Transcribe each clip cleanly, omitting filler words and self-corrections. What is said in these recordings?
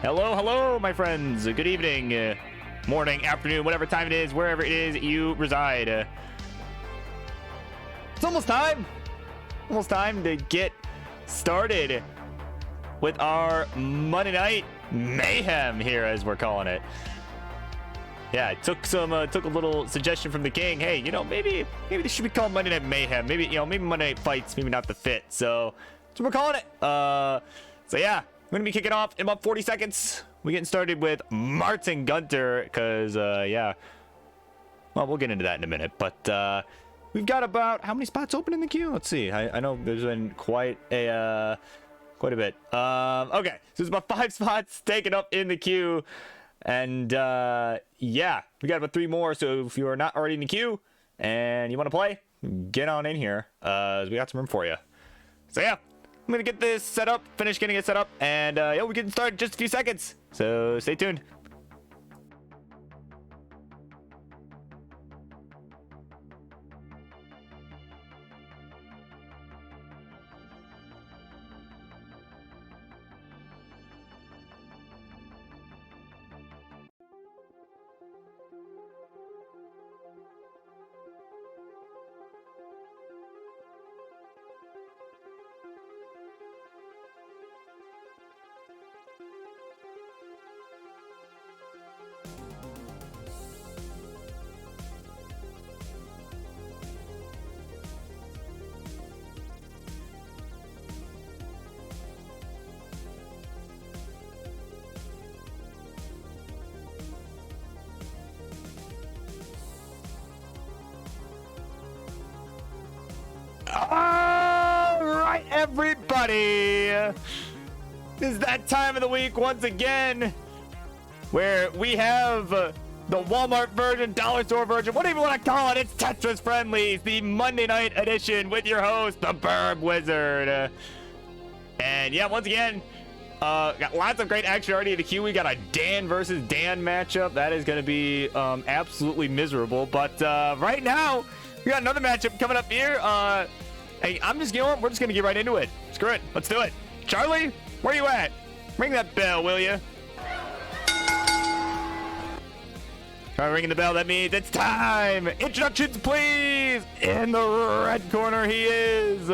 Hello, hello, my friends. Good evening, morning, afternoon, whatever time it is, wherever it is you reside. It's almost time. Almost time to get started with our Monday Night Mayhem here, as we're calling it. Yeah, I took a little suggestion from the king. Hey, maybe this should be called Monday Night Mayhem. Maybe Monday Night Fights, maybe not the fit. So that's what we're calling it. So yeah, I'm gonna be kicking off in about 40 seconds. We're getting started with Martin Gunter, because yeah. Well, we'll get into that in a minute, but we've got about how many spots open in the queue? Let's see. I know there's been quite a bit. Okay, so there's about 5 spots taken up in the queue. And yeah, we got about 3 more. So if you are not already in the queue and you want to play, get on in here. We got some room for you. So yeah, I'm gonna get this set up, finish getting it set up, and yeah, we're getting started in just a few seconds. So stay tuned. All right, everybody. It's that time of the week once again where we have the Walmart version, dollar store version, whatever you want to call it. It's Tetris Friendlies, the Monday night edition with your host, the Burb Wizard. And yeah, once again, got lots of great action already in the queue. We got a Dan versus Dan matchup. That is going to be absolutely miserable. But right now, we got another matchup coming up here. Hey, we're just going to get right into it. Screw it. Let's do it. Charlie, where you at? Ring that bell, will you? Try ringing the bell. That means it's time. Introductions, please. In the red corner, he is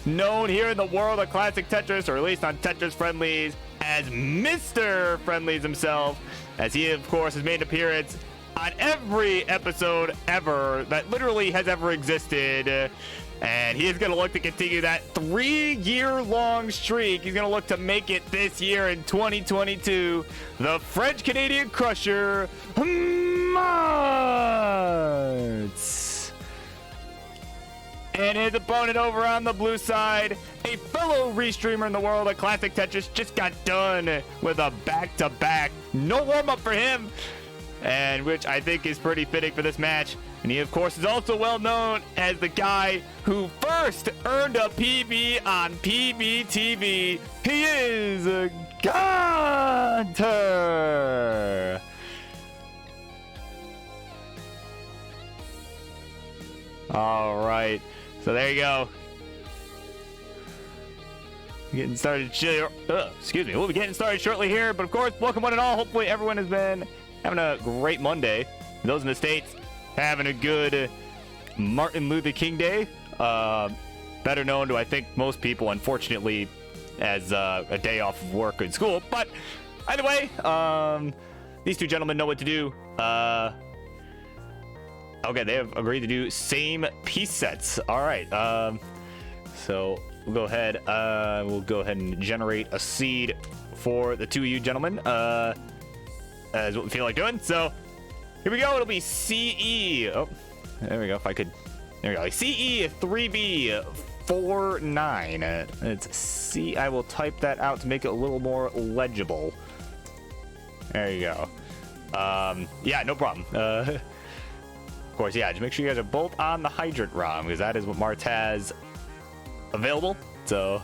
known here in the world of classic Tetris, or at least on Tetris Friendlies, as Mr. Friendlies himself, as he, of course, has made an appearance on every episode ever that literally has ever existed. And he is going to look to continue that 3-year-long streak. He's going to look to make it this year in 2022. The French-Canadian Crusher, Martz. And his opponent over on the blue side, a fellow restreamer in the world of classic Tetris, just got done with a back-to-back. No warm-up for him, and which I think is pretty fitting for this match. And he, of course, is also well known as the guy who first earned a PB on PBTV. He is Gunter. All right, so there you go. Getting started. Excuse me. We'll be getting started shortly here, but of course, welcome one and all. Hopefully, everyone has been having a great Monday. For those in the States, having a good Martin Luther King Day. Better known to, I think, most people, unfortunately, as a day off of work and school. But either way, these two gentlemen know what to do. Okay, they have agreed to do same piece sets. All right. So we'll go ahead. And generate a seed for the two of you gentlemen. As what we feel like doing. So here we go. It'll be CE. Oh, there we go. If I could. There we go. CE 3B49. It's C. I will type that out to make it a little more legible. There you go. Yeah, no problem. Of course, yeah. Just make sure you guys are both on the hydrant ROM, because that is what Martz has available. So.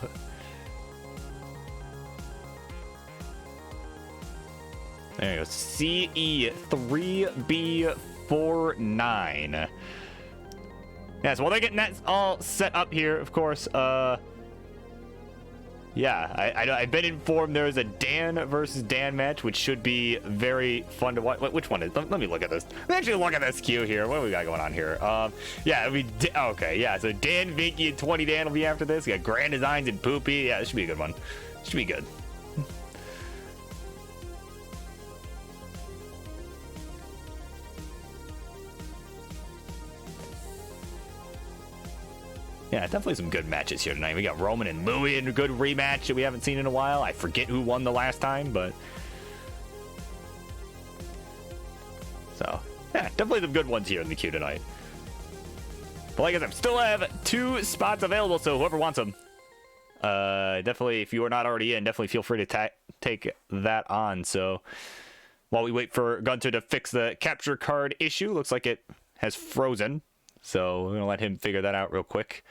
There you go. CE 3B49. Yeah, so while they're getting that all set up here, of course, Yeah, I've been informed there is a Dan versus Dan match, which should be very fun to watch. Which one is? Let me look at this. Let me actually look at this queue here. What do we got going on here? Yeah, okay, yeah. So Dan, Vinky, and 20 Dan will be after this. We got Grand Designs and Poopy. Yeah, this should be a good one. Should be good. Yeah, definitely some good matches here tonight. We got Roman and Louis in a good rematch that we haven't seen in a while. I forget who won the last time, but... So, yeah, definitely some good ones here in the queue tonight. But like I said, still have 2 spots available, so whoever wants them, definitely, if you are not already in, definitely feel free to take that on. So, while we wait for Gunter to fix the capture card issue, looks like it has frozen. So we're going to let him figure that out real quick.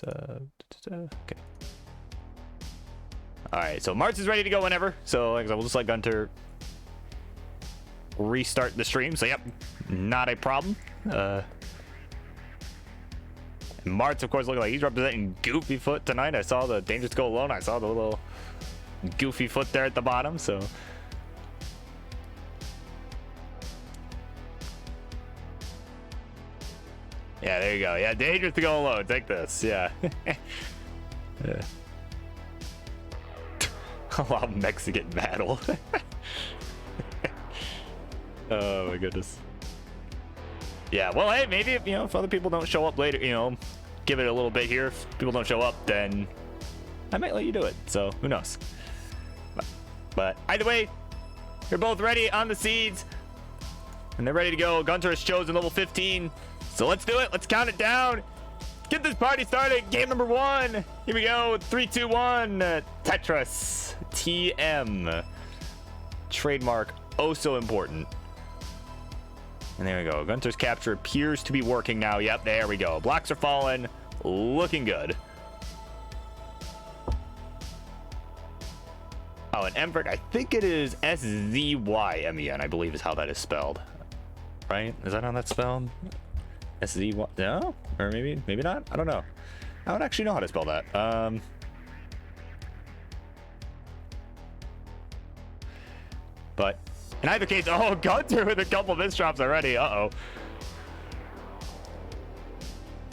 Okay. Alright, so Martz is ready to go whenever. So like I said, we'll just let Gunter restart the stream. So yep, not a problem. Martz, of course, looking like he's representing Goofy Foot tonight. I saw the Dangerous Go Alone. I saw the little Goofy Foot there at the bottom, so... Yeah, there you go. Yeah, Dangerous to Go Alone. Take this. Yeah. Yeah. Allow Mexican battle. Oh my goodness. Yeah, well, hey, maybe if, if other people don't show up later, give it a little bit here. If people don't show up, then I might let you do it. So who knows? But either way, you're both ready on the seeds, and they're ready to go. Gunter has chosen level 15. So let's do it. Let's count it down. Get this party started. Game number 1. Here we go. 3, 2, 1. Tetris. TM. Trademark. Oh, so important. And there we go. Gunter's capture appears to be working now. Yep, there we go. Blocks are falling. Looking good. Oh, and Emverick, I think it is SZYMEN, I believe is how that is spelled. Right? Is that how that's spelled? SZ, no? Or maybe not? I don't know. I don't actually know how to spell that. But in either case, oh, Gunter with a couple misdrops already. Uh-oh.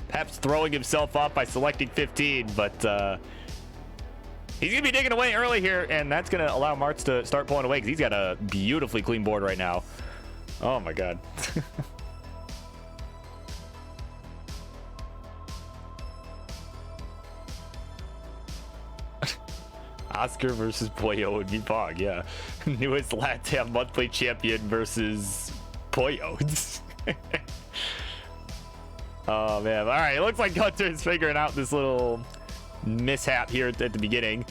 Pep's throwing himself off by selecting 15, but he's going to be digging away early here, and that's going to allow Martz to start pulling away because he's got a beautifully clean board right now. Oh, my God. Oscar versus Pollo would be Pog, yeah. Newest LATAM monthly champion versus Pollo. Oh, man. All right, it looks like Gunter's figuring out this little mishap here at the beginning.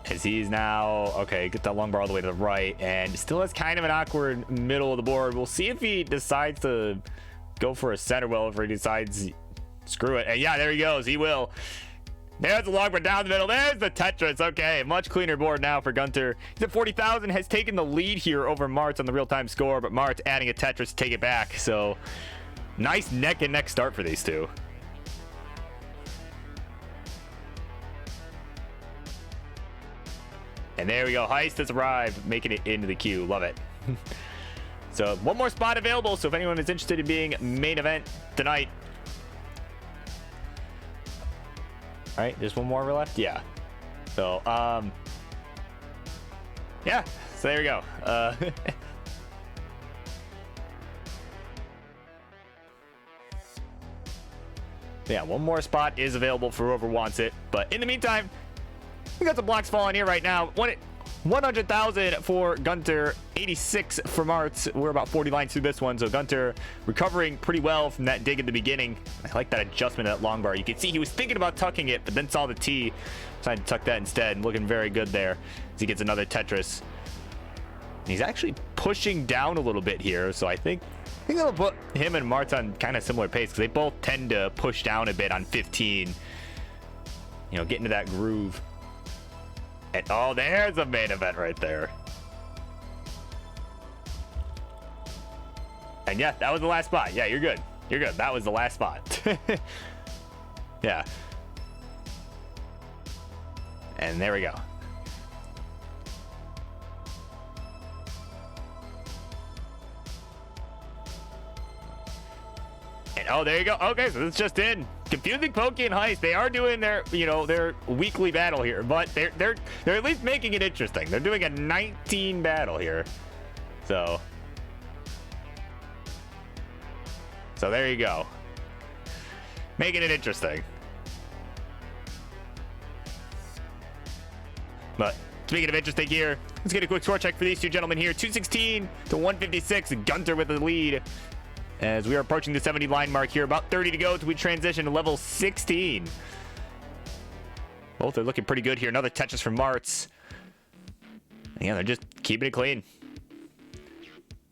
As he's now, okay, get that long bar all the way to the right, and still has kind of an awkward middle of the board. We'll see if he decides to go for a center well, if he decides, screw it. And yeah, there he goes. He will. There's the long bar down the middle. There's the Tetris. Okay, much cleaner board now for Gunter. He's at 40,000, has taken the lead here over Martz on the real-time score, but Martz adding a Tetris to take it back. So, nice neck and neck start for these two. And there we go. Heist has arrived, making it into the queue. Love it. So, one more spot available. So, if anyone is interested in being main event tonight. All right, there's one more left. Yeah. So, yeah. So there we go. Yeah, one more spot is available for whoever wants it. But in the meantime, we got some blocks falling here right now. 100,000 for Gunter, 86 for Martz. We're about 40 lines through this one, so Gunter recovering pretty well from that dig at the beginning. I like that adjustment of that long bar. You can see he was thinking about tucking it, but then saw the T, decided to tuck that instead. Looking very good there as he gets another Tetris. And he's actually pushing down a little bit here, so I think that'll put him and Martz on kind of similar pace because they both tend to push down a bit on 15. Get into that groove. And oh, there's a main event right there. And yeah, that was the last spot. Yeah, you're good. You're good. That was the last spot. Yeah. And there we go. And oh, there you go. Okay, so it's just in. Confusing Pokey and Heist. They are doing their, their weekly battle here, but they're at least making it interesting. They're doing a 19 battle here. So there you go. Making it interesting. But speaking of interesting here, let's get a quick score check for these two gentlemen here. 216 to 156. Gunter with the lead as we are approaching the 70 line mark here. About 30 to go till we transition to level 16. Both are looking pretty good here. Another Tetris from Martz. Yeah, they're just keeping it clean.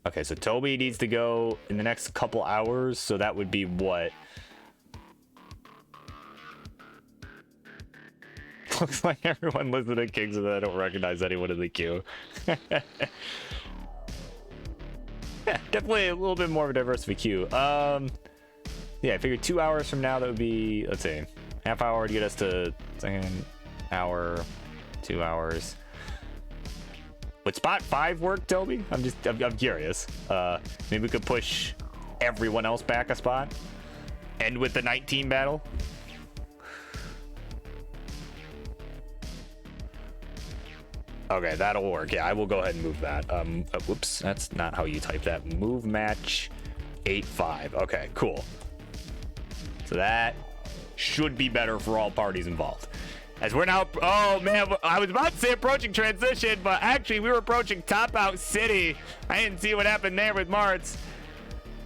Okay, so Toby needs to go in the next couple hours. So that would be what? Looks like everyone listening to Kings of that I don't recognize anyone in the queue. Yeah, definitely a little bit more of a diverse queue. Yeah, I figured 2 hours from now that would be, let's see, half hour to get us to second hour, 2 hours. Would spot 5 work, Toby? I'm curious. Maybe we could push everyone else back a spot. End with the 19 battle. Okay, that'll work. Yeah, I will go ahead and move that. Whoops, that's not how you type that. Move match 8-5. Okay, cool. So that should be better for all parties involved. As we're now, oh man, I was about to say approaching transition, but actually we were approaching Top Out City. I didn't see what happened there with Martz.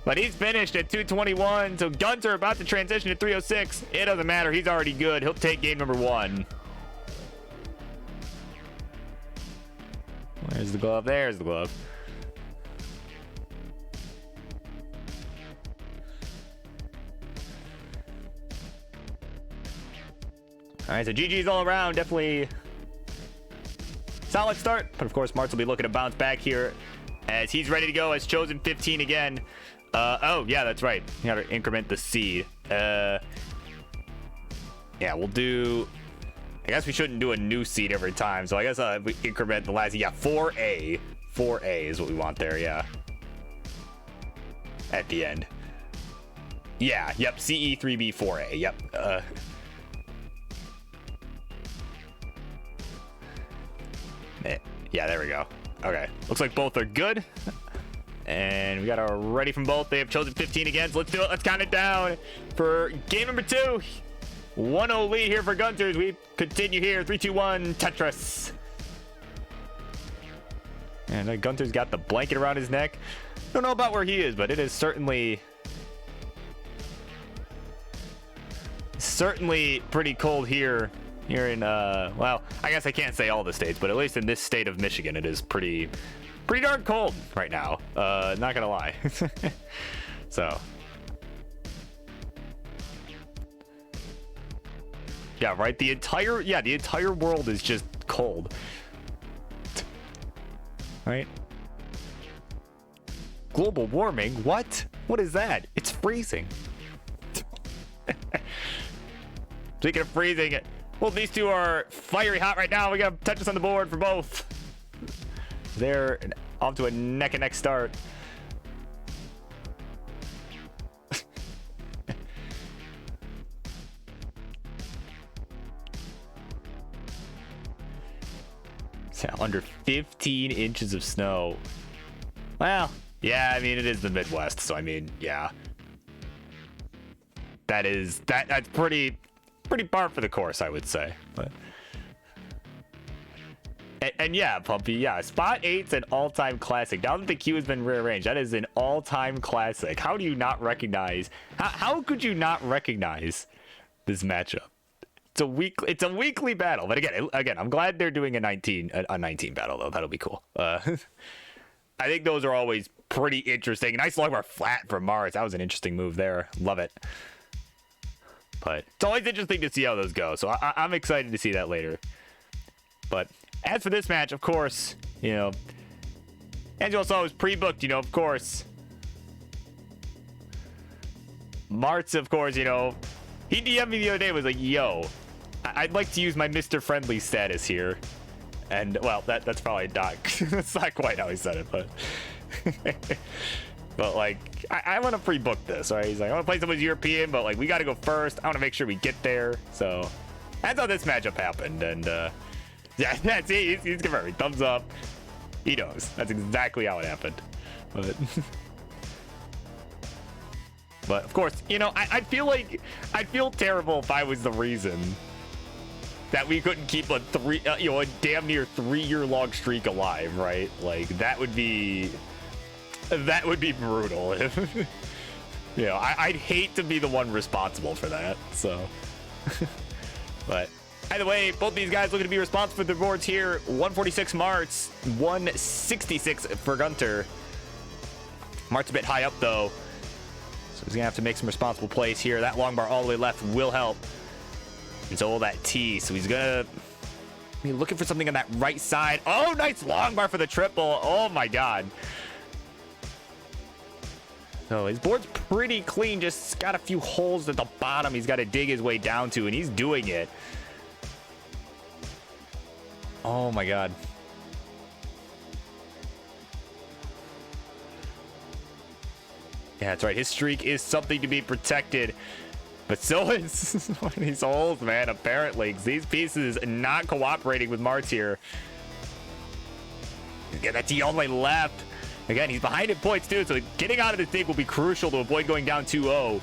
But he's finished at 221. So Gunter about to transition to 306. It doesn't matter. He's already good. He'll take game number 1. Where's the glove? There's the glove. All right, so GG's all around. Definitely solid start. But of course, Martz will be looking to bounce back here as he's ready to go as Chosen 15 again. Oh, yeah, that's right. You gotta increment the seed. Yeah, we'll do... I guess we shouldn't do a new seed every time. So I guess we increment the last... Yeah, 4A. 4A is what we want there, yeah. At the end. Yeah, yep, CE 3B 4A, yep. Yeah, there we go. Okay, looks like both are good. And we got our ready from both. They have Chosen 15 again, so let's do it. Let's count it down for game number 2. 1-0 lead here for Gunters. We continue here. 3, 2, 1, Tetris. And Gunter's got the blanket around his neck. Don't know about where he is, but it is certainly pretty cold here in well, I guess I can't say all the states, but at least in this state of Michigan, it is pretty darn cold right now. Not gonna lie. So yeah, right. The entire world is just cold. Right? Global warming? What? What is that? It's freezing. Speaking of freezing, well, these two are fiery hot right now. We got Tetris on the board for both. They're off to a neck and neck start. Under 15 inches of snow. Well, yeah, I mean, it is the Midwest, so I mean, yeah. That's pretty par for the course, I would say. But and yeah, Pumpy, yeah, Spot 8's an all-time classic. Now that the queue has been rearranged, that is an all-time classic. How do you not recognize? How could you not recognize this matchup? It's a weekly battle, but again, I'm glad they're doing a 19 battle though. That'll be cool. I think those are always pretty interesting. Nice Logbar flat from Mars. That was an interesting move there. Love it. But it's always interesting to see how those go. So I'm excited to see that later. But as for this match, of course, Angelo saw was pre-booked. Of course, Martz, of course, you know, he DM'd me the other day, was like, yo, I'd like to use my Mr. Friendly status here. And, well, that's probably not, that's not quite how he said it, but... But, like, I want to pre-book this, right? He's like, I want to play someone European, but, like, we got to go first. I want to make sure we get there. So, that's how this matchup happened. And, yeah, that's it. He's confirming. Thumbs up. He knows. That's exactly how it happened. But, but of course, you know, I'd feel terrible if I was the reason that we couldn't keep a a damn near 3-year-long streak alive, right? Like, that would be brutal. You know, I'd hate to be the one responsible for that. So, but either way, both these guys looking to be responsible for the boards here. 146 Martz, 166 for Gunter. Martz a bit high up though, so he's gonna have to make some responsible plays here. That long bar all the way left will help. And so all that T, so he's gonna be looking for something on that right side. Oh, nice long bar for the triple. Oh my god. So his board's pretty clean, just got a few holes at the bottom he's got to dig his way down to, and he's doing it. Oh my god. Yeah, that's right. His streak is something to be protected. But so is one of these holes, man, apparently. These pieces not cooperating with Martz here. Get that T all the way left. Again, he's behind in points too, so getting out of this dig will be crucial to avoid going down 2-0.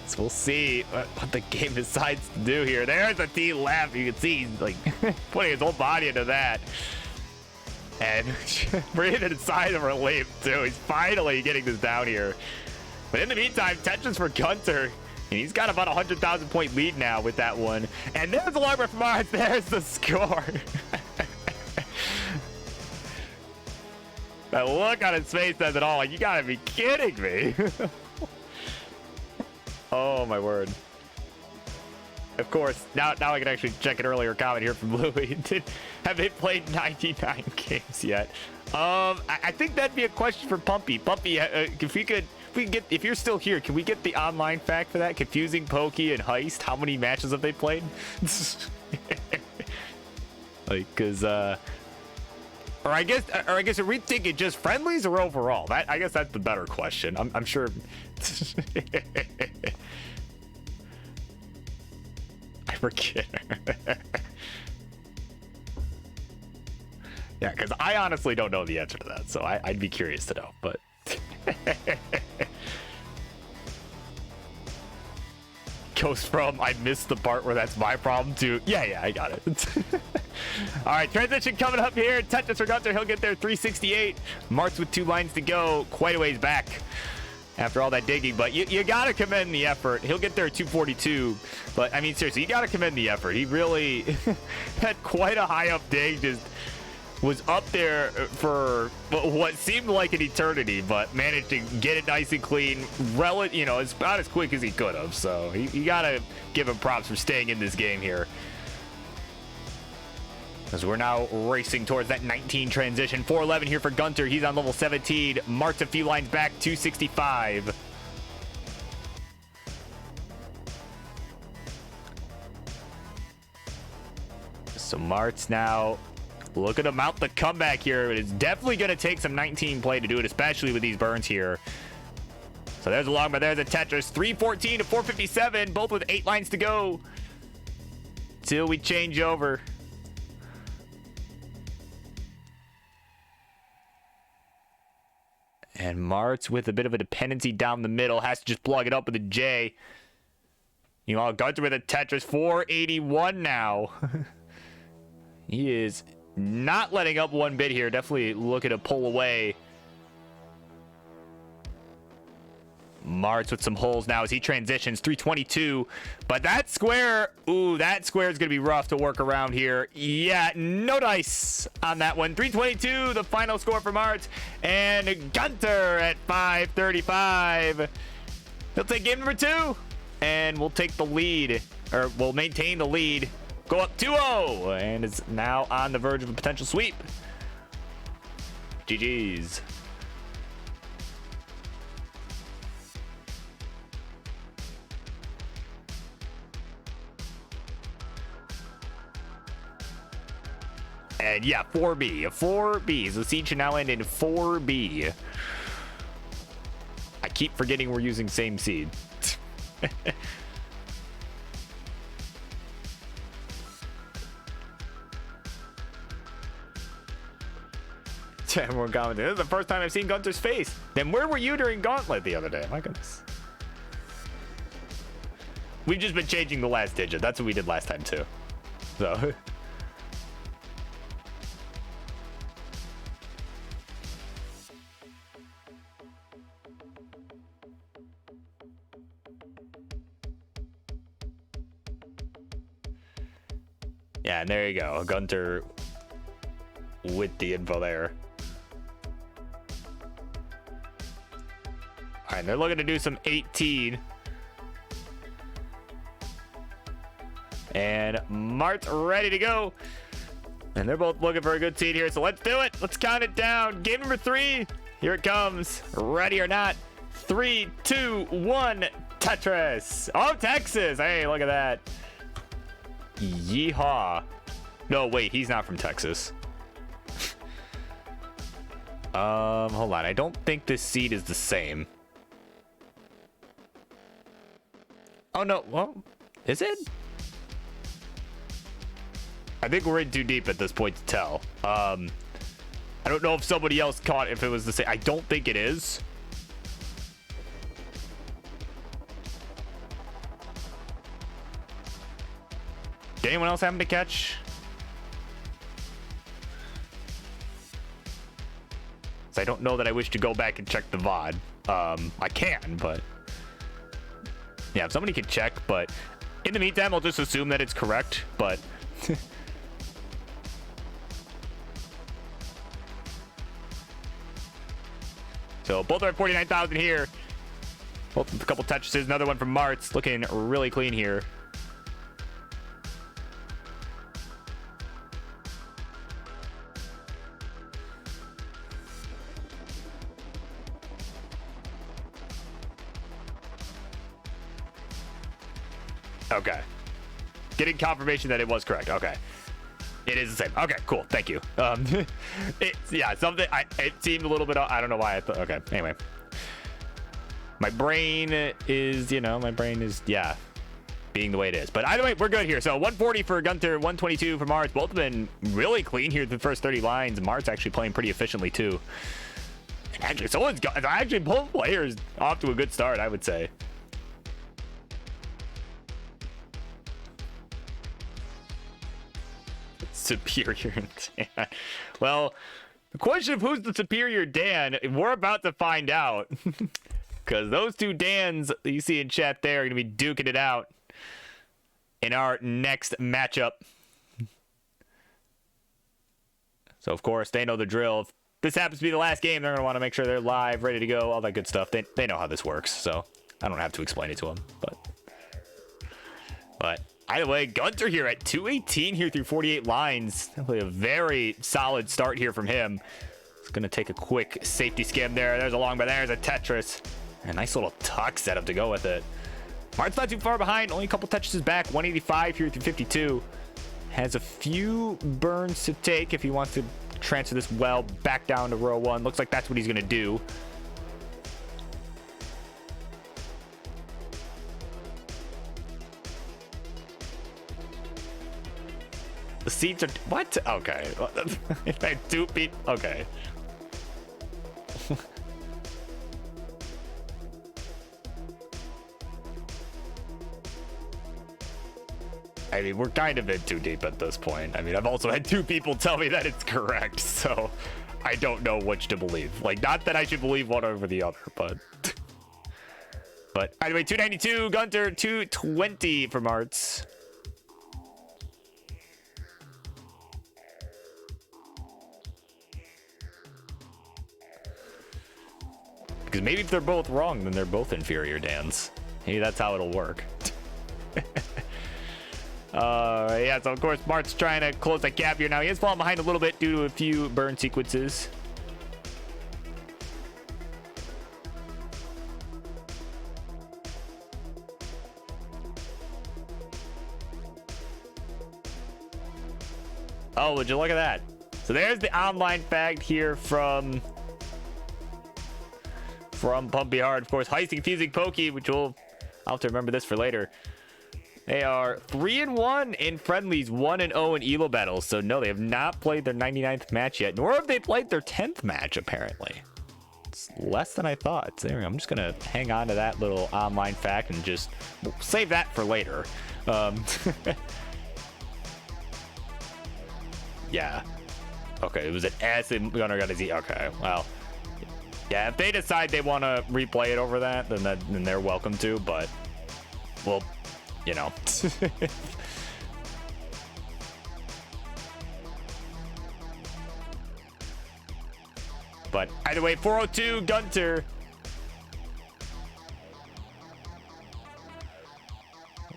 So we'll see what the game decides to do here. There's a T left. You can see he's like putting his whole body into that. And breathing a sigh of relief too. He's finally getting this down here. But in the meantime, Tetris for Gunter. And he's got about a 100,000 point lead now with that one. And there's the long bar from Martz. There's the score. That look on his face says it all. Like, you gotta be kidding me. Oh my word. Of course, now I can actually check an earlier comment here from Louis. Have they played 99 games yet? I think that'd be a question for Pumpy. Pumpy, if you're still here, can we get the online fact for that? Confusing Pokey and Heist. How many matches have they played? Like, cause or I guess are we thinking just friendlies or overall? I guess that's the better question. I'm sure. I forget. Yeah, because I honestly don't know the answer to that, so I'd be curious to know. But goes from I missed the part where that's my problem to yeah, I got it. All right, transition coming up here. Tetris for Gunter, he'll get there 368. Martz with 2 lines to go, quite a ways back after all that digging, but you gotta commend the effort. He'll get there 242, but I mean seriously, you gotta commend the effort. He really had quite a high up dig, just was up there for what seemed like an eternity, but managed to get it nice and clean, you know, it's about as quick as he could have. So you gotta give him props for staying in this game here. As we're now racing towards that 19 transition. 411 here for Gunter. He's on level 17. Martz a few lines back, 265. So Martz now looking to mount the comeback here. It's definitely going to take some 19 play to do it, especially with these burns here. So there's a long, but there's a Tetris. 314 to 457, both with 8 lines to go till we change over. And Martz with a bit of a dependency down the middle. Has to just plug it up with a J. You know, Gunter with a Tetris. 481 now. He is not letting up one bit here. Definitely looking to pull away. Martz with some holes now as he transitions. 322. But that square, ooh, that square is going to be rough to work around here. Yeah, no dice on that one. 322, the final score for Martz. And Gunter at 535. He'll take game number 2. And we'll take the lead, or we'll maintain the lead. Go up 2-0. And is now on the verge of a potential sweep. GG's. And yeah, 4B. 4B. So Seed should now end in 4B. I keep forgetting we're using same seed. Everyone commenting, this is the first time I've seen Gunter's face. Then where were you during Gauntlet the other day? My goodness. We've just been changing the last digit. That's what we did last time too. So. Yeah, and there you go. Gunter with the info there. All right, they're looking to do some 18. And Mart's ready to go. And they're both looking for a good seed here, so let's do it. Let's count it down. Game number 3. Here it comes. Ready or not. 3, 2, 1. Tetris. Oh, Texas. Hey, look at that. Yeehaw. No, wait, he's not from Texas. Hold on. I don't think this seed is the same. Oh, no. Well, is it? I think we're in too deep at this point to tell. I don't know if somebody else caught if it was the same. I don't think it is. Did anyone else happen to catch? So I don't know that I wish to go back and check the VOD. I can, but yeah, if somebody can check, but in the meantime, I'll just assume that it's correct, but so both are at 49,000 here. Both with a couple touches. Another one from Martz, looking really clean here. Okay. Getting confirmation that it was correct. Okay. It is the same. Okay, cool. Thank you. Yeah, something. It seemed a little bit. I don't know why I thought. Okay. Anyway, my brain is, yeah, being the way it is. But either way, we're good here. So 140 for Gunter, 122 for Martz. Both have been really clean here the first 30 lines. Martz actually playing pretty efficiently too. And actually, both players off to a good start, I would say. Superior Dan. Well, the question of who's the superior Dan, we're about to find out. Because those two Dans that you see in chat there are going to be duking it out in our next matchup. So, of course, they know the drill. If this happens to be the last game, they're going to want to make sure they're live, ready to go, all that good stuff. They know how this works, so I don't have to explain it to them. But either way, Gunter here at 218 here through 48 lines. Definitely a very solid start here from him. It's going to take a quick safety skim there. There's a long, but there's a Tetris. A nice little tuck setup to go with it. Mart's not too far behind. Only a couple touches back. 185 here through 52. Has a few burns to take if he wants to transfer this well back down to row 1. Looks like that's what he's going to do. The seats are what? Okay. If I do beat, okay. I mean, we're kind of in too deep at this point. I mean, I've also had 2 people tell me that it's correct, so I don't know which to believe. Like, not that I should believe one over the other, but anyway, 292 Gunter, 220 for Martz. Because maybe if they're both wrong, then they're both inferior Dans. Maybe that's how it'll work. Yeah, so of course, Mart's trying to close that gap here. Now, he is falling behind a little bit due to a few burn sequences. Oh, would you look at that? So there's the online fact here from Pumpy Hard. Of course, Heisting, Fusing, Pokey, which I'll have to remember this for later. They are 3-1 in friendlies, 1-0 in ELO battles. So no, they have not played their 99th match yet, nor have they played their 10th match, apparently. It's less than I thought. So I'm just going to hang on to that little online fact and just save that for later. Yeah. Okay, it was an S and Gunner got a Z. Okay, well. Yeah, if they decide they want to replay it over that, then they're welcome to, but, well, you know. But either way, 402 Gunter.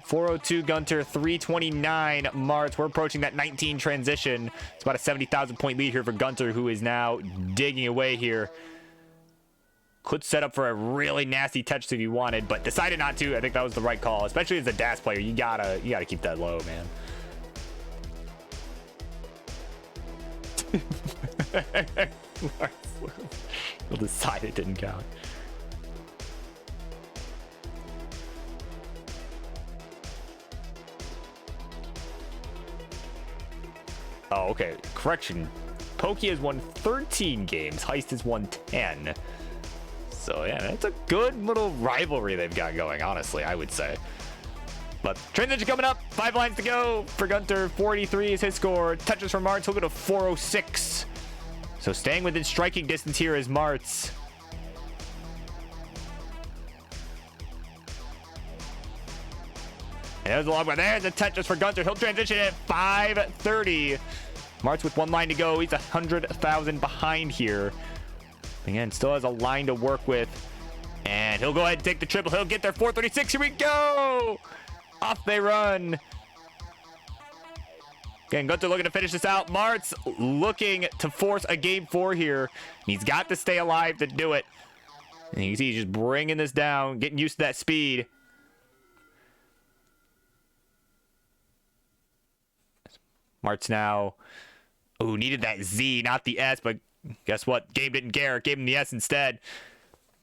402 Gunter, 329 Martz. We're approaching that 19 transition. It's about a 70,000 point lead here for Gunter, who is now digging away here. Could set up for a really nasty Tetris if you wanted, but decided not to. I think that was the right call, especially as a DAS player. You gotta keep that low, man. We'll decide it didn't count. Oh, okay. Correction. Pokey has won 13 games. Heist has won 10. So, yeah, that's a good little rivalry they've got going, honestly, I would say. But transition coming up. 5 lines to go for Gunter. 43 is his score. Touches from Martz. He'll go to 406. So staying within striking distance here is Martz. And there's a long one. There's a Tetris for Gunter. He'll transition at 530. Martz with 1 line to go. He's 100,000 behind here. Again, still has a line to work with. And he'll go ahead and take the triple. He'll get there. 436. Here we go. Off they run. Again, Gunter looking to finish this out. Martz looking to force a game 4 here. He's got to stay alive to do it. And you can see he's just bringing this down, getting used to that speed. Martz now. Ooh, needed that Z, not the S, but guess what? Game didn't care. Gave him the S instead.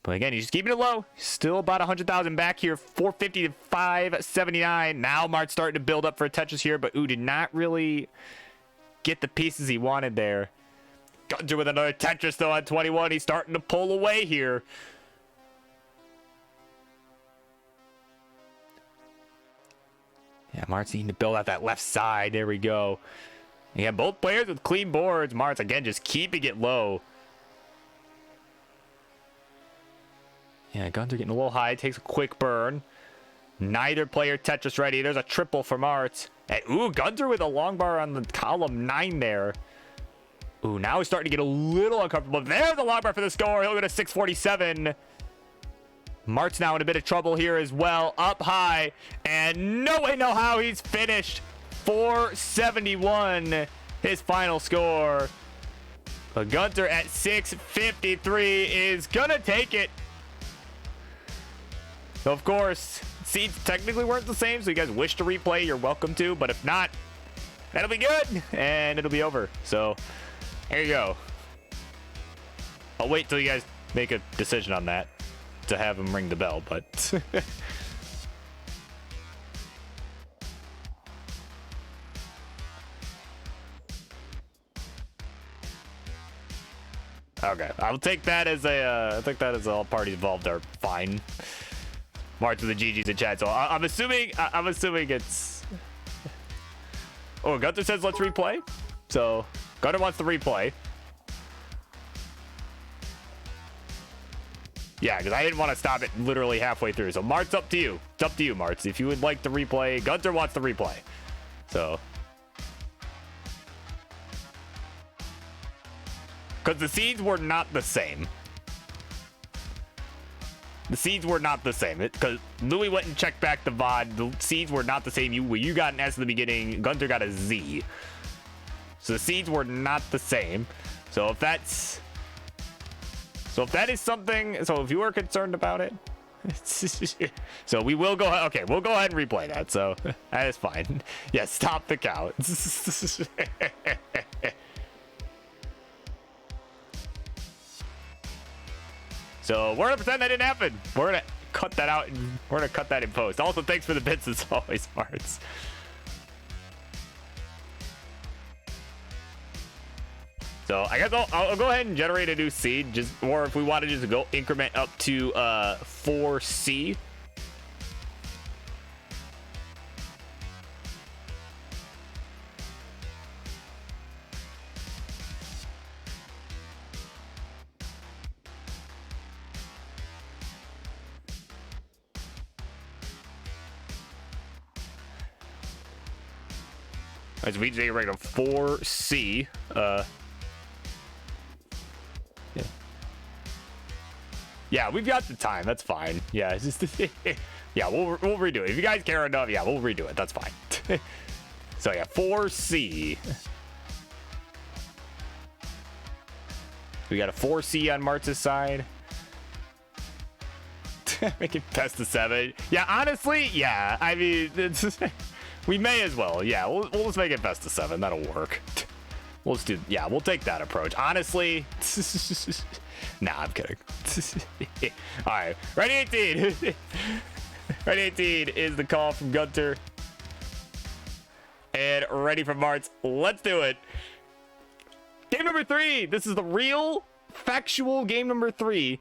But again, he's just keeping it low. Still about 100,000 back here. 450 to 579. Now Martz starting to build up for a Tetris here, but ooh, did not really get the pieces he wanted there. Gunter with another Tetris though on 21. He's starting to pull away here. Yeah, Martz needing to build out that left side. There we go. Yeah, both players with clean boards. Martz, again, just keeping it low. Yeah, Gunter getting a little high. Takes a quick burn. Neither player Tetris ready. There's a triple for Martz. And, ooh, Gunter with a long bar on the column 9 there. Ooh, now he's starting to get a little uncomfortable. There's a long bar for the score. He'll go to 647. Martz now in a bit of trouble here as well. Up high. And no way, no how. He's finished. 471. His final score. But Gunter at 653 is going to take it. So, of course, seeds technically weren't the same, so you guys wish to replay, you're welcome to. But if not, that'll be good, and it'll be over. So, there you go. I'll wait till you guys make a decision on that to have him ring the bell, but... Okay, I'll take that as a, I think that as all parties involved are fine. Martz with the GG's in chat, so I'm assuming it's... Oh, Gunter says let's replay. So, Gunter wants to replay. Yeah, because I didn't want to stop it literally halfway through. So, Martz, up to you. It's up to you, Martz. If you would like to replay, Gunter wants to replay. So... Because the seeds were not the same. The seeds were not the same. Because Louis went and checked back the VOD. The seeds were not the same. You got an S in the beginning. Gunter got a Z. So the seeds were not the same. So if that's... So if that is something... So if you are concerned about it... So we will go... Okay, we'll go ahead and replay that. So that is fine. Yeah, stop the count. So we're gonna pretend that didn't happen. We're gonna cut that out, and we're gonna cut that in post. Also, thanks for the bits as always, Marts. So I guess I'll go ahead and generate a new seed, just, or if we want to just go increment up to 4C. As we just rate of 4C. Yeah, we've got the time. That's fine. Yeah, it's just yeah, we'll redo it. If you guys care enough, yeah, we'll redo it. That's fine. So yeah, 4C. We got a 4C on Martz's side. Make it best of 7. Yeah, honestly, yeah. I mean, we may as well. Yeah, we'll just make it best of 7. That'll work. We'll just do. Yeah, we'll take that approach. Honestly. Nah, I'm kidding. All right, ready 18. Ready 18 is the call from Gunter. And ready from Martz. Let's do it. Game number 3. This is the real, factual game number 3.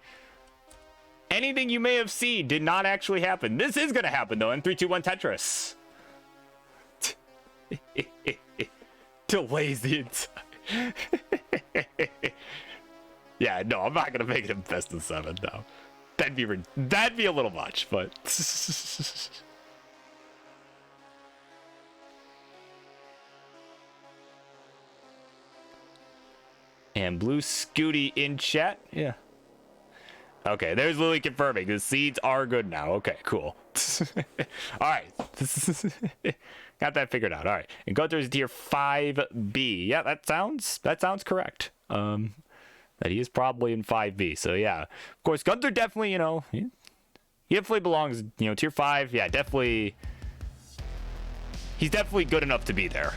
Anything you may have seen did not actually happen. This is going to happen, though, in 3, 2, 1 Tetris. Delays the inside. Yeah, no, I'm not gonna make it a best of 7. No, that'd be a little much, but. And Blue Scooty in chat. Yeah. Okay, there's Lily confirming the seeds are good now. Okay, cool. All right, got that figured out. All right, and Gunter's tier 5B. Yeah, that sounds correct. That he is probably in 5B. So yeah, of course, Gunter definitely, he definitely belongs, tier 5. Yeah, definitely. He's definitely good enough to be there.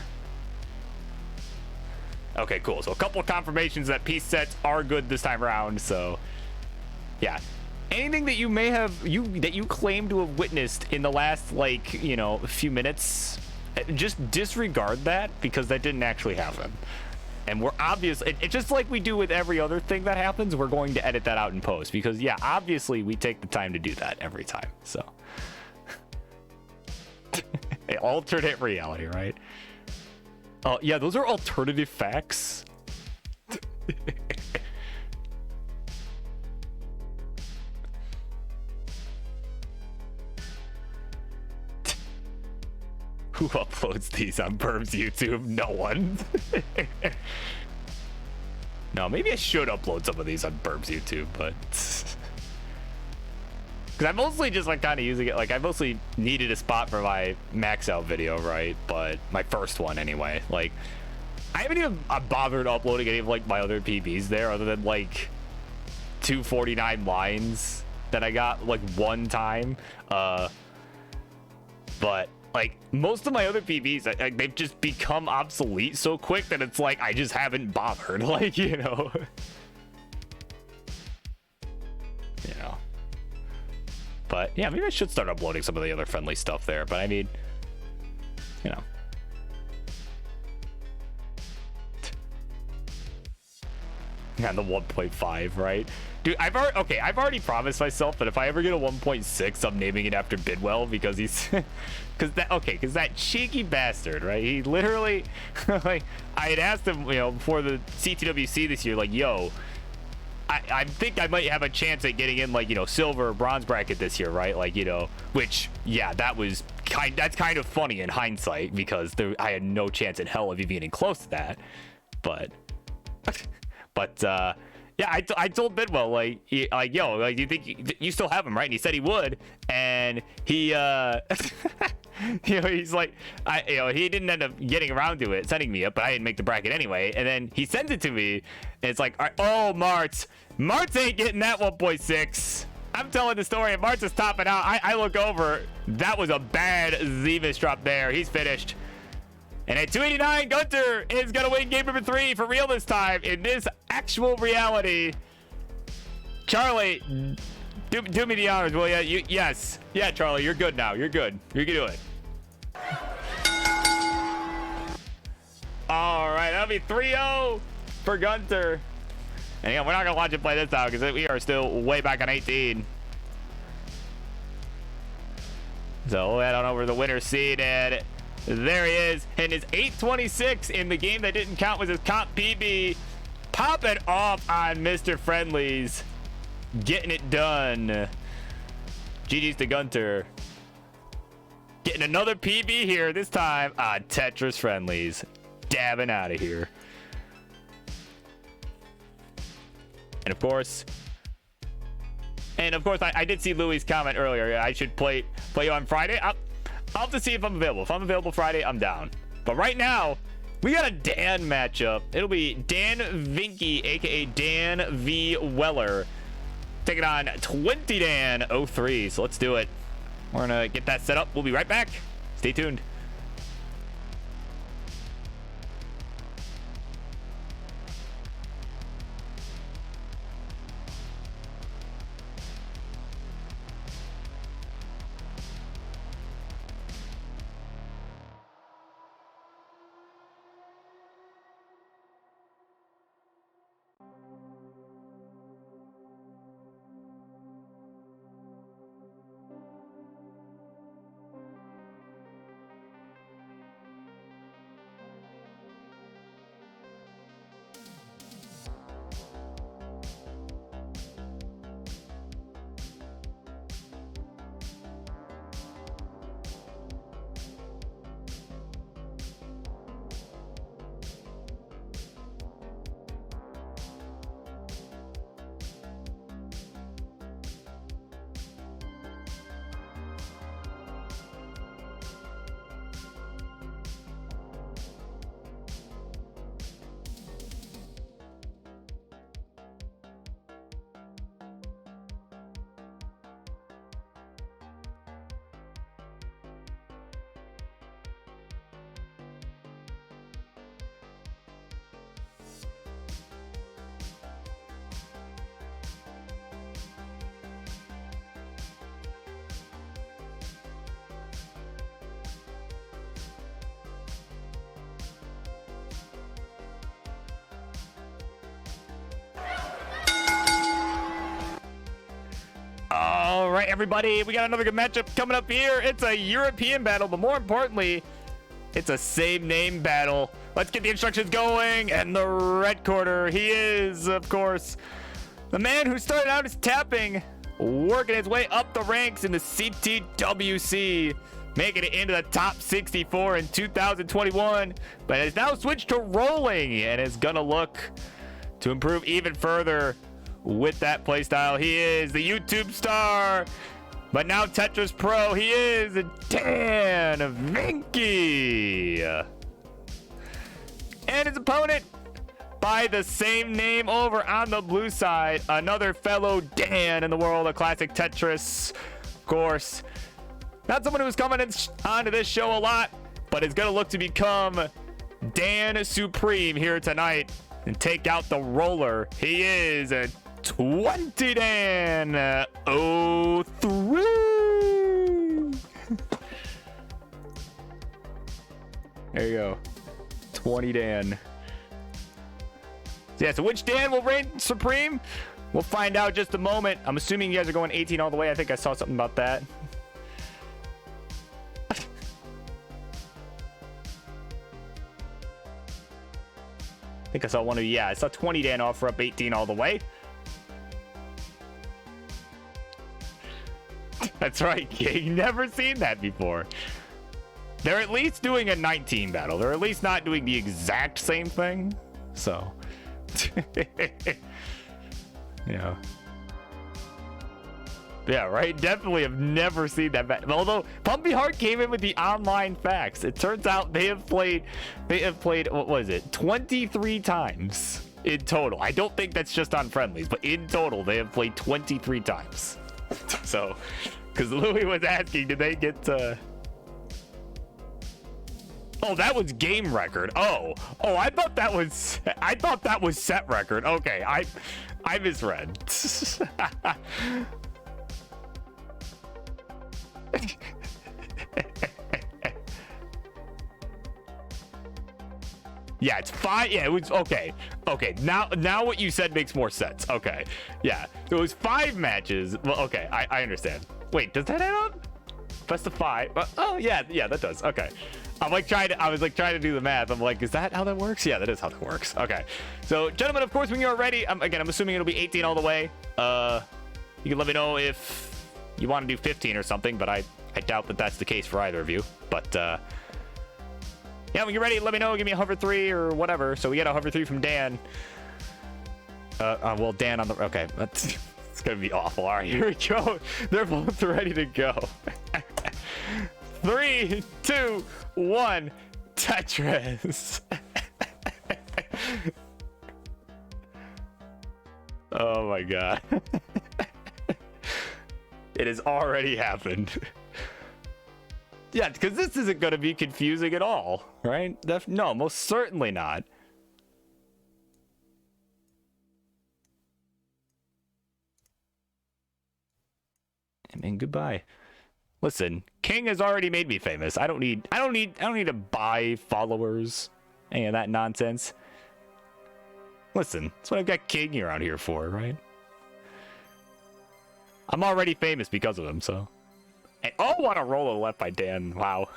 Okay, cool. So a couple of confirmations that piece sets are good this time around. So yeah, anything that you may have that you claim to have witnessed in the last few minutes, just disregard that because that didn't actually happen. And we're obviously, it's just like we do with every other thing that happens, we're going to edit that out in post because, yeah, obviously we take the time to do that every time. So, alternate reality, right? Oh, yeah, those are alternative facts. Who uploads these on Burbs YouTube? No one. No, maybe I should upload some of these on Burbs YouTube, but because I'm mostly just kind of using it. I mostly needed a spot for my max out video, right? But my first one anyway. I haven't even bothered uploading any of my other PBs there, other than 249 lines that I got one time. But most of my other PBs, they've just become obsolete so quick that it's I just haven't bothered. But yeah, maybe I should start uploading some of the other friendly stuff there. But I mean, yeah, the 1.5, right? Dude, I've already promised myself that if I ever get a 1.6, I'm naming it after Bidwell because he's, because that cheeky bastard, right? He literally, I had asked him, before the CTWC this year, yo, I think I might have a chance at getting in silver or bronze bracket this year, right? Which, yeah, that's kind of funny in hindsight because I had no chance in hell of even getting close to that, but yeah, I told Bidwell, yo, do you think you still have him, right? And he said he would, and he, he's he didn't end up getting around to it, sending me it, but I didn't make the bracket anyway, and then he sends it to me, and it's all right, oh, Martz ain't getting that 1.6. I'm telling the story, and Martz is topping out. I look over, that was a bad Zemus drop there. He's finished. And at 289, Gunter is going to win game number 3 for real this time in this actual reality. Charlie, do me the honors, will ya? Yes. Yeah, Charlie, you're good now. You're good. You can do it. All right, that'll be 3-0 for Gunter. And again, we're not going to watch him play this time because we are still way back on 18. So we'll head on over to the winner's seat, and there he is. And his 826 in the game that didn't count was his comp PB. Popping off on Mr. Friendlies. Getting it done. GG's to Gunter. Getting another PB here, this time on Tetris Friendlies. Dabbing out of here. And of course, I did see Louis' comment earlier. I should play you on Friday. I'll have to see if I'm available. If I'm available Friday, I'm down. But right now, we got a Dan matchup. It'll be Dan Vinky, aka Dan V. Weller, taking on 20 Dan 03. So let's do it. We're gonna get that set up. We'll be right back. Stay tuned. All right, everybody, we got another good matchup coming up here. It's a European battle, but more importantly, it's a same name battle. Let's get the instructions going. And the red corner, he is, of course, the man who started out as tapping, working his way up the ranks in the CTWC, making it into the top 64 in 2021, but has now switched to rolling and is gonna look to improve even further with that playstyle. He is the YouTube star, but now Tetris Pro. He is Dan Vinky. And his opponent, by the same name over on the blue side, another fellow Dan in the world of classic Tetris. Of course, not someone who's coming onto this show a lot, but is going to look to become Dan Supreme here tonight and take out the roller. He is a 20 Dan 03. There you go. 20 Dan. Yeah, so which Dan will reign supreme? We'll find out just a moment. I'm assuming you guys are going 18 all the way. I think I saw something about that. I think I saw one of you. Yeah, I saw 20 Dan offer up 18 all the way. That's right. You've never seen that before. They're at least doing a 19 battle. They're at least not doing the exact same thing. So, yeah. Yeah, right? Definitely have never seen that battle. Although Pumpy Heart came in with the online facts. It turns out they have played, what was it? 23 times in total. I don't think that's just on friendlies, but in total, they have played 23 times. So, because Louis was asking, did they get Oh, that was game record. Oh, I thought that was set record. Okay, I misread. Yeah, it's 5. Yeah, it was okay. Okay, now what you said makes more sense. Okay, yeah, it was 5 matches. Well, okay, I understand. Wait, does that add up? Plus the 5. Oh yeah, that does. Okay, I was like trying to do the math. I'm like, is that how that works? Yeah, that is how that works. Okay, so gentlemen, of course, when you're ready, again, I'm assuming it'll be 18 all the way. You can let me know if you want to do 15 or something, but I doubt that that's the case for either of you. But yeah, when you're ready, let me know. Give me a hover 3 or whatever. So we get a hover 3 from Dan. Well, Dan on the... Okay, it's going to be awful. All right, here we go. They're both ready to go. 3, 2, 1. Tetris. Oh, my God. It has already happened. Yeah, because this isn't going to be confusing at all, right? No, most certainly not. And goodbye. Listen, King has already made me famous. I don't need to buy followers. Any of that nonsense. Listen, that's what I've got King around here for, right? I'm already famous because of him, so. And, oh, on a roll left by Dan. Wow.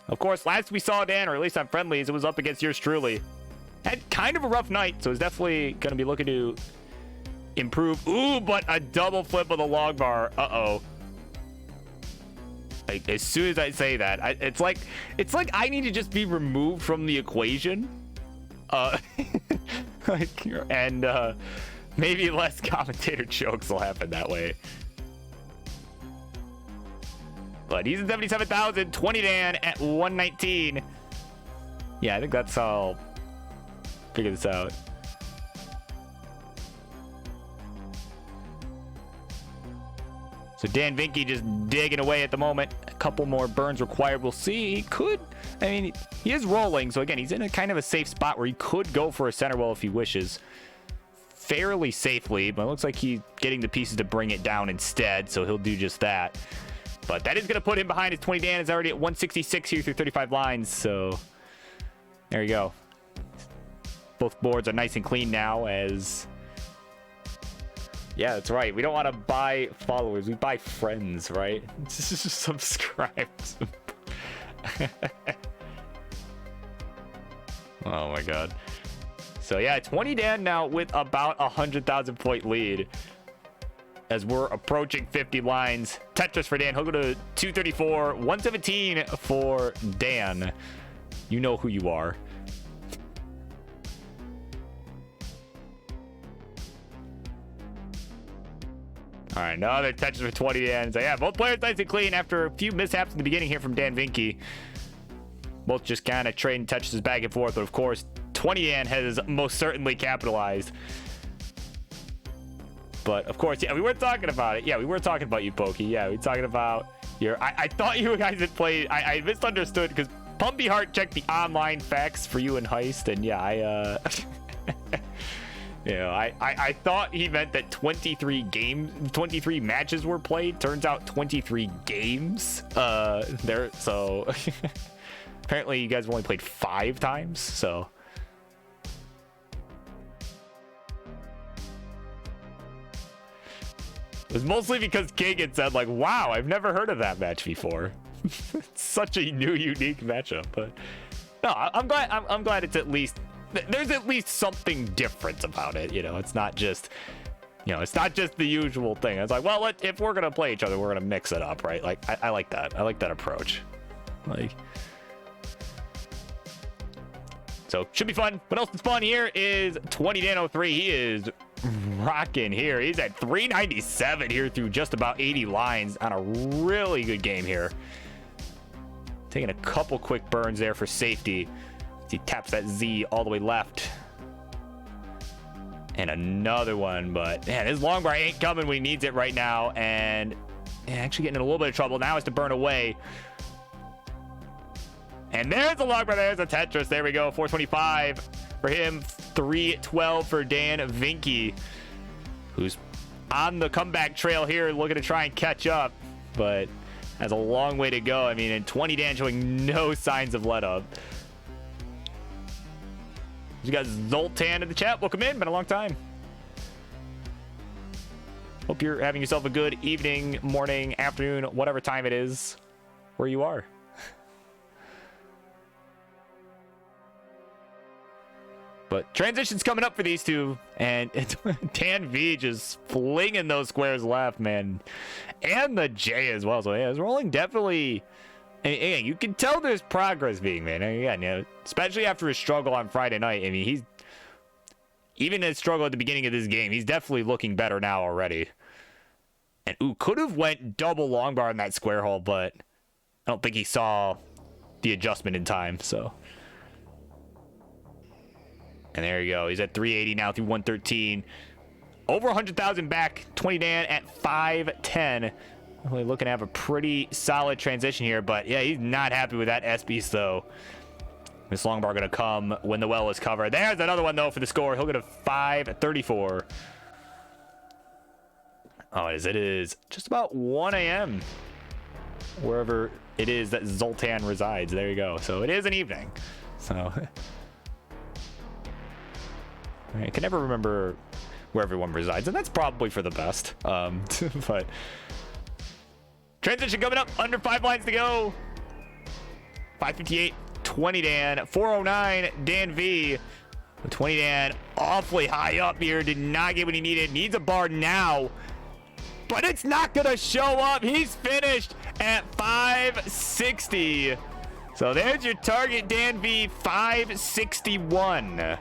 Of course, last we saw Dan, or at least on friendlies, it was up against yours truly. Had kind of a rough night, so he's definitely going to be looking to improve. Ooh, but a double flip of the log bar. Uh-oh. Like, as soon as I say that, it's like I need to just be removed from the equation. Maybe less commentator jokes will happen that way. But he's at 77,000, 20 Dan at 119. Yeah, I think that's how I'll figure this out. So Dan Vinky just digging away at the moment. A couple more burns required. We'll see. He could. I mean, he is rolling. So again, he's in a kind of a safe spot where he could go for a center well if he wishes. Fairly safely, but it looks like he's getting the pieces to bring it down instead. So he'll do just that. But that is going to put him behind his 20. Dan is already at 166 here through 35 lines. So there you go. Both boards are nice and clean now as... Yeah, that's right. We don't want to buy followers. We buy friends, right? Just subscribe. Oh, my God. So, yeah, 20 Dan now with about 100,000 point lead. As we're approaching 50 lines. Tetris for Dan. He'll go to 234. 117 for Dan. You know who you are. All right, another Tetris for 20 Dan. So, yeah, both players nice and clean after a few mishaps in the beginning here from Dan Vinky. Both just kind of trading Tetris back and forth. But, of course, 20 Dan has most certainly capitalized. But, of course, yeah, we were talking about it. Yeah, we were talking about you, Pokey. Yeah, we were talking about your... I thought you guys had played... I misunderstood because Pumpy Heart checked the online facts for you in Heist. And, yeah, you know, I thought he meant that 23 matches were played. Turns out 23 games. So... Apparently, you guys have only played 5 times, so... It was mostly because King had said, like, wow, I've never heard of that match before. It's such a new, unique matchup. But no, I'm glad it's at least, there's at least something different about it. You know, it's not just, it's not just the usual thing. It's like, well, if we're going to play each other, we're going to mix it up, right? Like, I like that. I like that approach. Like, so should be fun. What else is fun here is 20 Dan 03. He is rocking here. He's at 397 here through just about 80 lines on a really good game here. Taking a couple quick burns there for safety. He taps that Z all the way left. And another one, but man, his long bar ain't coming when he needs it right now. And actually getting in a little bit of trouble now is to burn away. And there's a Longbar. There's a Tetris. There we go. 425 for him. 312 for Dan Vinky, who's on the comeback trail here, looking to try and catch up, but has a long way to go. I mean, and 20 Dan showing no signs of let up. You got Zoltan in the chat. Welcome in. Been a long time. Hope you're having yourself a good evening, morning, afternoon, whatever time it is where you are. But transition's coming up for these two, and Dan V just flinging those squares left, man, and the J as well. So yeah, it's rolling definitely. And you can tell there's progress being made. Again, you know, especially after his struggle on Friday night. I mean, he's even his struggle at the beginning of this game. He's definitely looking better now already. And ooh, could have went double long bar in that square hole, but I don't think he saw the adjustment in time. So. And there you go. He's at 380 now through 113. Over 100,000 back. 20 Dan at 510. Really looking to have a pretty solid transition here. But yeah, he's not happy with that S-Beast though. This long bar going to come when the well is covered. There's another one though for the score. He'll get a 534. Oh, it is just about 1 a.m. wherever it is that Zoltan resides. There you go. So it is an evening. So... I can never remember where everyone resides, and that's probably for the best. But transition coming up, under 5 lines to go. 558, 20 Dan, 409 Dan V. 20 Dan awfully high up here, did not get what he needed, needs a bar now, but it's not gonna show up. He's finished at 560. So there's your target, Dan V, 561.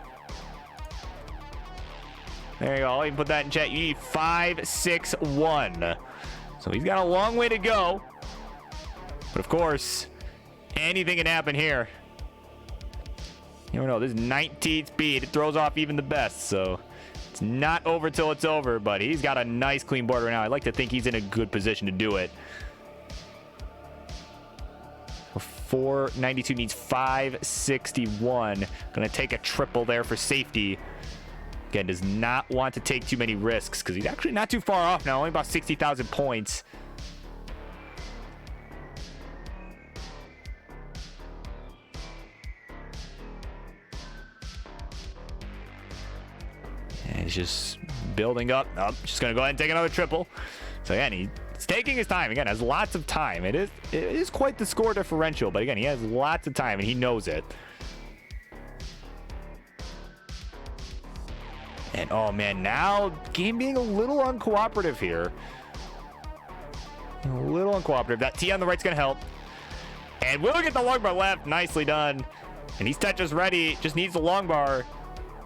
There you go. I'll even put that in chat. You need 561. So he's got a long way to go. But of course, anything can happen here. You never know. This is 19th speed. It throws off even the best. So it's not over till it's over. But he's got a nice clean board right now. I'd like to think he's in a good position to do it. 492 needs 561. Gonna take a triple there for safety. Again, does not want to take too many risks because he's actually not too far off now, only about 60,000 points. And he's just building up. Oh, just going to go ahead and take another triple. So again, he's taking his time. Again, has lots of time. It is quite the score differential, but again, he has lots of time and he knows it. And oh man, now game being a little uncooperative here. A little uncooperative. That T on the right's gonna help. And we'll get the long bar left. Nicely done. And he's Tetris ready. Just needs the long bar.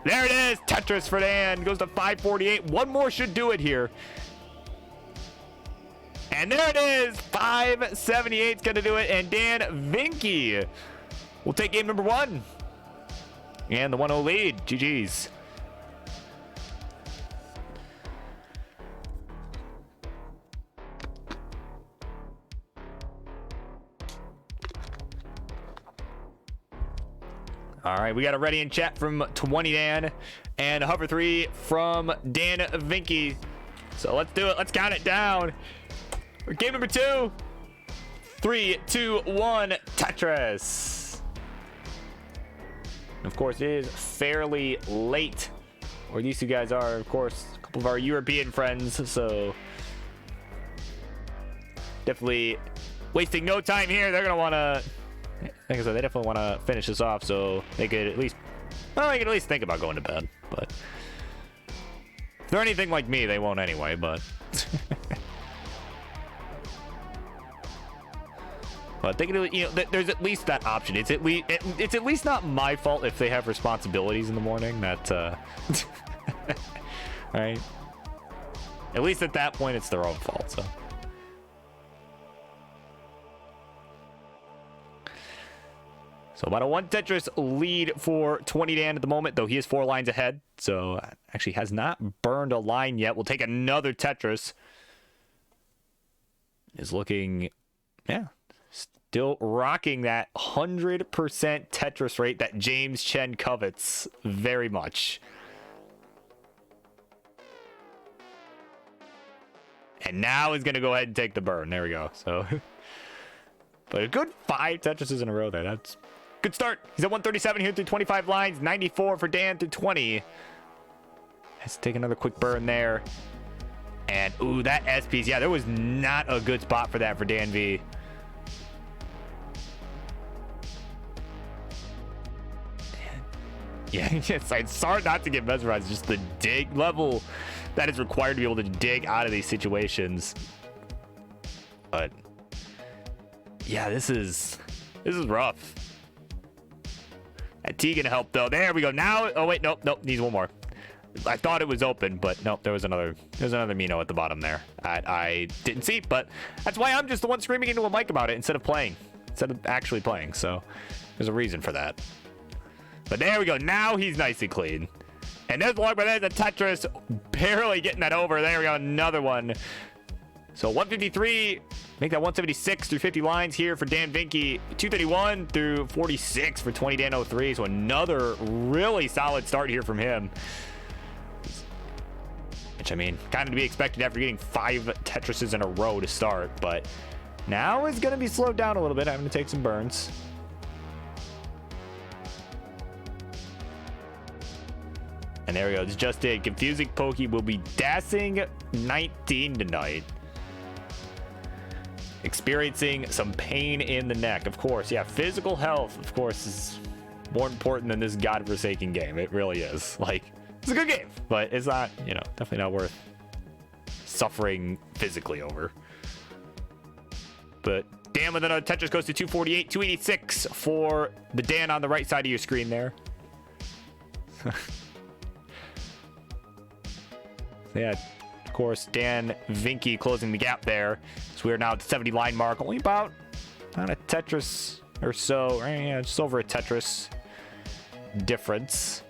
There it is. Tetris for Dan. Goes to 548. One more should do it here. And there it is. 578 is gonna do it. And Dan Vinky will take game number 1. And the 1-0 lead. GG's. All right, we got a ready in chat from 20 Dan and Hover 3 from Dan Vinky. So let's do it. Let's count it down. Game number 2. 3, 2, 1, Tetris. Of course, it is fairly late where these two guys are. Of course, a couple of our European friends. So definitely wasting no time here. They're going to want to... Like I said, they definitely want to finish this off so they could at least, well, they could at least think about going to bed. But if they're anything like me, they won't anyway. But but they can, you know, there's at least that option. It's at least not my fault if they have responsibilities in the morning. That right? At least at that point, it's their own fault. So. So about a 1 Tetris lead for 20 Dan at the moment, though he is 4 lines ahead. So actually has not burned a line yet. We'll take another Tetris. Is looking, yeah, Still rocking that 100% Tetris rate that James Chen covets very much. And now he's going to go ahead and take the burn. There we go. So, but a good 5 Tetrises in a row there. That's good start. He's at 137 here through 25 lines. 94 for Dan through 20. Let's take another quick burn there. And, ooh, that S-piece. Yeah, there was not a good spot for that for Dan V. Yeah, it's hard not to get mesmerized. Just the dig level that is required to be able to dig out of these situations. But yeah, this is rough. That T gonna help though. There we go. Now, oh wait, nope, needs one more. I thought it was open, but nope, there's another Mino at the bottom there. I didn't see, but that's why I'm just the one screaming into a mic about it instead of actually playing. So there's a reason for that. But there we go. Now he's nice and clean. And there's one, but there's a Tetris barely getting that over. There we go. Another one. So 153, make that 176 through 50 lines here for Dan Vinky. 231 through 46 for 20 Dan 03. So another really solid start here from him. Which, I mean, kind of to be expected after getting 5 Tetrises in a row to start. But now it's going to be slowed down a little bit. I'm going to take some burns. And there we go. It's just it. Confusing Pokey will be dancing 19 tonight. Experiencing some pain in the neck. Of course, yeah. Physical health, of course, is more important than this godforsaken game. It really is. Like, it's a good game, but it's not, you know, definitely not worth suffering physically over. But Dan with another Tetris goes to 248, 286 for the Dan on the right side of your screen there. Yeah, of course, Dan Vinky closing the gap there. So we are now at the 70 line mark. Only about a Tetris or so. Yeah, just over a Tetris difference.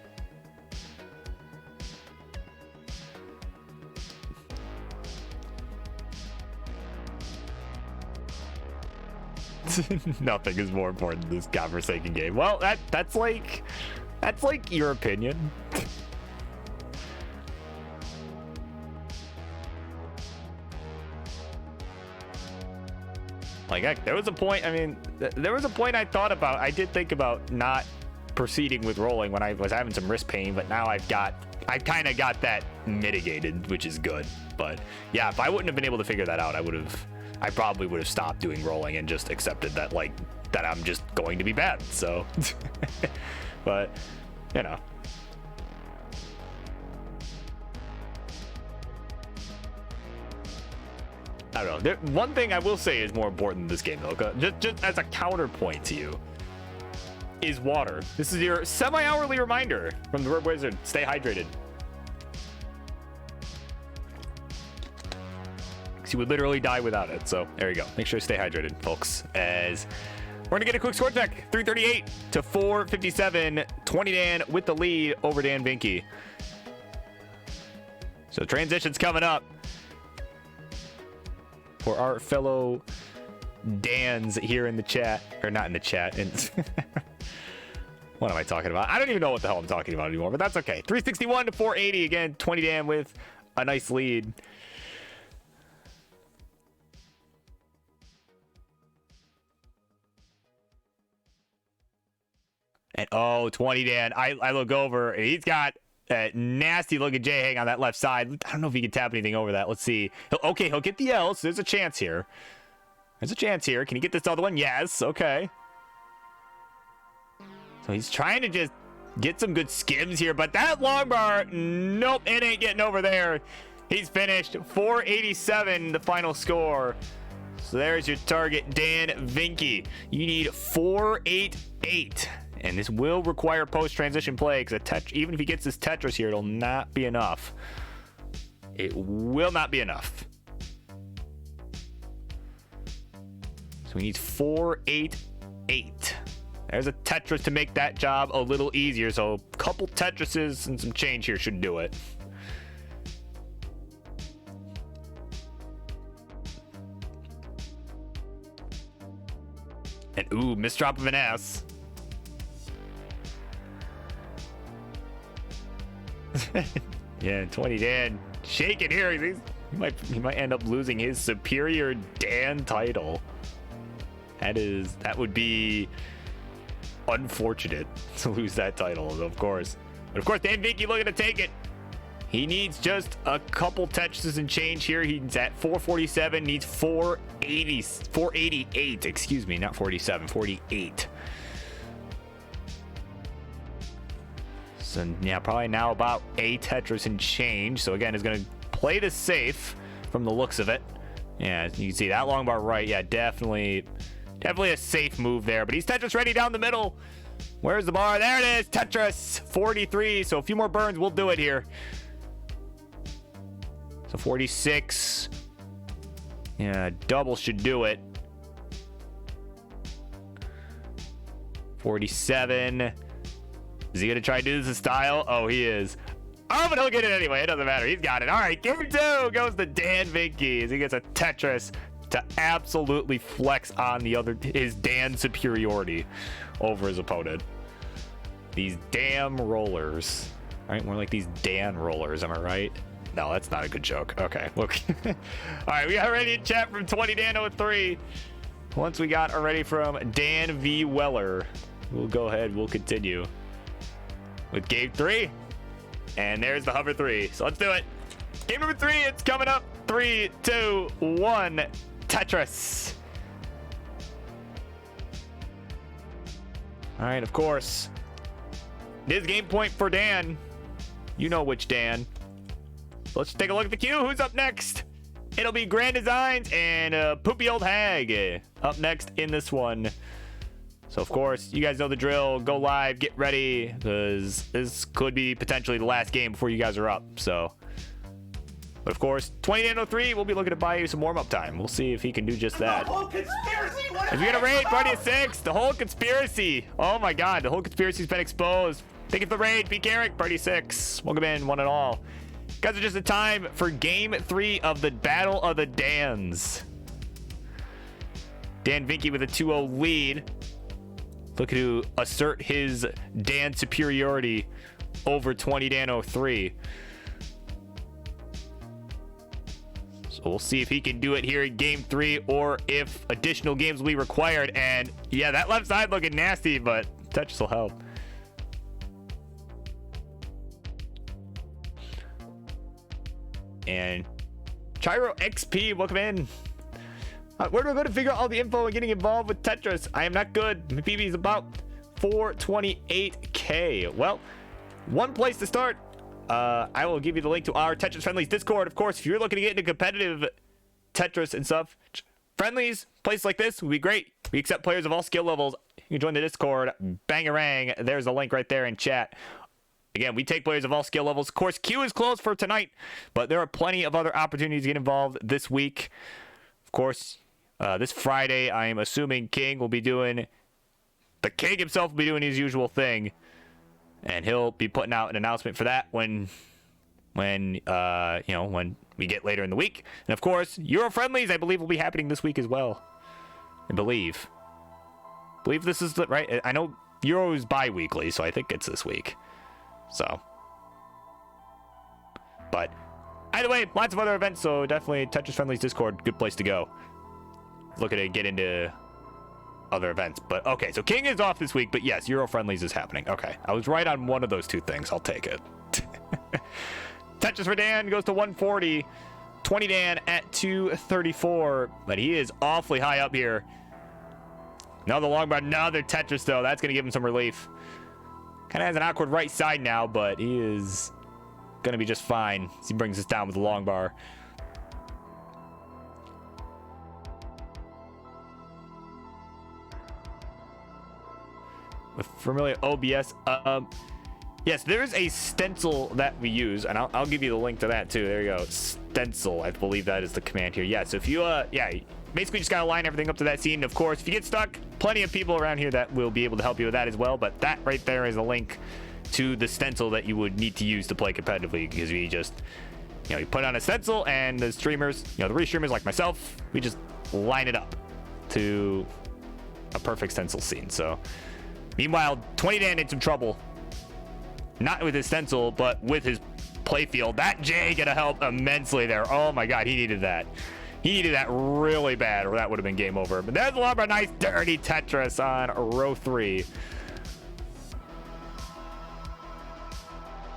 Nothing is more important than this godforsaken game. Well, that's like your opinion. Like, heck, there was a point, I mean, there was a point I did think about not proceeding with rolling when I was having some wrist pain, but now I've kind of got that mitigated, which is good. But yeah, if I wouldn't have been able to figure that out, I probably would have stopped doing rolling and just accepted that, like, that I'm just going to be bad. So, but, you know. I don't know. One thing I will say is more important in this game, though, just as a counterpoint to you, is water. This is your semi-hourly reminder from the Rogue Wizard. Stay hydrated. Because you would literally die without it. So there you go. Make sure to stay hydrated, folks. As we're going to get a quick score check. 338 to 457. 20 Dan with the lead over Dan Vinky. So transition's coming up for our fellow Dans here in the chat, or not in the chat. What am I talking about? I don't even know what the hell I'm talking about anymore, but that's okay. 361 to 480 again. 20 Dan with a nice lead. And oh, 20 Dan. I look over and he's got a nasty looking J-hang on that left side. I don't know if he can tap anything over that. Let's see. He'll get the L, so there's a chance here. There's a chance here. Can he get this other one? Yes. Okay. So he's trying to just get some good skims here, but that long bar, nope, it ain't getting over there. He's finished 487, the final score. So there's your target, Dan Vinky. You need 488. And this will require post-transition play, because even if he gets this Tetris here, it'll not be enough. It will not be enough. So he needs 488. There's a Tetris to make that job a little easier. So a couple Tetrises and some change here should do it. And ooh, misdrop of an S. Yeah, 20 Dan shaking here. He might end up losing his Superior Dan title. That would be unfortunate to lose that title, of course. But of course, Dan Vinky looking to take it. He needs just a couple Tetris and change here. He's at 447, needs 488, excuse me, not 47, 48. So yeah, probably now about a Tetris and change. So again, is going to play this safe from the looks of it. Yeah, you can see that long bar right. Yeah, definitely a safe move there. But he's Tetris ready down the middle. Where's the bar? There it is, Tetris 43. So a few more burns, we'll do it here. So 46. Yeah, double should do it. 47. Is he going to try to do this in style? Oh, he is. Oh, but he'll get it anyway. It doesn't matter. He's got it. All right, game 2 goes to Dan Vinky as he gets a Tetris to absolutely flex on his Dan superiority over his opponent. These damn rollers. All right, more like these Dan rollers. Am I right? No, that's not a good joke. Okay, look. All right, we got ready in chat from 20Dan03. Once we got already from Dan V. Weller, we'll go ahead. We'll continue with game 3. And there's the hover 3. So let's do it. Game number 3, it's coming up. 3, 2, 1, Tetris. All right, of course. This game point for Dan. You know which Dan. Let's take a look at the queue. Who's up next? It'll be Grand Designs and Poopy Old Hag up next in this one. So, of course, you guys know the drill. Go live, get ready, because this could be potentially the last game before you guys are up. So, but of course, 20Dan03, we'll be looking to buy you some warm-up time. We'll see if he can do just that. The whole conspiracy! If you're gonna raid Party of 6, the whole conspiracy. Oh my god, the whole conspiracy's been exposed. Thank you for the raid, P. Carrick, Party 6. Welcome in, one and all. Guys, it's just a time for game 3 of the Battle of the Dans. Dan Vinky with a 2-0 lead. Looking to assert his Dan superiority over 20Dan03. So we'll see if he can do it here in game 3 or if additional games will be required. And yeah, that left side looking nasty, but touches will help. And Chiro XP, welcome in. Where do I go to figure out all the info and getting involved with Tetris? I am not good. My PB is about 428k. Well, one place to start. I will give you the link to our Tetris Friendlies Discord. Of course, if you're looking to get into competitive Tetris and stuff, friendlies, places like this would be great. We accept players of all skill levels. You can join the Discord. Bangarang. There's a link right there in chat. Again, we take players of all skill levels. Of course, queue is closed for tonight, but there are plenty of other opportunities to get involved this week. Of course, this Friday, I am assuming King will be doing... The King himself will be doing his usual thing. And he'll be putting out an announcement for that when we get later in the week. And of course, Euro Friendlies, I believe, will be happening this week as well. I believe this is right. I know Euro is bi-weekly, so I think it's this week. So, but either way, lots of other events, so definitely Tetris Friendlies Discord, good place to go. Looking to get into other events, but okay, so King is off this week, but yes, Euro Friendlies is happening. Okay, I was right on one of those two things. I'll take it. Tetris for Dan goes to 140. 20 Dan at 234, but he is awfully high up here. Another long bar, another Tetris though. That's going to give him some relief. Kind of has an awkward right side now, but he is going to be just fine as he brings us down with the long bar. With familiar OBS, yes, there is a stencil that we use, and I'll give you the link to that too. There you go, stencil. I believe that is the command here. Yeah, so if you basically just gotta line everything up to that scene. Of course, if you get stuck, plenty of people around here that will be able to help you with that as well. But that right there is a link to the stencil that you would need to use to play competitively, because we just, you put on a stencil, and the streamers, the restreamers like myself, we just line it up to a perfect stencil scene. So, meanwhile, 20 Dan in some trouble. Not with his stencil, but with his playfield. That J gonna help immensely there. Oh my god, he needed that. He needed that really bad, or that would have been game over. But there's a lot of a nice dirty Tetris on row 3.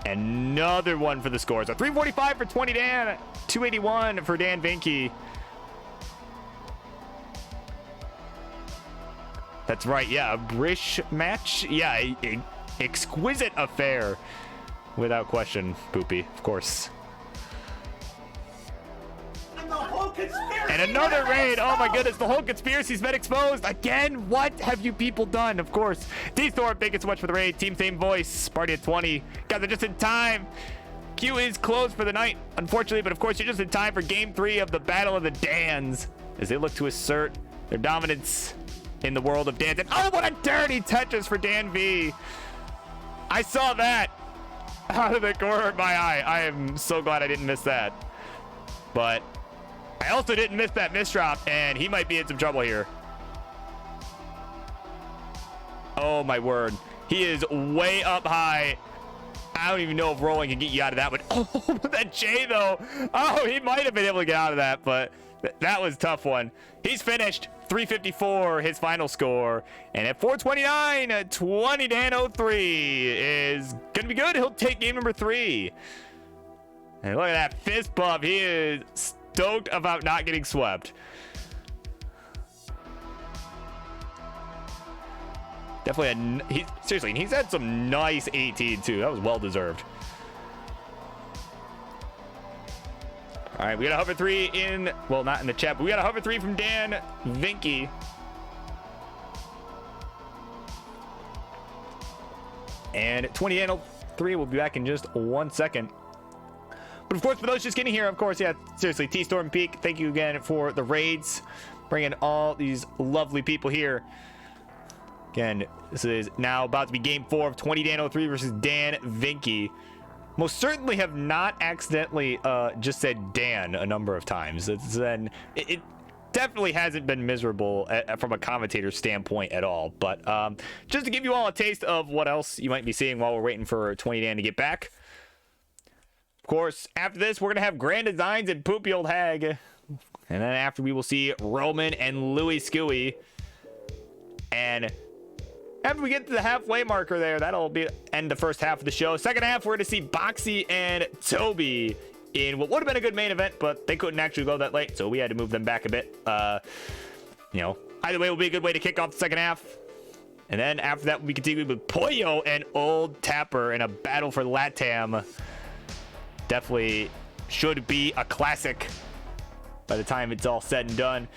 Another one for the scores. A 345 for 20 Dan, 281 for Dan Vinky. That's right, yeah, a Brish match. Yeah, a exquisite affair, without question, Poopy, of course. And another raid. Oh my goodness, the whole conspiracy's been exposed again. What have you people done? Of course, D-Storm, thank you so much for the raid. Team Same Voice, party at 20. Guys, are just in time. Q is closed for the night, unfortunately, but of course, you're just in time for game 3 of the Battle of the Dans as they look to assert their dominance in the world of Dans. And oh, what a dirty Tetris for Dan V. I saw that out of the corner of my eye. I am so glad I didn't miss that. But I also didn't miss that misdrop, and he might be in some trouble here. Oh, my word. He is way up high. I don't even know if rolling can get you out of that one. Oh, that J, though. Oh, he might have been able to get out of that, but that was a tough one. He's finished. 354, his final score. And at 429, 20 Dan 03 is going to be good. He'll take game number 3. And look at that fist bump. He is stoked about not getting swept. Definitely seriously, he's had some nice 18 too. That was well deserved. All right, we got a hover 3 in, well, not in the chat, but we got a hover 3 from Dan Vinky. And 20 and 3 will be back in just 1 second. But of course, for those just getting here, of course, yeah, seriously, T-Storm Peak, thank you again for the raids, bringing all these lovely people here. Again, this is now about to be game 4 of 20 Dan 03 versus Dan Vinky. Most certainly have not accidentally just said Dan a number of times. It definitely hasn't been miserable from a commentator standpoint at all. But just to give you all a taste of what else you might be seeing while we're waiting for 20 Dan to get back. Of course, after this, we're going to have Grand Designs and Poopy Old Hag. And then after, we will see Roman and Louis Skewy. And after we get to the halfway marker there, that'll be end the first half of the show. Second half, we're going to see Boxy and Toby in what would have been a good main event, but they couldn't actually go that late, so we had to move them back a bit. You know, either way will be a good way to kick off the second half. And then after that, we continue with Pollo and Old Tapper in a battle for Latam. Definitely should be a classic by the time it's all said and done.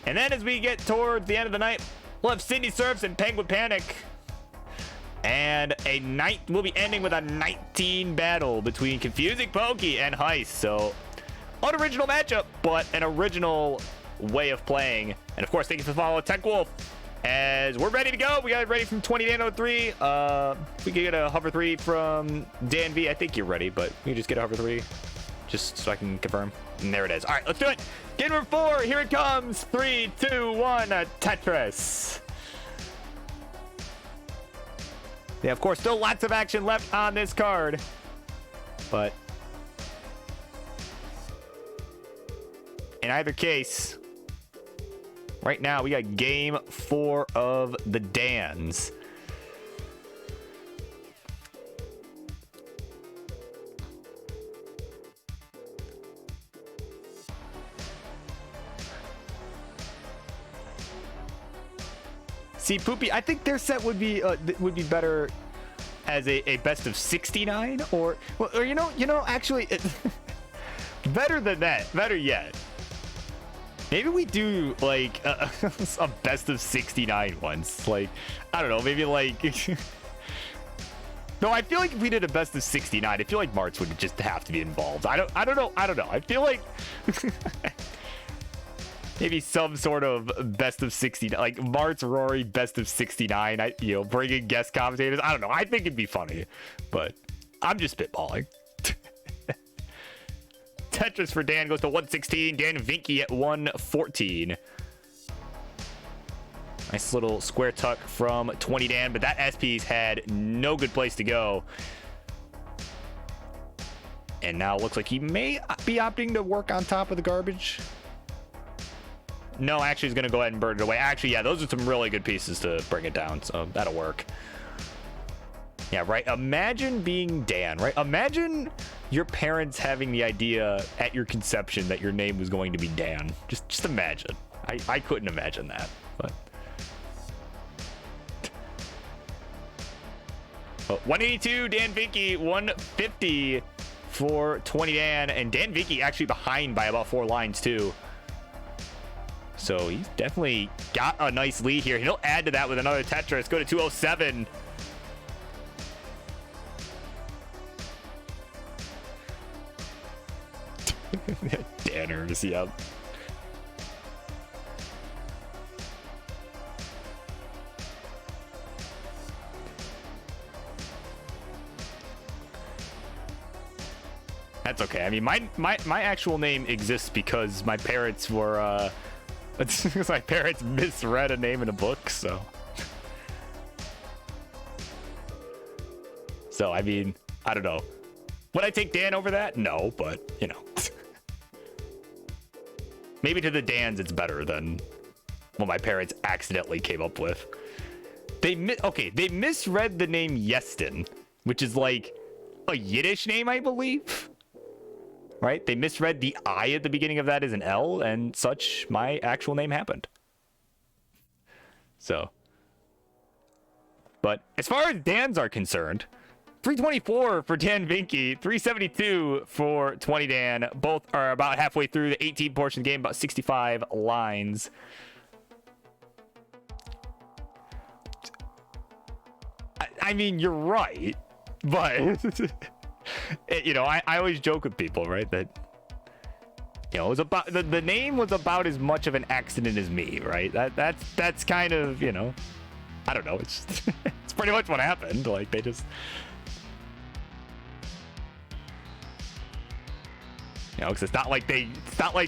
And then as we get towards the end of the night, we'll have Sydney Surfs and Penguin Panic. And we'll be ending with a 19 battle between Confusing Pokey and Heist. So, unoriginal matchup, but an original way of playing. And of course, thank you for following Tech Wolf. As we're ready to go, we got it ready from 20 Dan 03. We can get a hover 3 from Dan V. I think you're ready, but we can just get a hover 3 just so I can confirm. And there it is. All right, let's do it. Game number 4. Here it comes. 3, 2, 1. Tetris. Yeah, of course, still lots of action left on this card. But in either case, right now we got game 4 of the Dans. See, Poopy, I think their set would be better as a best of 69, or you know, actually, better than that. Better yet, maybe we do like a best of 69 once. Like, I don't know, maybe like. No, I feel like if we did a best of 69, I feel like Martz would just have to be involved. I don't know. I feel like. Maybe some sort of best of 69, like Martz Rory best of 69. Bring in guest commentators. I don't know. I think it'd be funny, but I'm just spitballing. Tetris for Dan goes to 116. Dan Vinky at 114. Nice little square tuck from 20 Dan, but that SP's had no good place to go. And now it looks like he may be opting to work on top of the garbage. No, actually, he's going to go ahead and burn it away. Actually, yeah, those are some really good pieces to bring it down, so that'll work. Yeah, right. Imagine being Dan, right? Imagine your parents having the idea at your conception that your name was going to be Dan. Just imagine. I couldn't imagine that, but... 182, Dan Vinky, 150 for 20 Dan, and Dan Vinky actually behind by about 4 lines too. So he's definitely got a nice lead here. He'll add to that with another Tetris. Go to 207. Danners, yep. That's okay. I mean, my actual name exists because my parents were it's because my parents misread a name in a book, so I mean, I don't know. Would I take Dan over that? No, but you know. Maybe to the Dans it's better than what my parents accidentally came up with. They misread the name Yestin, which is like a Yiddish name, I believe. Right? They misread the I at the beginning of that as an L, and such my actual name happened. So. But as far as Dans are concerned, 324 for Dan Vinky, 372 for 20 Dan. Both are about halfway through the 18 portion game, about 65 lines. I mean, you're right, but... You know, I always joke with people, right, that, you know, it was about the name was about as much of an accident as me, right? That's kind of, you know, I don't know, it's it's pretty much what happened. Like, they just, you know, because it's not like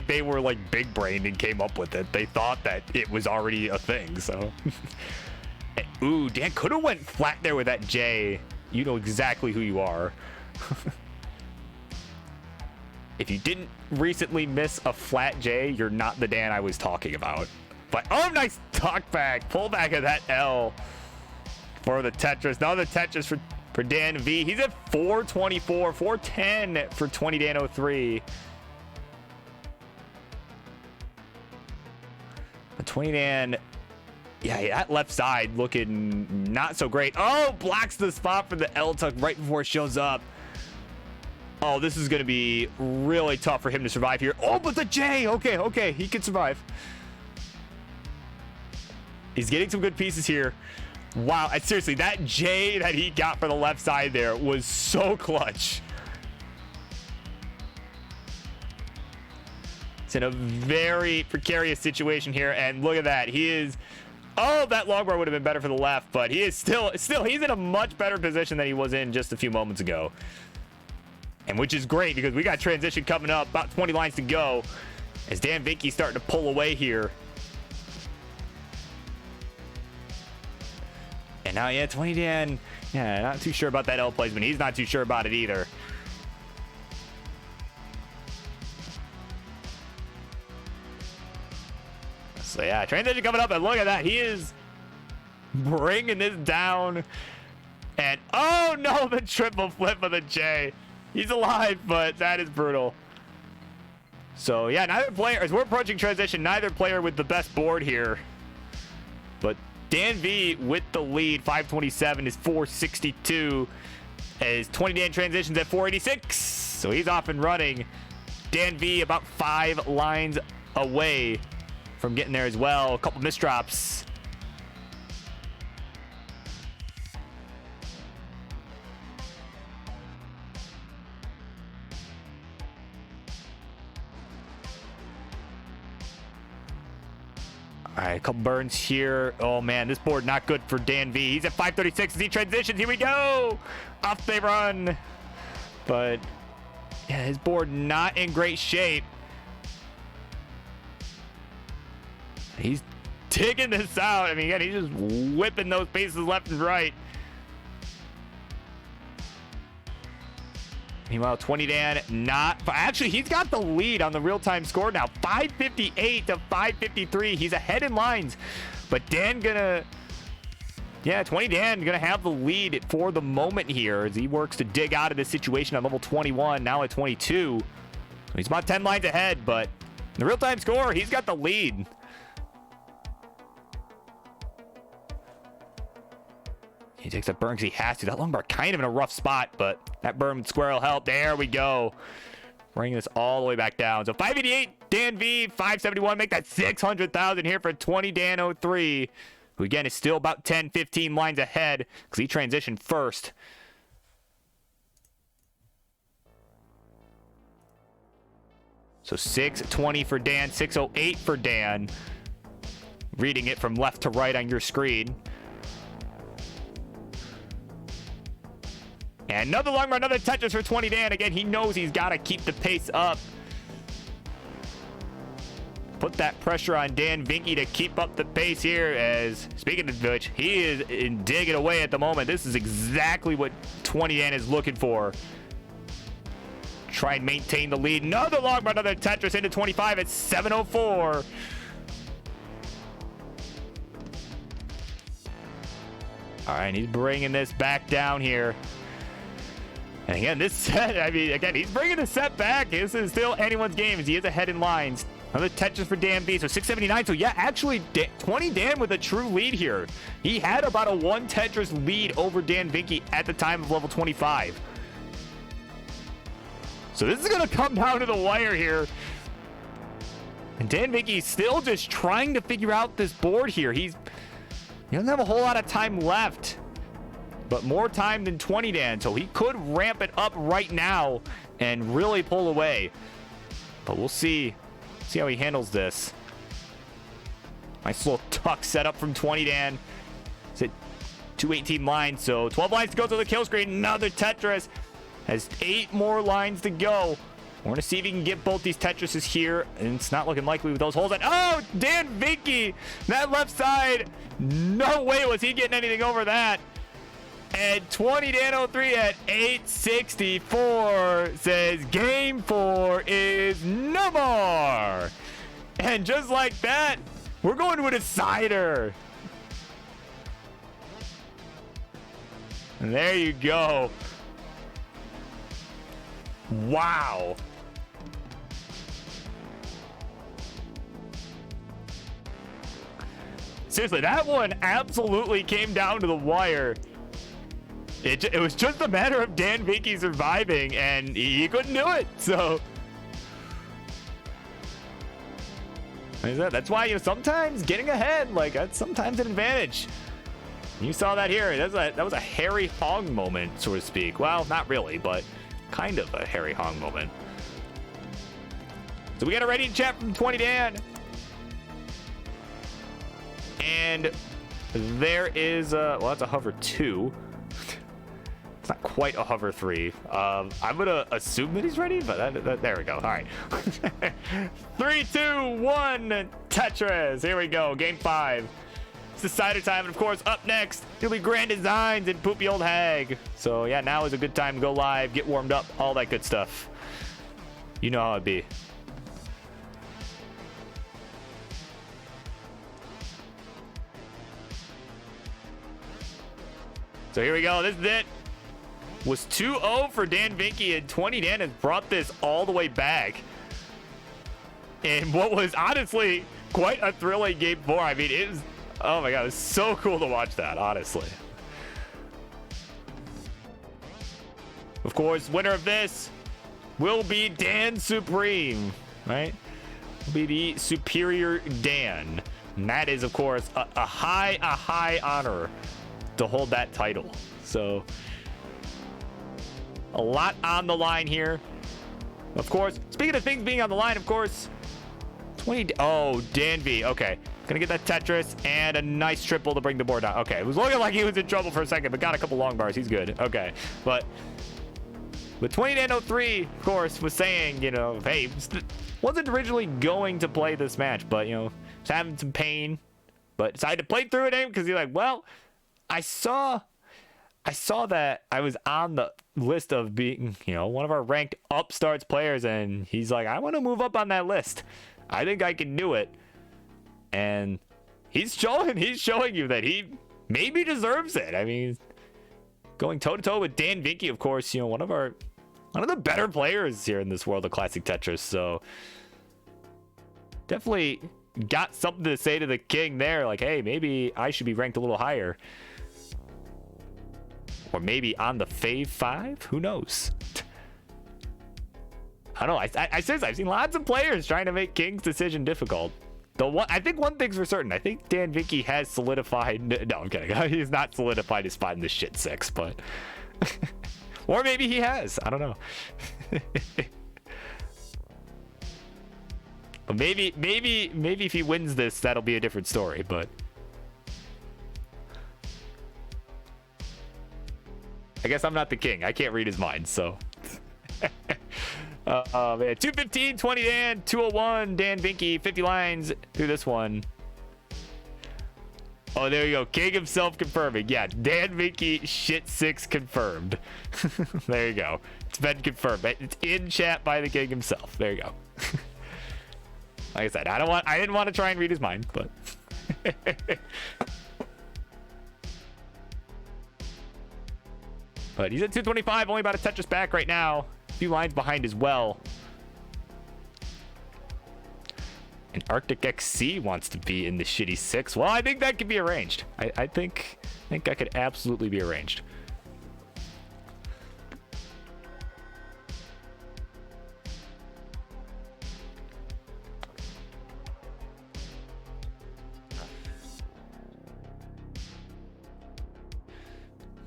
they were like big brained and came up with it. They thought that it was already a thing. So ooh, Dan could have went flat there with that J. You know exactly who you are. If you didn't recently miss a flat J, you're not the Dan I was talking about. But oh, nice talk back, pull back of that L for the Tetris. Another Tetris for Dan V. He's at 424, 410 for 20 Dan 03. But 20 Dan, yeah, that left side looking not so great. Oh, blocks the spot for the L tuck right before it shows up. Oh, this is going to be really tough for him to survive here. Oh, but the J. Okay, he can survive. He's getting some good pieces here. Wow, seriously, that J that he got for the left side there was so clutch. It's in a very precarious situation here, and look at that. He is... Oh, that long bar would have been better for the left, but he is still he's in a much better position than he was in just a few moments ago. And which is great because we got transition coming up, about 20 lines to go as Dan Vinky's starting to pull away here. And now, yeah, 20 Dan, yeah, not too sure about that L placement. He's not too sure about it either. So yeah, transition coming up, and look at that. He is bringing this down. And oh no, the triple flip of the J. He's alive, but that is brutal. So yeah, neither player, as we're approaching transition, neither player with the best board here. But Dan V with the lead, 527 is 462. As 20 Dan transitions at 486. So he's off and running. Dan V about 5 lines away from getting there as well. A couple misdrops. All right, a couple burns here. Oh man, this board not good for Dan V. He's at 536 as he transitions. Here we go. Off they run. But yeah, his board not in great shape. He's digging this out. I mean, again, he's just whipping those paces left and right. Meanwhile, 20 Dan actually, he's got the lead on the real-time score now. 558 to 553. He's ahead in lines. But Dan gonna... Yeah, 20 Dan gonna have the lead for the moment here as he works to dig out of this situation on level 21, now at 22. He's about 10 lines ahead, but the real-time score, he's got the lead. He takes that burn because he has to. That Longbar kind of in a rough spot, but that burn square will help. There we go. Bringing this all the way back down. So 588, Dan V, 571. Make that 600,000 here for 20 Dan 03, who again is still about 10, 15 lines ahead because he transitioned first. So 620 for Dan, 608 for Dan. Reading it from left to right on your screen. And another long run, another Tetris for 20 Dan. Again, he knows he's got to keep the pace up. Put that pressure on Dan Vinky to keep up the pace here as, speaking of which, he is digging away at the moment. This is exactly what 20 Dan is looking for. Try and maintain the lead. Another long run, another Tetris into 25 at 704. All right, he's bringing this back down here. And again, this set, I mean, again, he's bringing the set back. This is still anyone's game as he is ahead in lines. Another Tetris for Dan V, so 679. So yeah, actually, 20 Dan with a true lead here. He had about a 1 Tetris lead over Dan Vinky at the time of level 25. So this is going to come down to the wire here. And Dan Vinky still just trying to figure out this board here. He doesn't have a whole lot of time left, but more time than 20 Dan, so he could ramp it up right now and really pull away. But we'll see how he handles this. Nice little tuck setup from 20 Dan. It's at 218 lines, so 12 lines to go to the kill screen. Another Tetris. Has 8 more lines to go. We're going to see if he can get both these Tetrises here, and it's not looking likely with those holes. Oh, Dan Vinky, that left side. No way was he getting anything over that. And 20 Dan 03 at 864 says game 4 is no more. And just like that, we're going to a decider. And there you go. Wow. Seriously, that one absolutely came down to the wire. It was just a matter of Dan Vinky surviving, and he couldn't do it. So that's why, sometimes getting ahead, like, that's sometimes an advantage. You saw that here. That was a Harry Hong moment, so to speak. Well, not really, but kind of a Harry Hong moment. So we got a ready chat from 20 Dan. And there is well, that's a hover 2. It's not quite a hover 3. I'm gonna assume that he's ready, but there we go. All right. 3, 2, 1, Tetris. Here we go. Game 5. It's decider time, and of course, up next, it'll be Grand Designs and Poopy Old Hag. So yeah, now is a good time to go live, get warmed up, all that good stuff. You know how it'd be. So here we go. This is it. Was 2-0 for Dan Vinky, and 20 Dan has brought this all the way back. And what was honestly quite a thrilling game 4. I mean, it was, oh my god, it was so cool to watch that, honestly. Of course, winner of this will be Dan Supreme, right? Will be the superior Dan. And that is, of course, a high honor to hold that title. So a lot on the line here. Of course, speaking of things being on the line, of course, 20. Oh, Dan V. Okay, gonna get that Tetris and a nice triple to bring the board down. Okay, it was looking like he was in trouble for a second, but got a couple long bars. He's good. Okay, but 20 Dan 03, of course, was saying, hey, wasn't originally going to play this match, but was having some pain but decided to play through it anyway because he's like, well, I saw that I was on the list of being, one of our ranked upstarts players, and he's like, I want to move up on that list. I think I can do it. And he's showing you that he maybe deserves it. I mean, going toe-to-toe with Dan Vinky, of course, one of the better players here in this world of Classic Tetris. So definitely got something to say to the king there. Like, hey, maybe I should be ranked a little higher. Or maybe on the Fave 5? Who knows? I don't know. I seriously, I've seen lots of players trying to make King's decision difficult. I think one thing's for certain. I think Dan Vinky has solidified... No, I'm kidding. He's not solidified his spot in the shit 6, but... Or maybe he has. I don't know. But maybe if he wins this, that'll be a different story, but... I guess I'm not the king. I can't read his mind, so... man. 215, 20 Dan, 201, Dan Vinky, 50 lines through this one. Oh, there you go. King himself confirming. Yeah, Dan Vinky, shit 6 confirmed. There you go. It's been confirmed. It's in chat by the king himself. There you go. Like I said, I didn't want to try and read his mind, but... But he's at 225, only about a Tetris back right now. A few lines behind as well. And Arctic XC wants to be in the shitty 6. Well, I think that could be arranged. I think that could absolutely be arranged.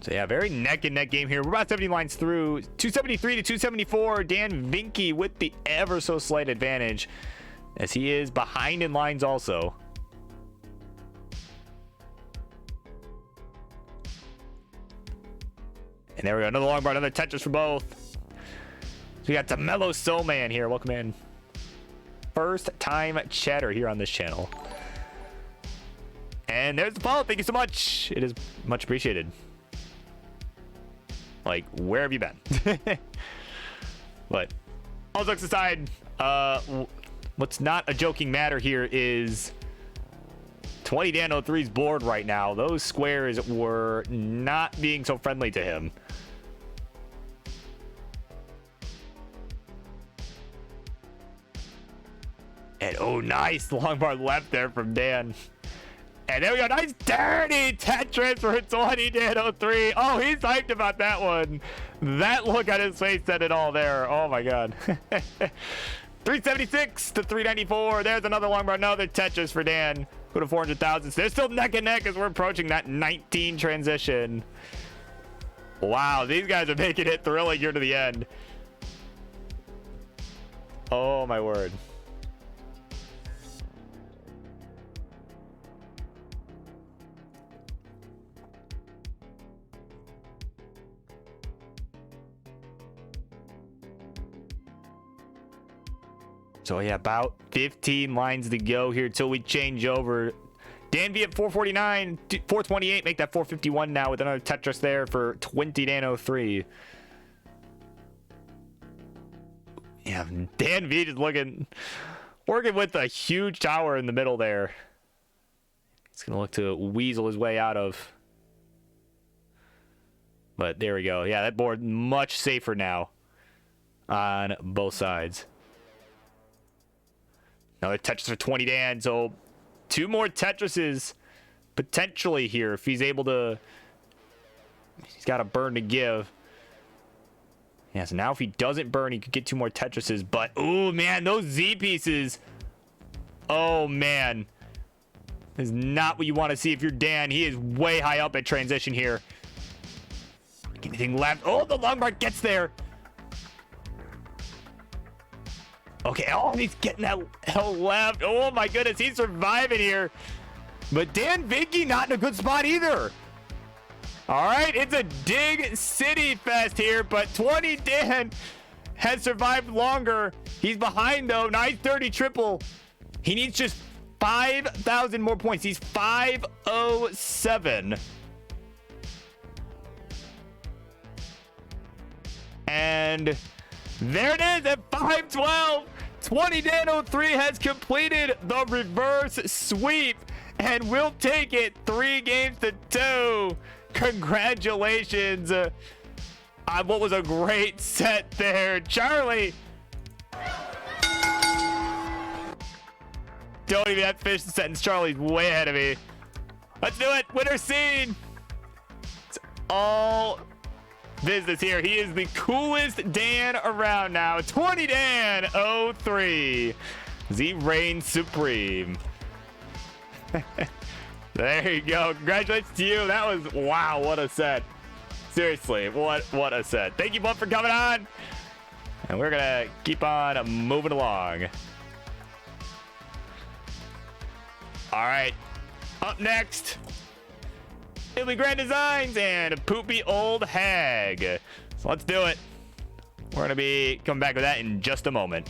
So yeah, very neck and neck game here. We're about 70 lines through. 273 to 274. Dan Vinky with the ever so slight advantage, as he is behind in lines also. And there we go. Another long bar, another Tetris for both. So we got Tamello Soulman here. Welcome in. First time chatter here on this channel. And there's the follow. Thank you so much. It is much appreciated. Like, where have you been? But all jokes aside, what's not a joking matter here is 20 Dan 03's board right now. Those squares were not being so friendly to him. And oh, nice long bar left there from Dan. And there we go. Nice dirty Tetris for 20 Dan 03. Oh, he's hyped about that one. That look on his face said it all there. Oh my god. 376 to 394. There's another long bar. Another Tetris for Dan. Go to 400,000. So they're still neck and neck as we're approaching that 19 transition. Wow, these guys are making it thrilling here to the end. Oh my word. So yeah, about 15 lines to go here till we change over. Dan V at 449, 428, make that 451 now with another Tetris there for 20 Dan 03. Yeah, Dan V just working with a huge tower in the middle there. He's gonna look to weasel his way out of. But there we go. Yeah, that board much safer now on both sides. Another Tetris for 20 Dan, so 2 more Tetrises potentially here if he's able to. He's got a burn to give. Yeah, so now if he doesn't burn, he could get 2 more Tetrises. But oh man, those Z pieces. Oh man, this is not what you want to see if you're Dan. He is way high up at transition here. Anything left? Oh, the long bar gets there. Okay, oh, he's getting that hell left. Oh my goodness, he's surviving here. But Dan Vinky not in a good spot either. All right, it's a Dig City Fest here, but 20 Dan has survived longer. He's behind though. Nice dirty triple. He needs just 5,000 more points. He's 507. And there it is at 512. 20Dan03 has completed the reverse sweep and will take it 3-2. Congratulations on what was a great set there. Charlie, don't even have to finish the sentence. Charlie's way ahead of me. Let's do it. Winner scene. It's all business here. He is the coolest Dan around now. 20Dan03. Z reigns supreme. There you go. Congratulations to you. That was, wow, what a set. Seriously, what a set. Thank you both for coming on. And we're gonna keep on moving along. All right, up next, Italy Grand Designs and Poopy Old Hag. So let's do it. We're gonna be coming back with that in just a moment.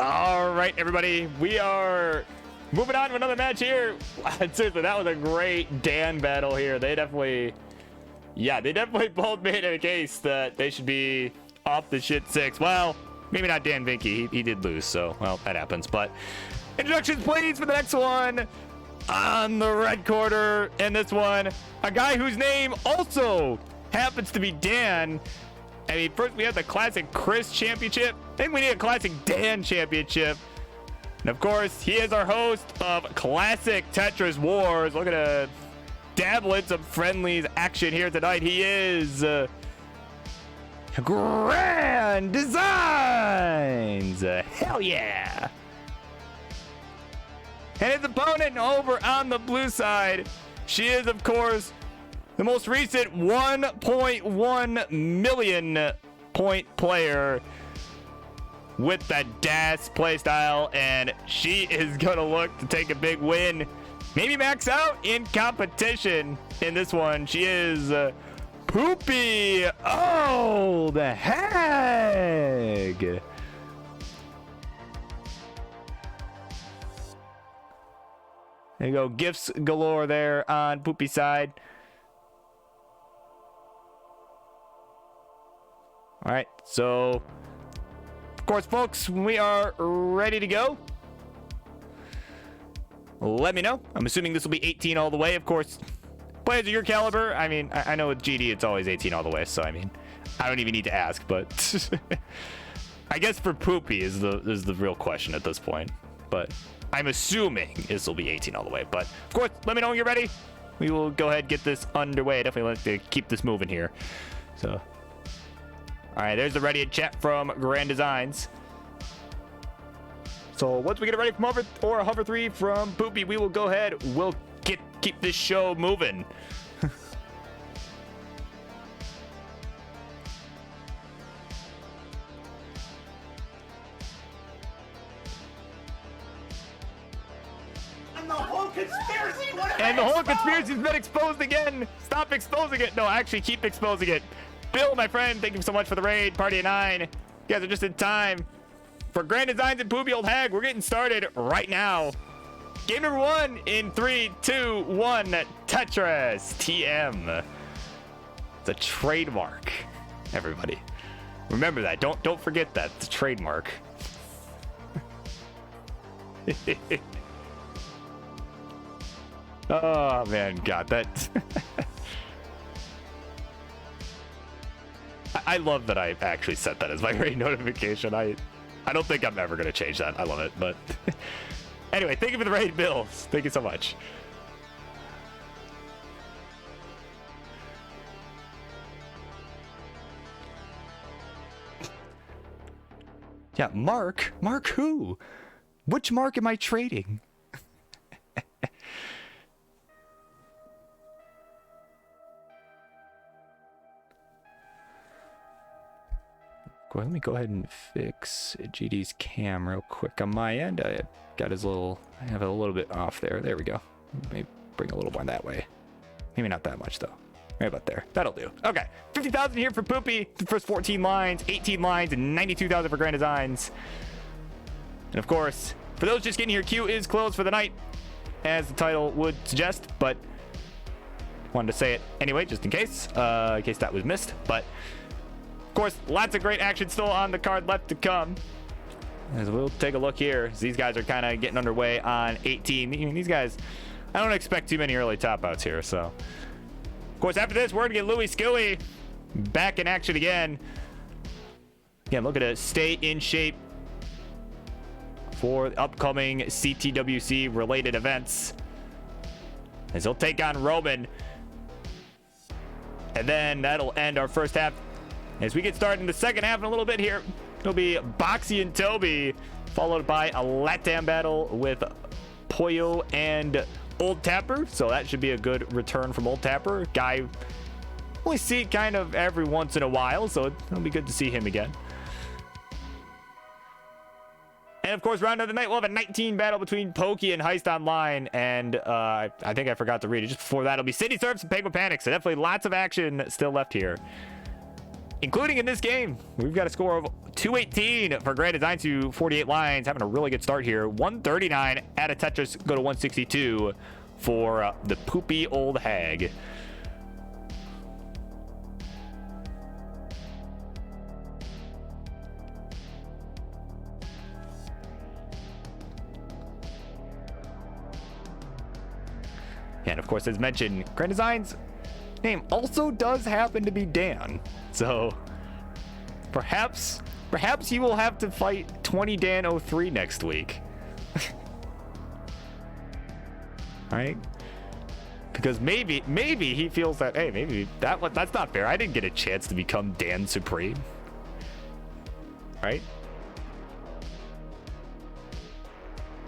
All right, everybody, we are moving on to another match here. Seriously, that was a great Dan battle here. They definitely both made a case that they should be off the shit six. Well, maybe not Dan Vinky. He did lose, so, well, that happens. But introductions, please, for the next one. On the red corner in this one, a guy whose name also happens to be Dan. I mean, first we have the Classic Chris Championship. I think we need a Classic Dan Championship. And of course, he is our host of Classic Tetris Wars. Looking to dabble in some friendlies action here tonight. He is Grand Designs. Hell yeah. And his opponent over on the blue side, she is, of course, the most recent 1.1 million point player with that DAS playstyle, and she is gonna look to take a big win, maybe max out in competition in this one. She is Poopy Old Hag. There you go. Gifts galore there on Poopy's side. All right, so of course, folks, we are ready to go. Let me know. I'm assuming this will be 18 all the way. Of course, players of your caliber. I mean, I know with GD it's always 18 all the way. So I mean, I don't even need to ask. But I guess for Poopy is the real question at this point. But I'm assuming this will be 18 all the way. But of course, let me know when you're ready. We will go ahead and get this underway. Definitely like to keep this moving here. So, all right, there's the ready in chat from Grand Designs. So once we get it ready from Hover or Hover 3 from Poopy, we will go ahead. We'll keep this show moving. And the whole conspiracy's been exposed again. Stop exposing it. No, actually keep exposing it. Bill, my friend, thank you so much for the raid. Party of 9. You guys are just in time. For Grand Designs and Poopy Old Hag, we're getting started right now. Game number 1 in 3, 2, 1. Tetris TM. It's a trademark, everybody. Remember that. Don't forget that. It's a trademark. Oh man, God, that. I love that I actually set that as my raid notification. I don't think I'm ever gonna change that. I love it, but anyway, thank you for the raid, Bills. Thank you so much. Yeah, Mark who? Which Mark am I trading? Let me go ahead and fix GD's cam real quick on my end. I got his little, I have it a little bit off there. There we go. Maybe bring a little more that way. Maybe not that much though. Right about there. That'll do. Okay. 50,000 here for Poopy. The first 14 lines, 18 lines, and 92,000 for Grand Designs. And of course, for those just getting here, Q is closed for the night, as the title would suggest, but wanted to say it anyway, just in case that was missed. But of course, lots of great action still on the card left to come. As we'll take a look here, as these guys are kind of getting underway on 18. I mean, these guys, I don't expect too many early top outs here. So, of course, after this, we're going to get Louis Skilly back in action again. Again, looking to stay in shape for upcoming CTWC related events. As he'll take on Roman. And then that'll end our first half. As we get started in the second half in a little bit here, it'll be Boxy and Toby, followed by a LatAm battle with Pollo and Old Tapper. So that should be a good return from Old Tapper. Guy we see kind of every once in a while, so it'll be good to see him again. And of course, round of the night, we'll have a 19 battle between Pokey and Heist Online. And I think I forgot to read it. Just before that, it'll be City Surfs and Penguin Panic. So definitely lots of action still left here, including in this game. We've got a score of 218 for Grand Design to 48 lines. Having a really good start here. 139 at a Tetris, go to 162 for the Poopy Old Hag. And of course, as mentioned, Grand Design's name also does happen to be Dan. So perhaps he will have to fight 20 Dan 03 next week. Right? Because maybe he feels that, hey, maybe that's not fair. I didn't get a chance to become Dan Supreme. Right?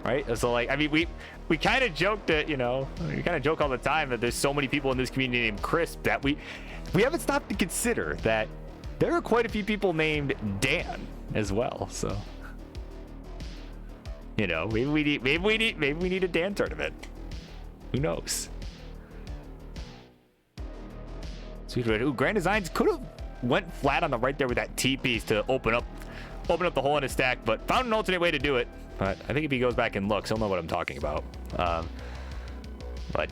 Right? So like, I mean, we kind of joked that, you know, we kind of joke all the time that there's so many people in this community named Chris that we haven't stopped to consider that there are quite a few people named Dan as well. So, you know, maybe we need a Dan tournament. Who knows? Sweet. Ooh, Grand Designs could have went flat on the right there with that T piece to open up the hole in his stack, but found an alternate way to do it. But I think if he goes back and looks, he'll know what I'm talking about. But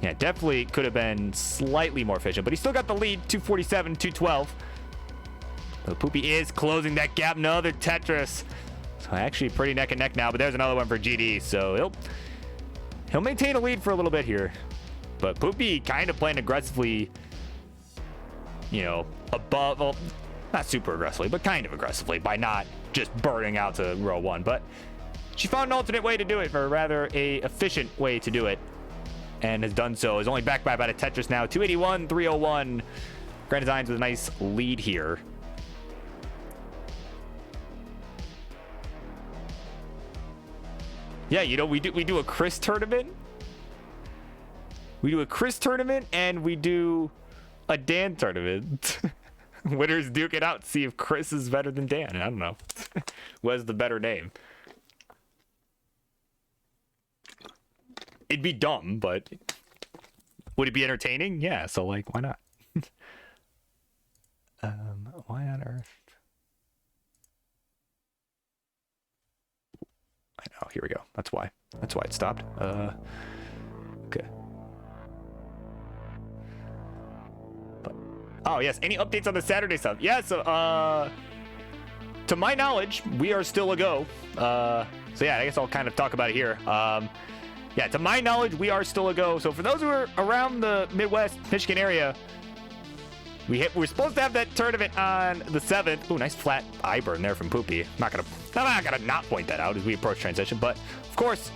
yeah, definitely could have been slightly more efficient. But he still got the lead, 247, 212. But Poopy is closing that gap. Another Tetris. So actually pretty neck and neck now. But there's another one for GD. So he'll maintain a lead for a little bit here. But Poopy kind of playing aggressively, you know, above, well, not super aggressively, but kind of aggressively by not just burning out to row one. But she found an alternate way to do it, for a rather efficient way to do it, and has done so. Is only backed by about a Tetris now. 281, 301. Grand Designs with a nice lead here. Yeah, you know, we do a Chris tournament. We do a Chris tournament, and we do a Dan tournament. Winners duke it out to see if Chris is better than Dan. I don't know. Who has the better name? It'd be dumb, but would it be entertaining? Yeah, so like, why not? Why on earth? I know, here we go. That's why it stopped. Okay. But, oh yes, any updates on the Saturday stuff? Yeah, so to my knowledge, we are still a go. So yeah, I guess I'll kind of talk about it here. Yeah, to my knowledge, we are still a go. So for those who are around the Midwest, Michigan area, we're supposed to have that tournament on the 7th. Ooh, nice flat eye burn there from Poopy. I'm not gonna not point that out as we approach transition. But of course,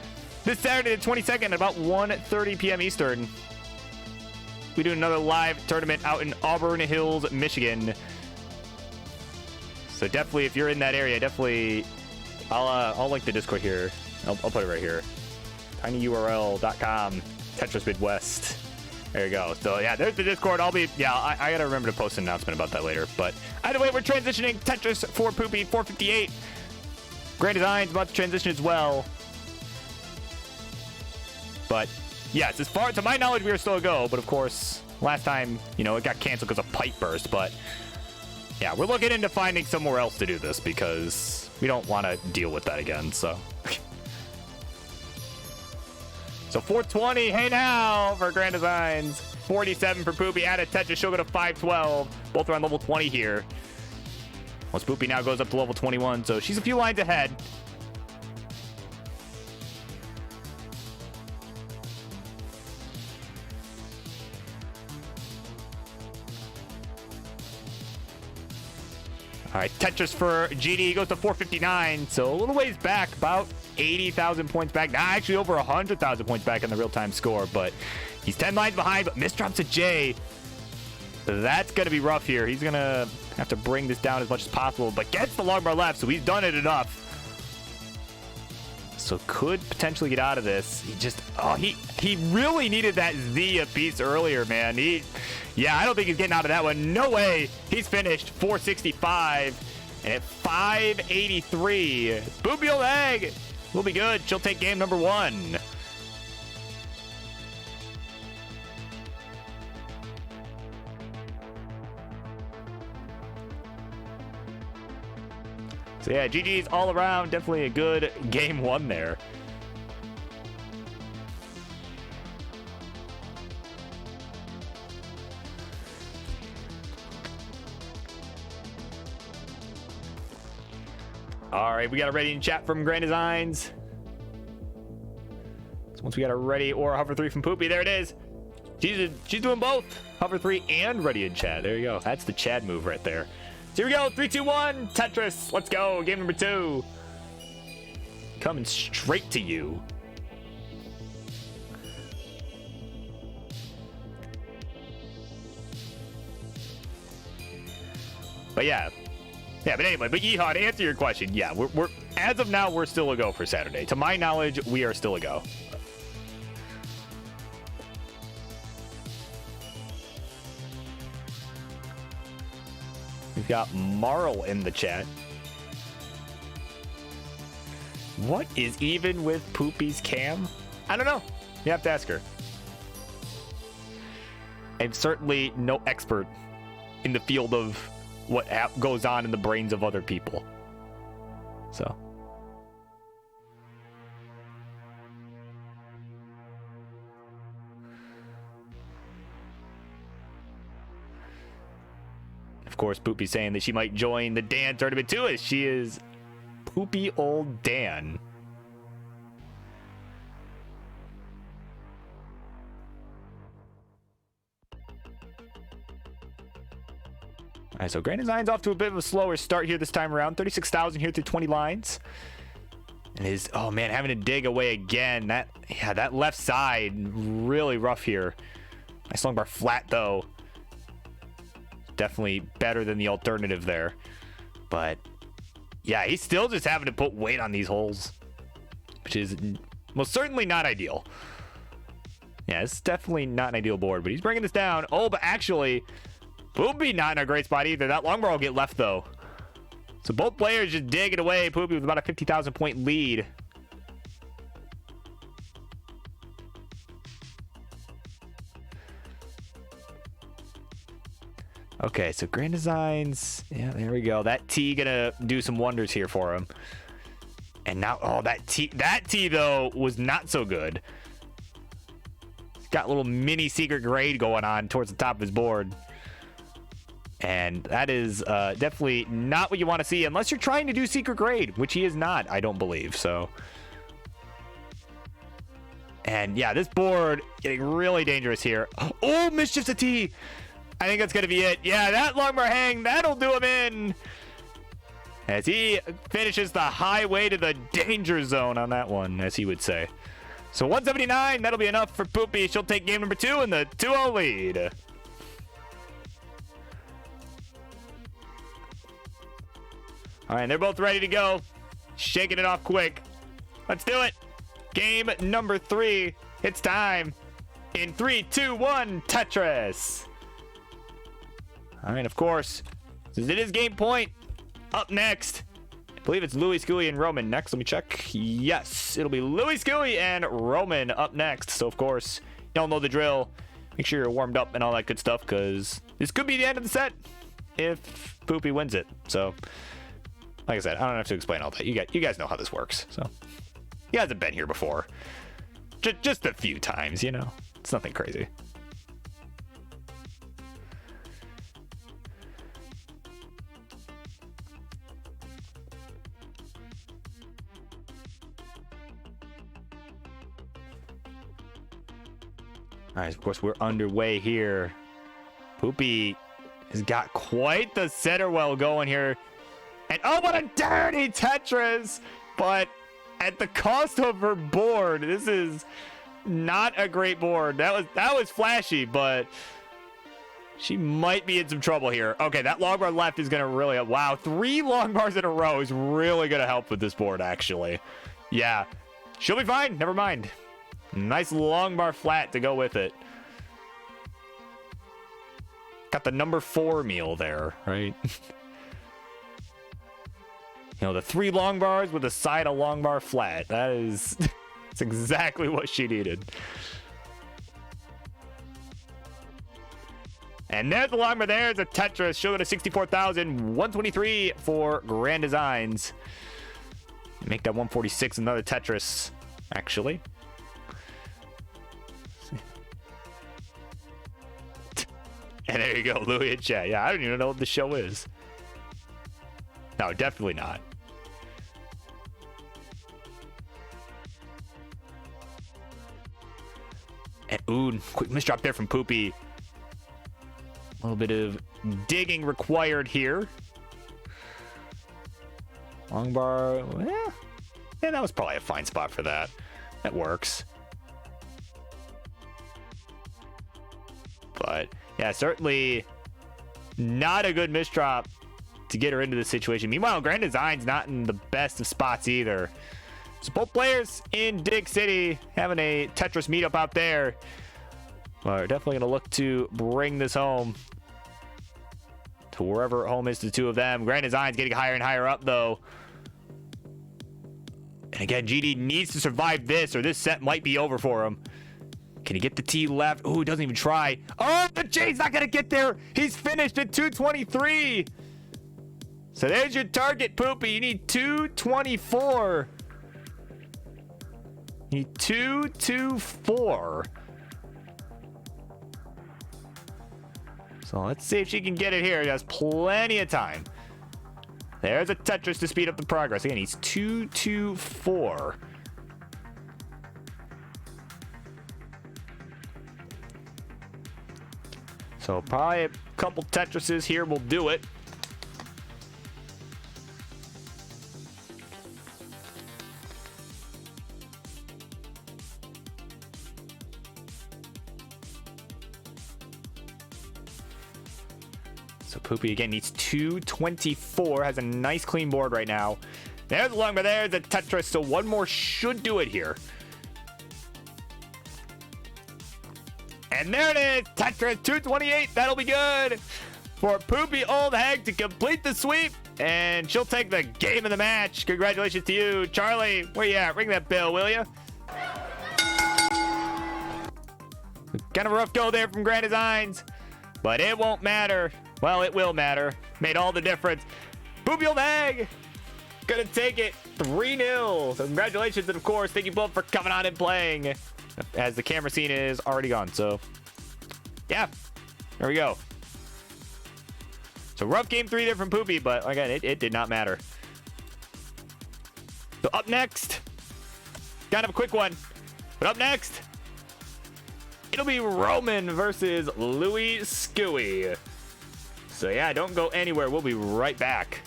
this Saturday, the 22nd, at about 1:30 p.m. Eastern, we do another live tournament out in Auburn Hills, Michigan. So definitely, if you're in that area, definitely, I'll link the Discord here. I'll put it right here. tinyurl.com Tetris Midwest. There you go. So yeah, there's the Discord. I gotta remember to post an announcement about that later. But either way, we're transitioning Tetris for Poopy 458. Grand Designs about to transition as well. But yes, as far to my knowledge, we are still a go. But of course, last time, you know, it got canceled because of pipe burst. But yeah, we're looking into finding somewhere else to do this because we don't want to deal with that again. So. So 420, hey now for Grand Designs. 47 for Poopy. Add a Tetris, she'll go to 512. Both are on level 20 here. Once Poopy now goes up to level 21, so she's a few lines ahead. All right, Tetris for GD goes to 459, so a little ways back, about 80,000 points back. Now actually over 100,000 points back in the real-time score, but he's 10 lines behind, but misdrops to J. That's going to be rough here. He's going to have to bring this down as much as possible, but gets the long bar left, so he's done it enough. So could potentially get out of this. He just, he really needed that Z a piece earlier, man. Yeah, I don't think he's getting out of that one. No way. He's finished 465 and at 583. Poopy old egg will be good. She'll take game number 1. So yeah, GG's all around. Definitely a good game 1 there. All right, we got a ready in chat from Grand Designs. So once we got a ready or a hover 3 from Poopy, there it is. She's doing both, hover 3 and ready in chat. There you go. That's the Chad move right there. So here we go, 3, 2, 1, Tetris. Let's go, game number 2. Coming straight to you. But yeah, but anyway, but Yeehaw, to answer your question, yeah, we're as of now, we're still a go for Saturday. To my knowledge, we are still a go. We've got Marl in the chat. What is even with Poopy's cam? I don't know. You have to ask her. I'm certainly no expert in the field of what goes on in the brains of other people. So. of course, Poopy saying that she might join the Dan tournament too, as she is Poopy Old Dan. All right, so Grand Design's off to a bit of a slower start here this time around. 36,000 here through 20 lines. And is, oh man, having to dig away again. That left side, really rough here. Nice long bar flat though. Definitely better than the alternative there. But yeah, he's still just having to put weight on these holes, which is most certainly not ideal. Yeah, it's definitely not an ideal board, but he's bringing this down. Oh, but actually, Poopy not in a great spot either. That long bar will get left though. So both players just digging away. Poopy with about a 50,000 point lead. Okay, so Grand Designs. Yeah, there we go. That T gonna do some wonders here for him. And now, oh, that T though was not so good. Got a little mini secret grade going on towards the top of his board. And that is definitely not what you want to see unless you're trying to do secret grade, which he is not, I don't believe. So, and yeah, this board getting really dangerous here. Oh, mischiefs a T. I think that's going to be it. Yeah, that long bar hang, that'll do him in. As he finishes the highway to the danger zone on that one, as he would say. So 179, that'll be enough for Poopy. She'll take game number 2 in the 2-0 lead. All right, they're both ready to go. Shaking it off quick. Let's do it. Game number 3. It's time. In 3, 2, 1, Tetris. All right, of course, since it is game point, up next, I believe it's Louis Scully and Roman next. Let me check. Yes, it'll be Louis Scully and Roman up next. So, of course, y'all know the drill. Make sure you're warmed up and all that good stuff, because this could be the end of the set if Poopy wins it. So, like I said, I don't have to explain all that. You guys know how this works. So, you guys have been here before. Just a few times, you know. It's nothing crazy. All right, of course, we're underway here. Poopy has got quite the center well going here. And oh, what a dirty Tetris! But at the cost of her board, this is not a great board. That was flashy, but she might be in some trouble here. Okay, that long bar left is gonna really, wow, 3 long bars in a row is really gonna help with this board, actually. Yeah, she'll be fine. Never mind. Nice long bar flat to go with it. Got the number 4 meal there, right? You know, the 3 long bars with a side of long bar flat. That's exactly what she needed. And there's the long bar. There's a Tetris. She'll go to 64,123 for Grand Designs. Make that 146 another Tetris, actually. And there you go, Louis and chat. Yeah, I don't even know what the show is. No, definitely not. And ooh, quick misdrop there from Poopy. A little bit of digging required here. Long bar, yeah, that was probably a fine spot for that. That works. But yeah, certainly not a good misdrop to get her into this situation. Meanwhile, Grand Design's not in the best of spots either. So both players in Dig City having a Tetris meetup out there. We're definitely going to look to bring this home to wherever home is to the two of them. Grand Design's getting higher and higher up, though. And again, GD needs to survive this, or this set might be over for him. Can he get the T left? Oh, he doesn't even try. Oh, the J's not going to get there. He's finished at 223. So there's your target, Poopy. You need 224. You need 224. So let's see if she can get it here. He has plenty of time. There's a Tetris to speed up the progress. Again, he's 2-2-4. So probably a couple Tetrises here will do it. So Poopy again needs 224. Has a nice clean board right now. There's a long, but there's a Tetris. So one more should do it here. And there it is, Tetris 228. That'll be good for Poopy Old Hag to complete the sweep. And she'll take the game of the match. Congratulations to you, Charlie. Where you at? Ring that bell, will you? Kind of a rough go there from Grand Designs, but it won't matter. Well, it will matter. Made all the difference. Poopy Old Hag gonna take it 3-0. So congratulations, and of course, thank you both for coming on and playing. As the camera scene is already gone. So, yeah, there we go. So rough game 3 there from Poopy, but again, it did not matter. So up next, kind of a quick one, but up next, it'll be Roman versus Louis Scooey. So yeah, don't go anywhere. We'll be right back.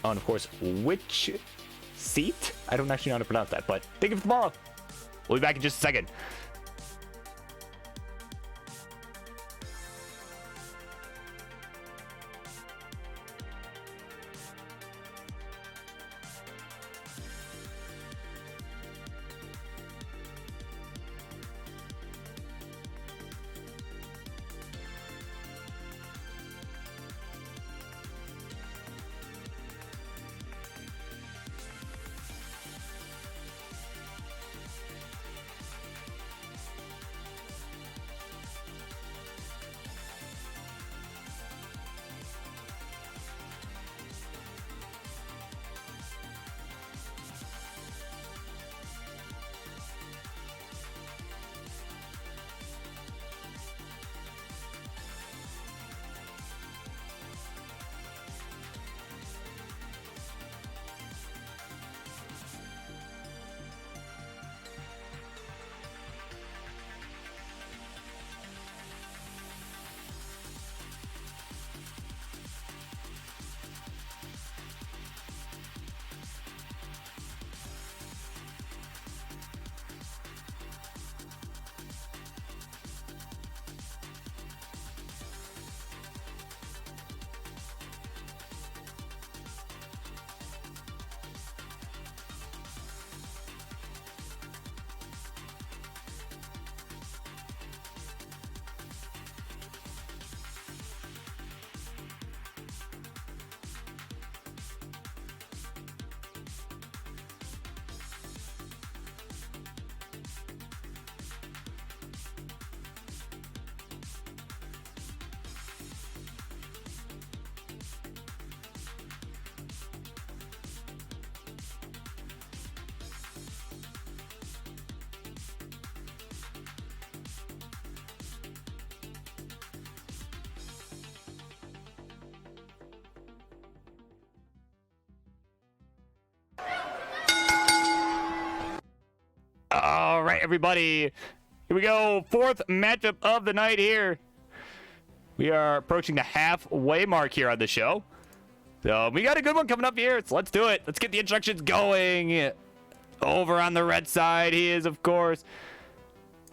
Oh, and of course, which seat? I don't actually know how to pronounce that, but think of tomorrow. We'll be back in just a second. All right, everybody. Here we go. 4th matchup of the night here. We are approaching the halfway mark here on the show. So we got a good one coming up here. So let's do it. Let's get the introductions going. Over on the red side, he is, of course,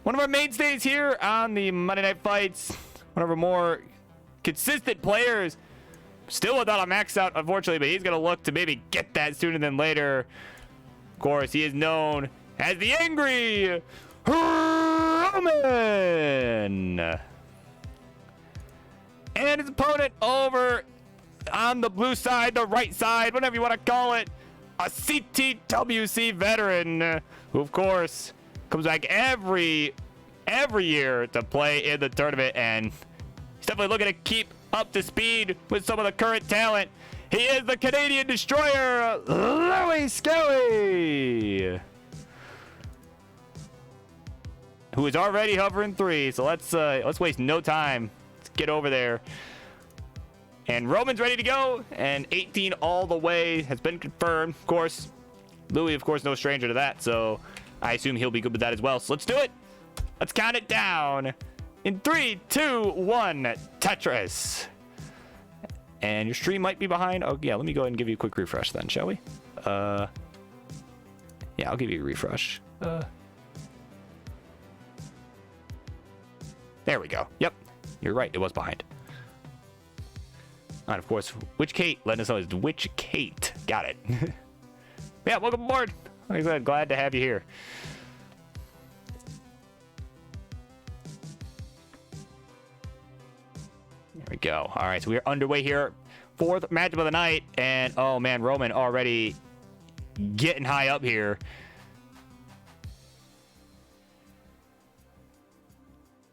one of our mainstays here on the Monday Night Fights. One of our more consistent players. Still without a max out, unfortunately, but he's going to look to maybe get that sooner than later. Of course, he is known as the Angry Roman. And his opponent over on the blue side, the right side, whatever you want to call it, a CTWC veteran who, of course, comes back every every year to play in the tournament, and he's definitely looking to keep up to speed with some of the current talent. He is the Canadian Destroyer, Louis Skelly, who is already hovering 3. So let's waste no time. Let's get over there. And Roman's ready to go, and 18 all the way has been confirmed. Of course, Louis, of course, no stranger to that, so I assume he'll be good with that as well. So let's do it. Let's count it down. In 3, 2, 1, Tetris. And your stream might be behind. Oh, yeah, let me go ahead and give you a quick refresh then, shall we? Yeah, I'll give you a refresh. There we go. Yep, you're right. It was behind. And of course, which Kate? Let us know it's which Kate. Got it. Yeah, welcome aboard. Like I said, glad to have you here. There we go. All right, so we are underway here. 4th matchup of the night, and oh man, Roman already getting high up here.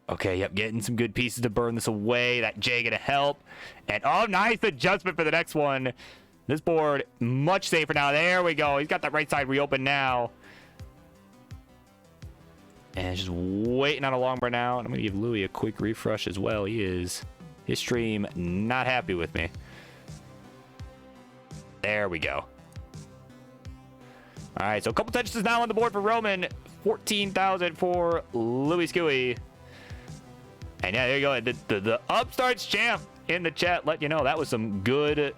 Okay, yep, getting some good pieces to burn this away. That J gonna help. And oh, nice adjustment for the next one. This board much safer now. There we go. He's got that right side reopened now. And just waiting on a long burn now. And I'm gonna give Louis a quick refresh as well. His stream not happy with me. There we go. All right, so a couple touches now on the board for Roman. 14,000 for Louis Skewy. And yeah, there you go. The Upstarts champ in the chat let you know that was some good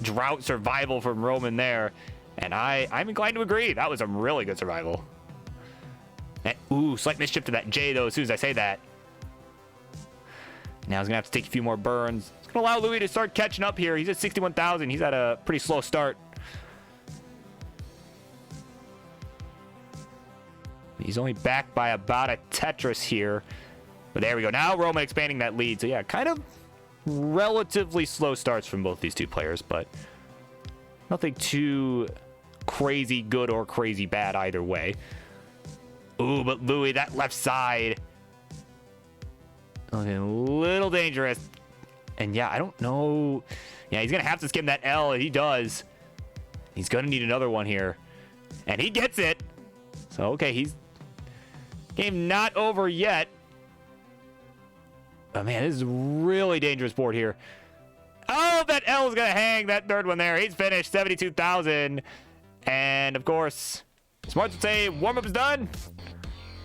drought survival from Roman there. And I'm inclined to agree. That was some really good survival. And, ooh, slight mischief to that J, though, as soon as I say that. Now he's going to have to take a few more burns. It's going to allow Louis to start catching up here. He's at 61,000. He's at a pretty slow start. He's only back by about a Tetris here. But there we go. Now Roman expanding that lead. So yeah, kind of relatively slow starts from both these two players, but nothing too crazy good or crazy bad either way. Ooh, but Louis, that left side. Looking a little dangerous. And yeah, I don't know. Yeah, he's going to have to skim that L, and he does. He's going to need another one here. And he gets it. So, okay, he's... Game not over yet. Oh, man, this is a really dangerous board here. Oh, that L is going to hang that third one there. He's finished 72,000. And, of course, Smarts would say warm-up is done.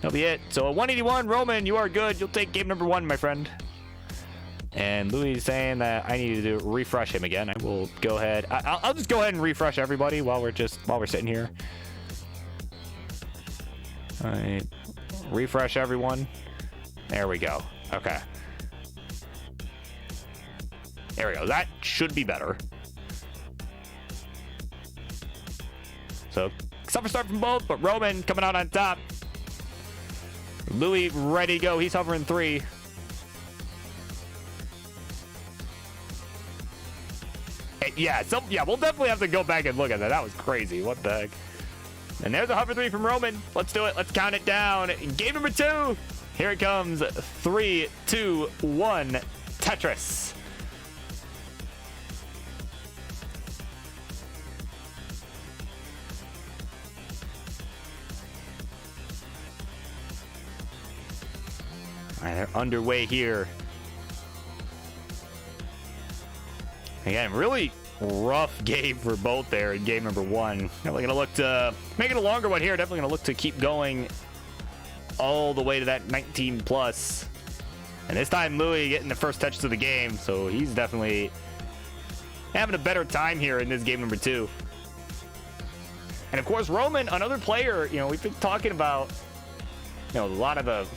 That'll be it. So, a 181, Roman, you are good. You'll take game number 1, my friend. And Louis is saying that I need to refresh him again. I will go ahead. I'll just go ahead and refresh everybody while we're sitting here. All right. Refresh everyone. There we go. Okay. There we go. That should be better. So, suffer start from both, but Roman coming out on top. Louis ready to go. He's hovering 3. And yeah, we'll definitely have to go back and look at that. That was crazy. What the heck? And there's a hover 3 from Roman. Let's do it. Let's count it down. Game number 2. Here it comes. 3, 2, 1. Tetris. All right, they're underway here. Again, really rough game for both there in game number 1. Definitely going to look to make it a longer one here. Definitely going to look to keep going all the way to that 19 plus. And this time Louis getting the first touches of the game, so he's definitely having a better time here in this game number 2. And of course, Roman, another player, we've been talking about, a lot of the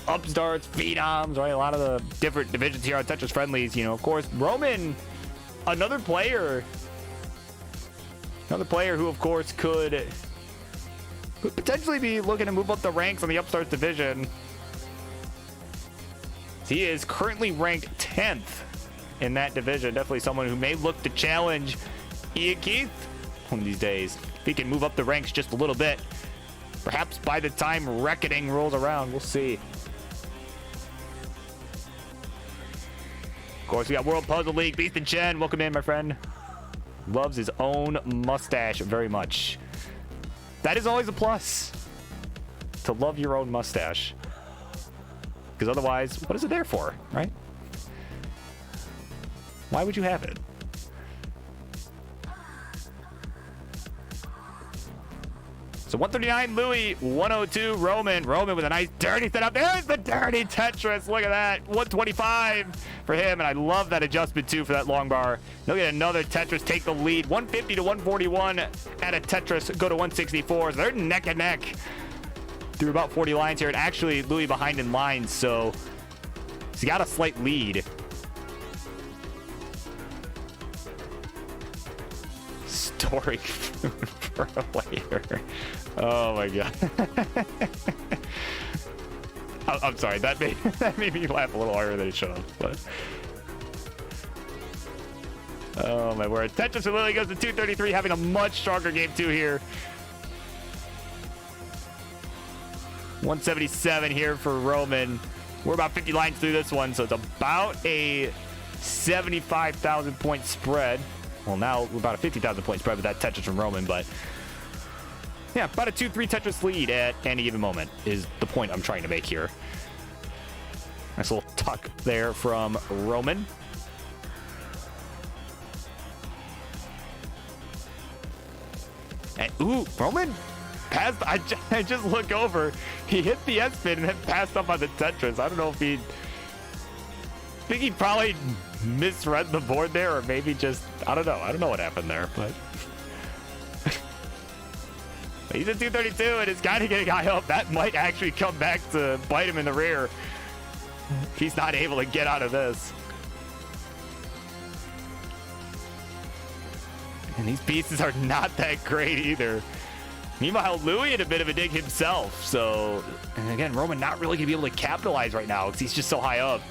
upstarts, phenoms, right? A lot of the different divisions here on Tetris Friendlies. Of course, Roman, another player who, of course, could potentially be looking to move up the ranks on the upstarts division. He is currently ranked 10th in that division. Definitely someone who may look to challenge Ian Keith one of these days. If he can move up the ranks just a little bit, perhaps by the time Reckoning rolls around, we'll see. Of course, we got World Puzzle League. Beast and Chen, welcome in, my friend. Loves his own mustache very much. That is always a plus. To love your own mustache. Because otherwise, what is it there for, right? Why would you have it? So 139, Louis. 102, Roman. Roman with a nice dirty setup. There's the dirty Tetris. Look at that. 125 for him. And I love that adjustment, too, for that long bar. Look at another Tetris take the lead. 150 to 141 at a Tetris. Go to 164. So they're neck and neck through about 40 lines here. And actually, Louis behind in lines. So he's got a slight lead. Story food for a later. Oh my god. I'm sorry, that made me laugh a little harder than it should have, but oh my word. Tetris for Lily goes to 233, having a much stronger game 2 here. 177 here for Roman. We're about 50 lines through this one, so it's about a 75,000 point spread. Well, now we're about a 50,000 point spread with that Tetris from Roman, but yeah, about a 2-3 Tetris lead at any given moment is the point I'm trying to make here. Nice little tuck there from Roman. And ooh, Roman passed. I just look over. He hit the S-spin and then passed up on the Tetris. I don't know if I think he probably misread the board there, or maybe just, I don't know what happened there, but he's at 232 and it's kind of getting high up. That might actually come back to bite him in the rear if he's not able to get out of this. And these pieces are not that great either. Meanwhile, Louis in a bit of a dig himself. So, and again, Roman not really gonna be able to capitalize right now because he's just so high up.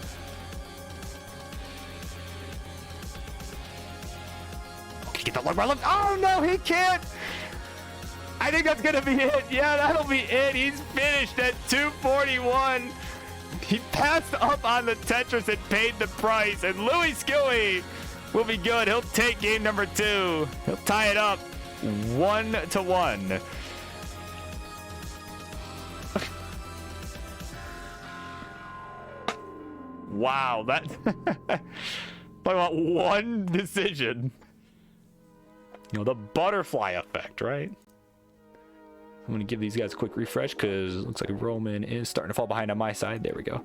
Get the long bar left. Oh no, he can't. I think that's gonna be it. Yeah, that'll be it. He's finished at 241. He passed up on the Tetris and paid the price. And Louis Skilly will be good. He'll take game number 2. He'll tie it up 1-1. Wow, that talk about one decision. You know, the butterfly effect, right? I'm going to give these guys a quick refresh because it looks like Roman is starting to fall behind on my side. There we go.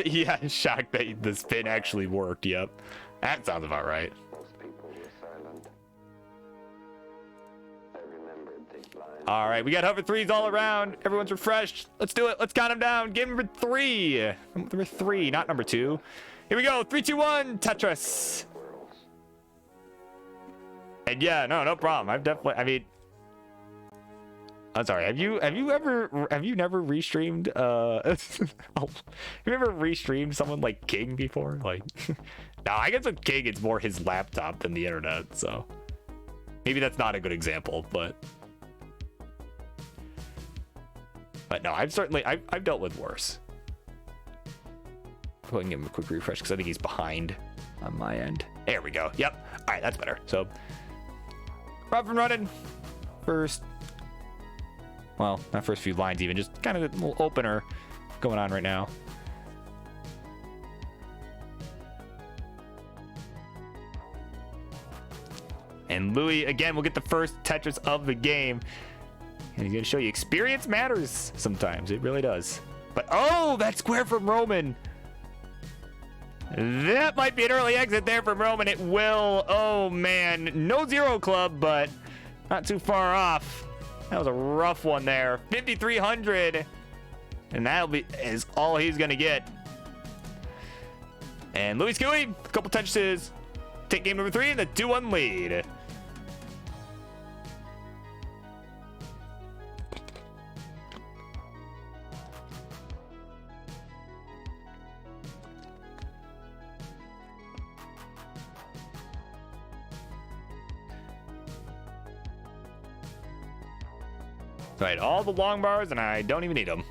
Yeah, shocked that the spin actually worked. Yep. That sounds about right. All right, we got hover 3s all around. Everyone's refreshed. Let's do it. Let's count them down. Game number 3. Number 3, not number 2. Here we go. 3, 2, 1. Tetris. And yeah, no problem. I've definitely, I mean, I'm sorry. Have you never restreamed, have you ever restreamed someone like King before? Like, no, I guess with King, it's more his laptop than the internet. So maybe that's not a good example, but no, I've dealt with worse. Go ahead and give him a quick refresh because I think he's behind on my end. There we go. Yep. All right, that's better. So, rough and running. First, well, not first few lines even, just kind of a little opener going on right now. And Louis, again, will get the first Tetris of the game. And he's going to show you experience matters sometimes. It really does. But, oh, that square from Roman. That might be an early exit there from Roman. It will. Oh, man. No zero club, but not too far off. That was a rough one there. 5,300. And that'll be is all he's going to get. And Louis Skooey, a couple touches. Take game number 3 in the 2-1 lead. Right, all the long bars, and I don't even need them.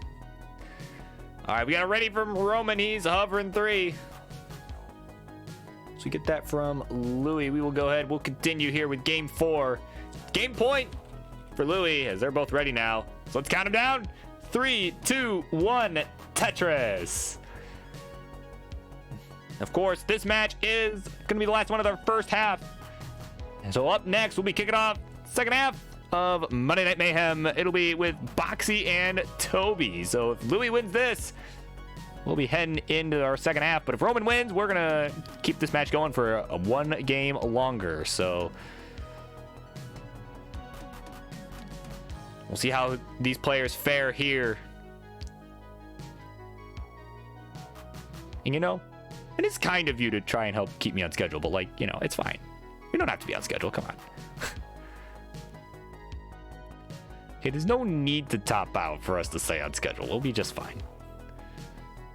All right, we got it ready from Roman. He's hovering 3. So we get that from Louis. We will go ahead. We'll continue here with game 4. Game point for Louis as they're both ready now. So let's count them down. 3, 2, 1, Tetris. Of course, this match is going to be the last one of our first half. And so up next, we'll be kicking off second half of Monday Night Mayhem. It'll be with Boxy and Toby. So if Louis wins this, we'll be heading into our second half. But if Roman wins, we're going to keep this match going for a 1 game longer. So we'll see how these players fare here. And you know, it is kind of you to try and help keep me on schedule, but like, you know, it's fine. You don't have to be on schedule. Come on. Okay, there's no need to top out for us to stay on schedule. We'll be just fine.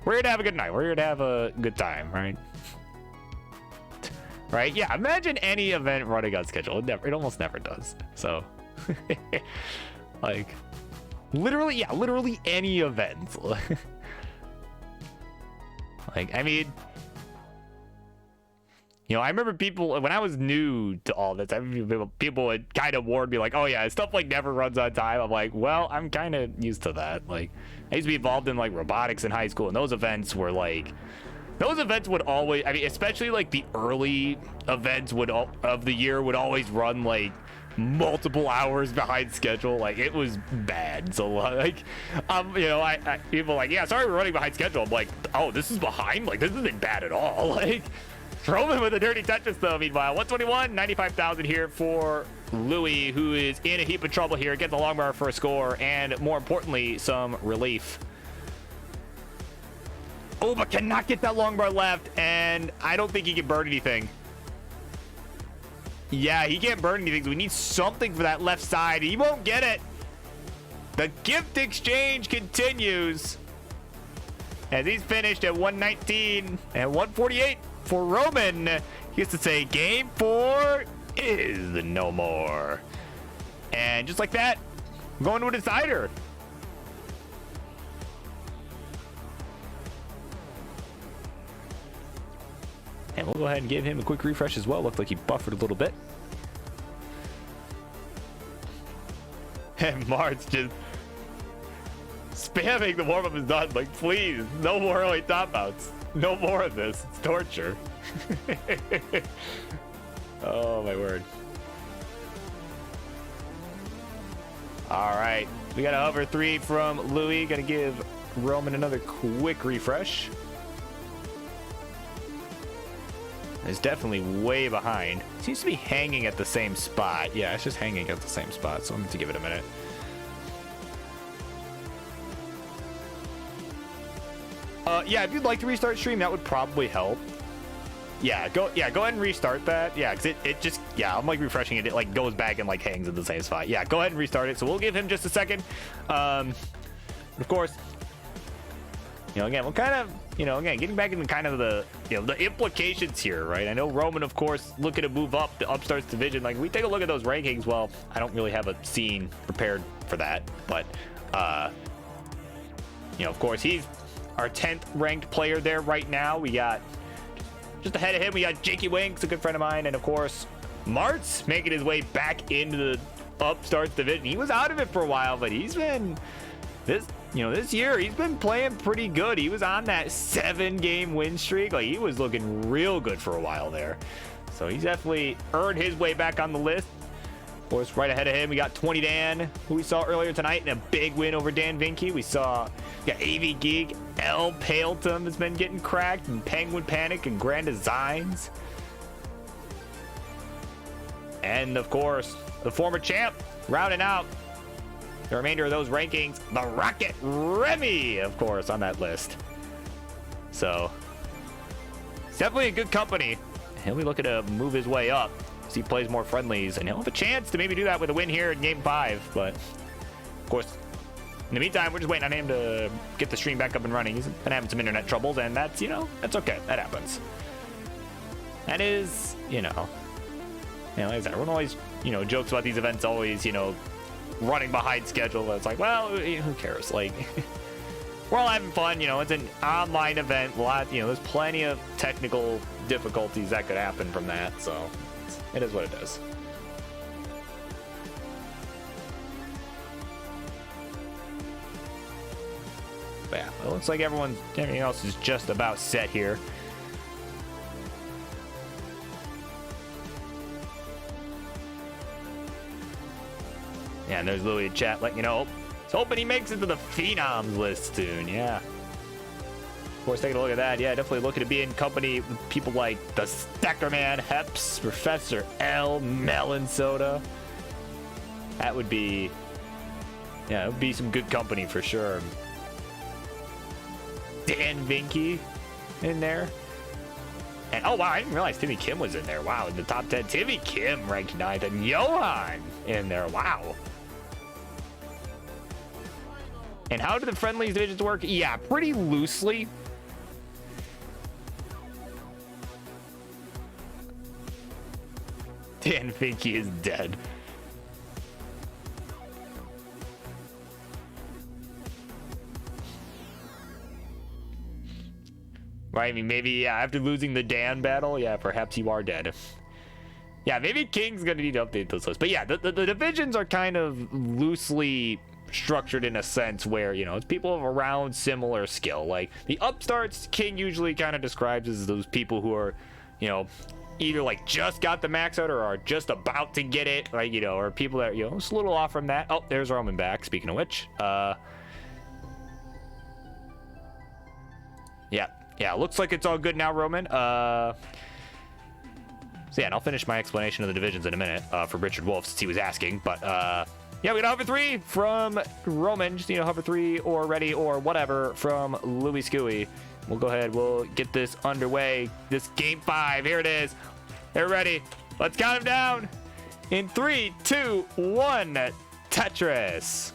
We're here to have a good night. We're here to have a good time, right? Right? Yeah, imagine any event running on schedule. It almost never does. So, like, literally any event. Like, I mean, you know, I remember people, when I was new to all this, people would kind of warn me like, oh yeah, stuff like never runs on time. I'm like, well, I'm kind of used to that. Like, I used to be involved in like robotics in high school, and those events would always, I mean, especially like the early events of the year would always run like multiple hours behind schedule. Like, it was bad. So like, you know, I people are like, yeah, sorry we're running behind schedule. I'm like, oh, this is behind? Like, this isn't bad at all. Like, Roman with a dirty Tetris though. Meanwhile, 121, 95,000 here for Louis, who is in a heap of trouble here. Gets the long bar for a score, and more importantly, some relief. Oh, but cannot get that long bar left, and I don't think he can burn anything. Yeah, he can't burn anything, so we need something for that left side. He won't get it. The gift exchange continues as he's finished at 119 and 148 for Roman. He gets to say game 4 is no more. And just like that, we're going to a decider. And we'll go ahead and give him a quick refresh as well. Looked like he buffered a little bit. And Mart's just spamming the warm-up is done. Like, please, no more early top outs. No more of this. It's torture. Oh, my word. All right. We got a hover 3 from Louis. Got to give Roman another quick refresh. It's definitely way behind. Seems to be hanging at the same spot. Yeah, it's just hanging at the same spot, so I'm going to give it a minute. Yeah, if you'd like to restart stream, that would probably help. Yeah, go ahead and restart that. Yeah, because it just, yeah, I'm like refreshing it. It like goes back and like hangs at the same spot. Yeah, go ahead and restart it. So we'll give him just a second. Of course, you know, again, we'll kind of, you know, again, getting back into kind of the, you know, the implications here, right? I know Roman, of course, looking to move up the Upstarts division. Like, we take a look at those rankings. Well, I don't really have a scene prepared for that, but, you know, of course, he's our 10th ranked player there right now. We got just ahead of him, we got Jakey Winks, a good friend of mine, and of course, Mart's making his way back into the Upstarts division. He was out of it for a while, but he's been this year he's been playing pretty good. He was on that 7-game win streak. Like, he was looking real good for a while there. So he's definitely earned his way back on the list. Of course, right ahead of him, we got 20 Dan, who we saw earlier tonight in a big win over Dan Vinky. We got AV Geek, L Paletum has been getting cracked, and Penguin Panic and Grand Designs. And of course, the former champ rounding out the remainder of those rankings, the Rocket Remy, of course, on that list. So it's definitely a good company. He'll be looking to move his way up as he plays more friendlies, and he'll have a chance to maybe do that with a win here in game 5. But of course, in the meantime, we're just waiting on him to get the stream back up and running. He's been having some internet troubles, and that's, you know, that's okay. That happens. That is, you know, like I said, everyone always, you know, jokes about these events always, you know, running behind schedule. It's like, well, who cares? Like, we're all having fun. You know, it's an online event. There's plenty of technical difficulties that could happen from that. So it is what it is. But yeah, it looks like everything else is just about set here. Yeah, and there's Louis in chat letting you know. He's hoping he makes it to the Phenoms list soon. Yeah. Of course, taking a look at that. Yeah, definitely looking to be in company with people like the Steckerman, Heps, Professor L, Melon Soda. That would be, yeah, it would be some good company for sure. Dan Vinky in there. And oh wow, I didn't realize Timmy Kim was in there. Wow, in the top 10. Timmy Kim ranked 9th, and Johan in there. Wow. And how do the friendlies divisions work? Yeah, pretty loosely. Dan Vinky is dead. Right, I mean, maybe, yeah, after losing the Dan battle, yeah, perhaps you are dead. Yeah, maybe King's gonna need to update those lists. But yeah, the divisions are kind of loosely structured in a sense where, you know, it's people of around similar skill. Like, the upstarts, King usually kind of describes as those people who are, you know, either, like, just got the max out or are just about to get it, right, you know, or people that, you know, just a little off from that. Oh, there's Roman back, speaking of which. Yeah, looks like it's all good now, Roman. So yeah, and I'll finish my explanation of the divisions in a minute for Richard Wolf since he was asking. But yeah, we got a hover 3 from Roman. Just need a hover 3 or ready or whatever from Louis Scuey. We'll go ahead. We'll get this underway. This game 5. Here it is. They're ready. Let's count them down. In 3, 2, 1. Tetris.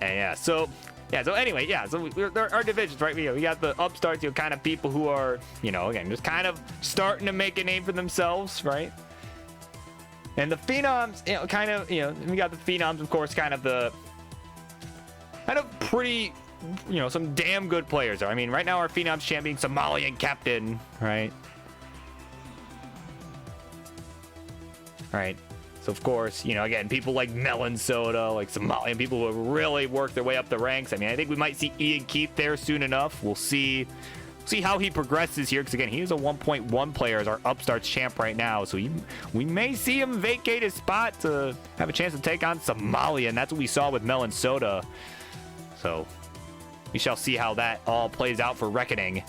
And yeah, so anyway, yeah, so there are divisions, right? We got the upstarts, kind of people who are, again, just kind of starting to make a name for themselves, right? And the Phenoms, we got the Phenoms, of course, kind of pretty, some damn good players. I mean, right now our Phenoms champion, Somalian captain, right? Right. So, of course, again, people like Melon Soda, like Somalian, people who have really worked their way up the ranks. I mean, I think we might see Ian Keith there soon enough. We'll see how he progresses here, because, again, he is a 1.1 player as our upstarts champ right now. So we may see him vacate his spot to have a chance to take on Somalian. That's what we saw with Melon Soda. So we shall see how that all plays out for Reckoning.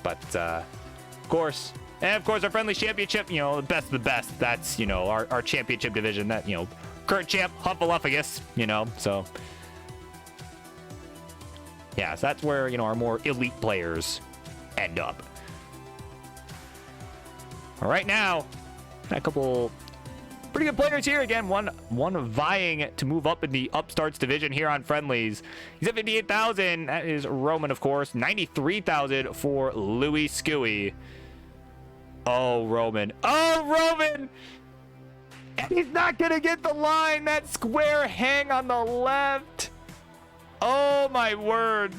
But, of course... And, of course, our friendly championship, the best of the best. That's, our championship division. That, current champ, Huffaluffagus, so. Yeah, so that's where, our more elite players end up. All right, now, a couple pretty good players here. Again, one vying to move up in the upstarts division here on friendlies. He's at 58,000. That is Roman, of course. 93,000 for Louis Scuey. Oh, Roman. Oh, Roman! And he's not going to get the line. That square hang on the left. Oh, my word.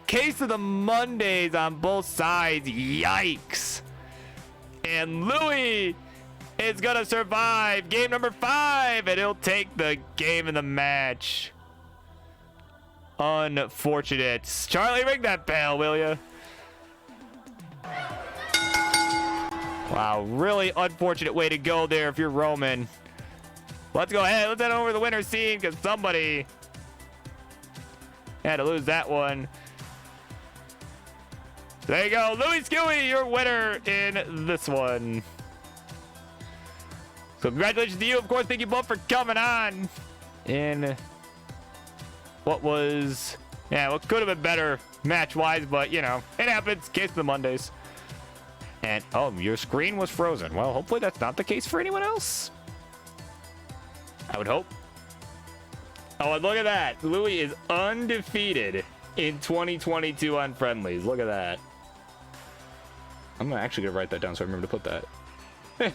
Case of the Mondays on both sides. Yikes. And Louis is going to survive game number 5, and he'll take the game in the match. Unfortunate. Charlie, ring that bell, will you? Wow, really unfortunate way to go there if you're Roman. Let's go ahead. Let's head over to the winner's scene, because somebody had to lose that one. There you go. Louis Scuey, your winner in this one. So congratulations to you. Of course, thank you both for coming on in what was, what could have been better match-wise, but, it happens. Case of the Mondays. And, oh, your screen was frozen. Well, hopefully that's not the case for anyone else. I would hope. Oh, and look at that. Louis is undefeated in 2022 on friendlies. Look at that. I'm actually going to write that down so I remember to put that.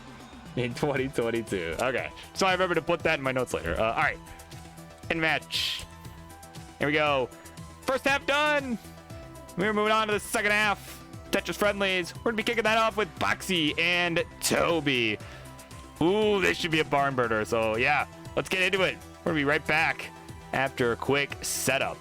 in 2022. Okay, so I remember to put that in my notes later. All right, in match. Here we go. First half done. We're moving on to the second half. Tetris friendlies. We're gonna be kicking that off with Boxy and Toby. Ooh, this should be a barn burner. So yeah, let's get into it. We're gonna be right back after a quick setup.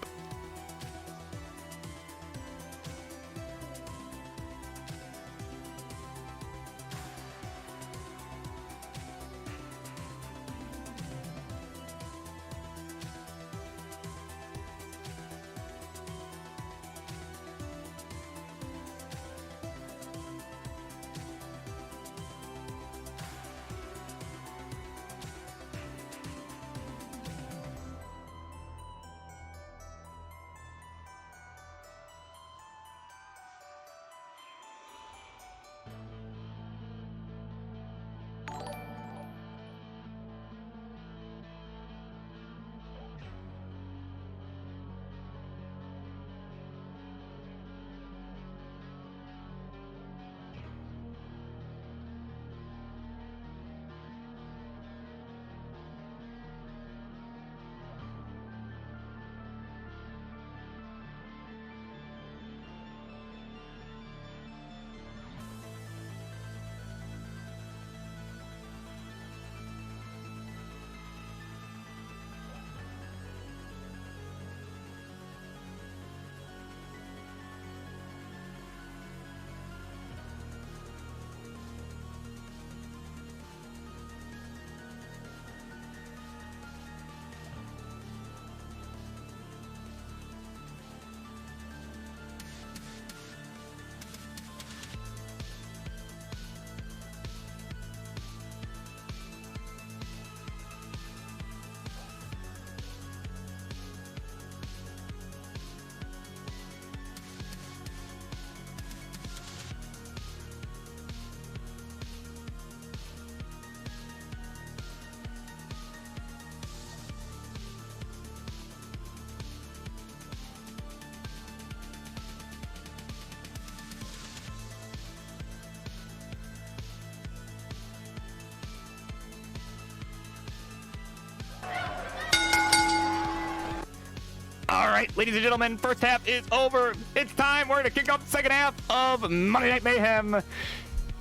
All right, ladies and gentlemen, first half is over. It's time. We're going to kick off the second half of Monday Night Mayhem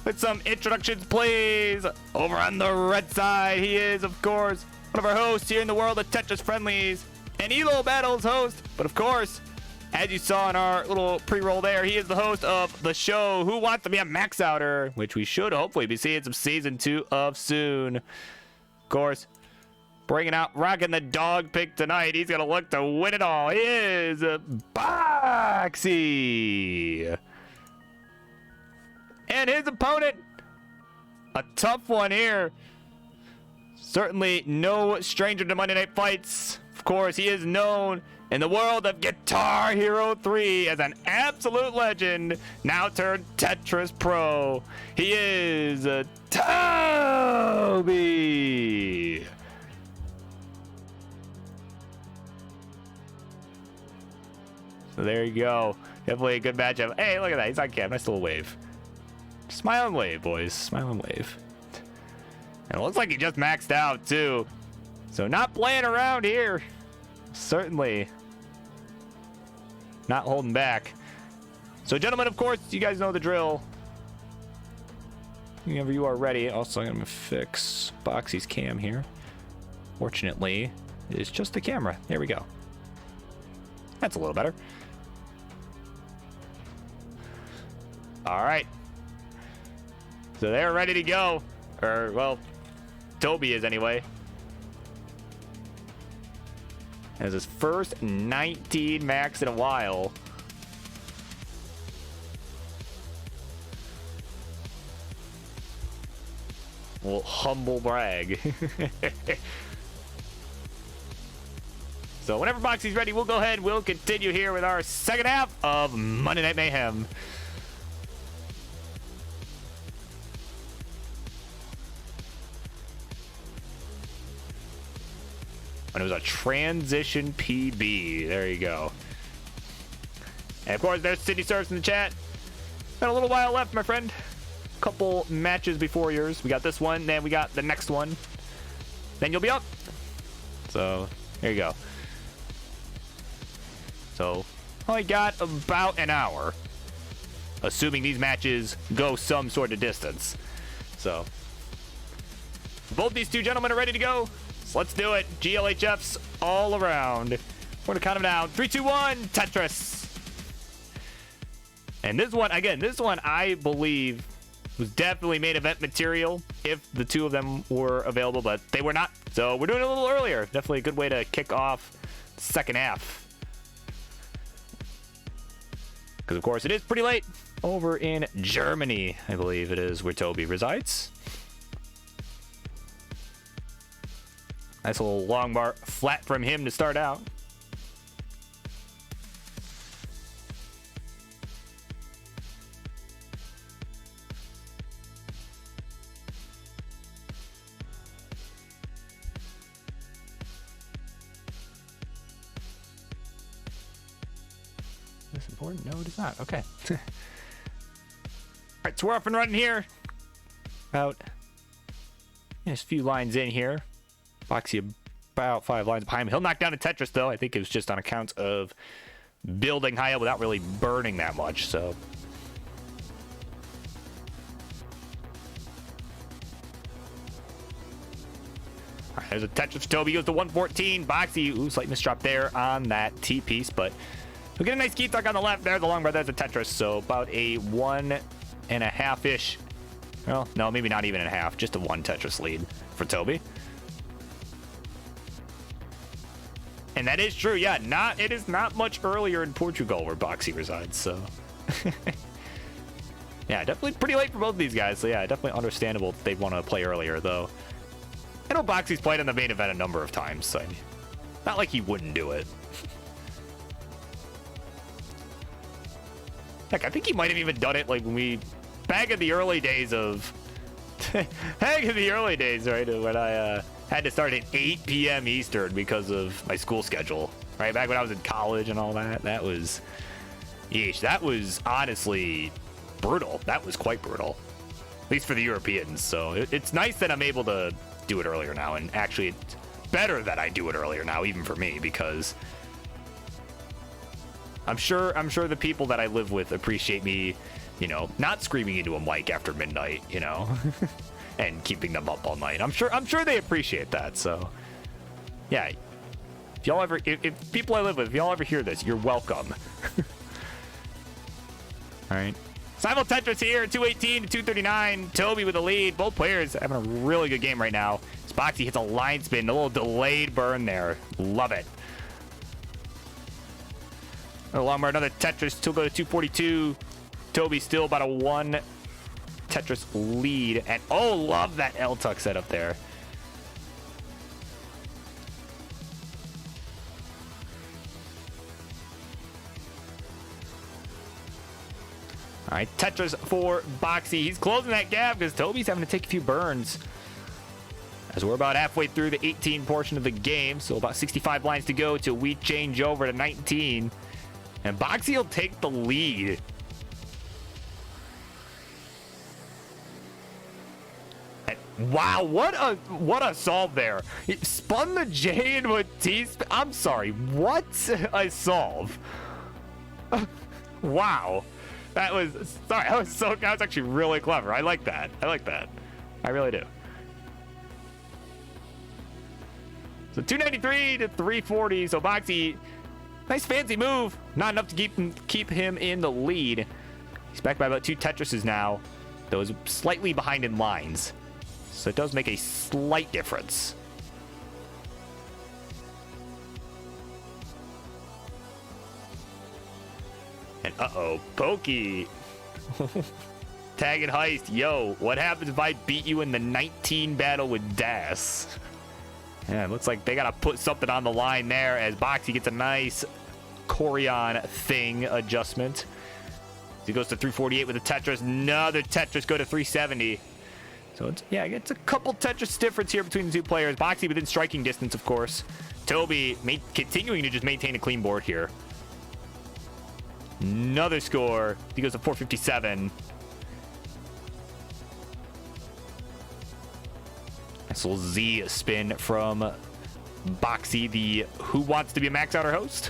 with some introductions, please. Over on the red side, he is, of course, one of our hosts here in the world of Tetris Friendlies, and Elo Battles host. But, of course, as you saw in our little pre-roll there, he is the host of the show Who Wants to Be a Max Outer, which we should hopefully be seeing some Season 2 of soon. Of course, bringing out, rocking the dog pick tonight. He's going to look to win it all. He is Boxy. And his opponent, a tough one here. Certainly no stranger to Monday Night Fights. Of course, he is known in the world of Guitar Hero 3 as an absolute legend, now turned Tetris Pro. He is Toby. So there you go. Definitely a good matchup. Hey, look at that. He's on cam. Nice little wave. Smile and wave, boys. Smile and wave. And it looks like he just maxed out, too. So not playing around here. Certainly not holding back. So, gentlemen, of course, you guys know the drill. Whenever you are ready. Also, I'm going to fix Boxy's cam here. Fortunately, it's just the camera. There we go. That's a little better. All right. So they're ready to go. Or, well, Toby is anyway. Has his first 19 max in a while. Well, humble brag. So whenever Boxy's ready, we'll go ahead. We'll continue here with our second half of Monday Night Mayhem. And it was a transition PB. There you go. And of course, there's City Service in the chat. Got a little while left, my friend. couple matches before yours. We got this one, then we got the next one. Then you'll be up. So, there you go. So, I got about an hour. Assuming these matches go some sort of distance. So, both these two gentlemen are ready to go. So let's do it. GLHFs all around. We're going to count them down. 3, 2, 1, Tetris. And this one, again, this one I believe was definitely main event material if the two of them were available, but they were not. So we're doing it a little earlier. Definitely a good way to kick off the second half. Because, of course, it is pretty late over in Germany, I believe it is, where Toby resides. Nice little long bar flat from him to start out. Is this important? No, it is not. Okay. All right, so we're up and running here. About just a few lines in here. Boxy about 5 lines behind him. He'll knock down a Tetris, though. I think it was just on account of building high up without really burning that much, so. All right, there's a Tetris for Toby. Goes to 114. Boxy, ooh, slight misdrop there on that T-piece, but we'll get a nice key tuck on the left there. The long bar, there's a Tetris, so about a 1.5-ish. Well, no, maybe not even a half. Just a 1 Tetris lead for Toby. And that is true, yeah. It is not much earlier in Portugal where Boxy resides, so. Yeah, definitely pretty late for both of these guys. So yeah, definitely understandable if they want to play earlier, though. I know Boxy's played in the main event a number of times, so not like he wouldn't do it. Heck, I think he might have even done it like when we back in the early days of back in the early days, right? When I had to start at 8 p.m. Eastern because of my school schedule, right? Back when I was in college and all that. That was, yeesh, that was honestly brutal. That was quite brutal, at least for the Europeans. So it's nice that I'm able to do it earlier now, and actually it's better that I do it earlier now, even for me, because I'm sure the people that I live with appreciate me, you know, not screaming into a mic after midnight, you know. And keeping them up all night. I'm sure they appreciate that. So, yeah. If y'all ever, if people I live with, if y'all ever hear this, you're welcome. All right. Simul Tetris here, 218 to 239. Toby with the lead. Both players having a really good game right now. Boxy hits a line spin, a little delayed burn there. Love it. Along with another Tetris, still go to 242. Toby still about a 1 Tetris lead, and oh, love that L-tuck setup there. All right, Tetris for Boxy. He's closing that gap because Toby's having to take a few burns. As we're about halfway through the 18 portion of the game, so about 65 lines to go till we change over to 19. And Boxy will take the lead. Wow, what a solve there. It spun the J into a T. I'm sorry, what a solve. Wow. That was actually really clever. I like that. I really do. So 293 to 340. So Boxy, nice fancy move. Not enough to keep him in the lead. He's back by about 2 Tetrises now. Those slightly behind in lines. So it does make a slight difference. And uh-oh, Pokey. Tag and Heist. Yo, what happens if I beat you in the 19 battle with Das? Yeah, it looks like they got to put something on the line there as Boxy gets a nice Corian thing adjustment. He goes to 348 with a Tetris. Another Tetris go to 370. So it's a couple Tetris difference here between the two players. Boxy within striking distance, of course. Toby continuing to just maintain a clean board here. Another score. He goes to 457. Nice little Z spin from Boxy, the Who Wants to Be a Max Outer host.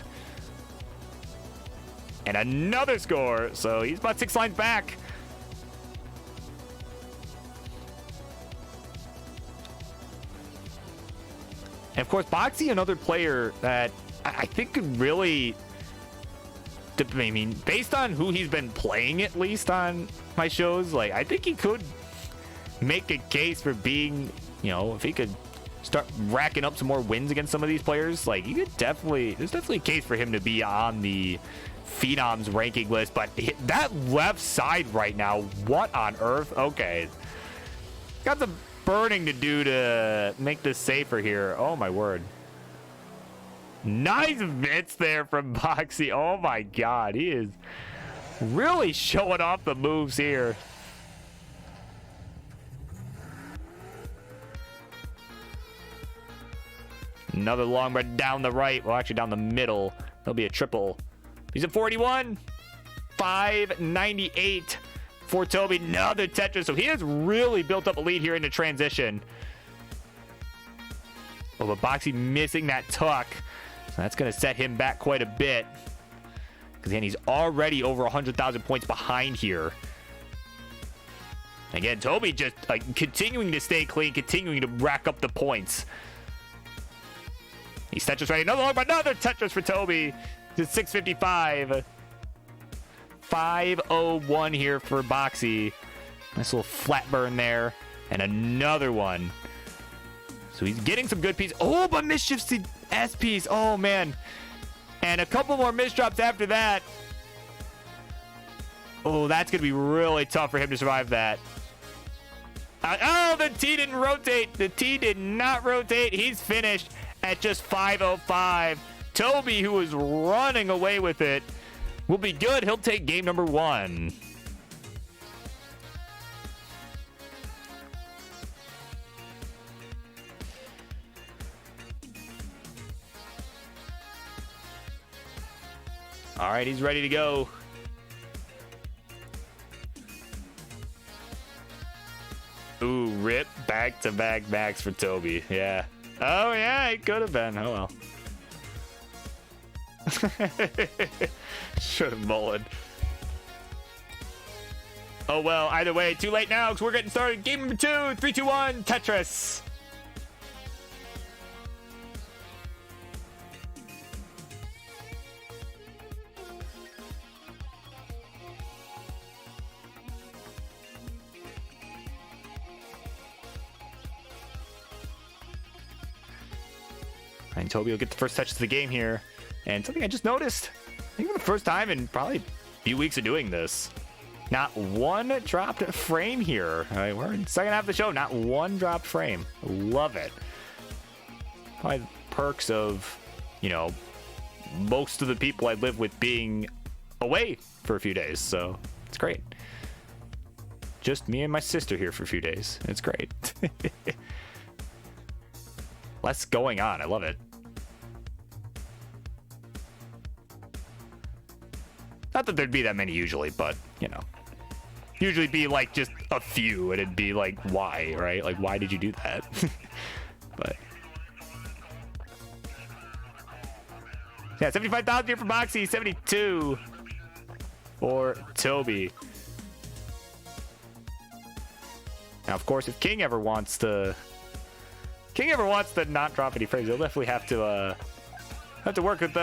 And another score. So he's about 6 lines back. And of course, Boxy, another player that I think could really, I mean, based on who he's been playing, at least on my shows, like, I think he could make a case for being, you know, if he could start racking up some more wins against some of these players, like, he could definitely, there's definitely a case for him to be on the Phenoms ranking list. But that left side right now, what on earth? Okay. Got some burning to do to make this safer here. Oh, my word. Nice bits there from Boxy. Oh, my God. He is really showing off the moves here. Another long run down the right. Well, actually down the middle. There'll be a triple. He's at 41. 598 for Toby. Another Tetris. So he has really built up a lead here in the transition. Oh, but Boxy missing that tuck. So that's going to set him back quite a bit. Because again, he's already over 100,000 points behind here. Again, Toby just continuing to stay clean, continuing to rack up the points. He's Tetris ready. Another Tetris for Toby. It's 655. 501 here for Boxy. Nice little flat burn there. And another one. So he's getting some good pieces. Oh, but mischiefs to S piece. Oh, man. And a couple more misdrops after that. Oh, that's going to be really tough for him to survive that. Oh, the T didn't rotate. The T did not rotate. He's finished at just 505. Toby, who is running away with it, will be good. He'll take game number 1. All right, he's ready to go. Ooh, rip back-to-back max for Toby. Yeah. Oh, yeah, it could have been. Oh, well. Should have mullered. Oh, well, either way, too late now because we're getting started. Game number 2, 3, 2, 1, Tetris. And Toby will get the first touch of the game here. And something I just noticed, I think for the first time in probably a few weeks of doing this, not one dropped frame here. All right, we're in the second half of the show, not one dropped frame. Love it. Probably the perks of, you know, most of the people I live with being away for a few days. So it's great. Just me and my sister here for a few days. It's great. Less going on. I love it. Not that there'd be that many usually, but, you know. Usually be, like, just a few, and it'd be like, why, right? Like, why did you do that? But. Yeah, 75,000 here for Boxy, 72 for Toby. Now, of course, if King ever wants to not drop any frames, he'll definitely have to work with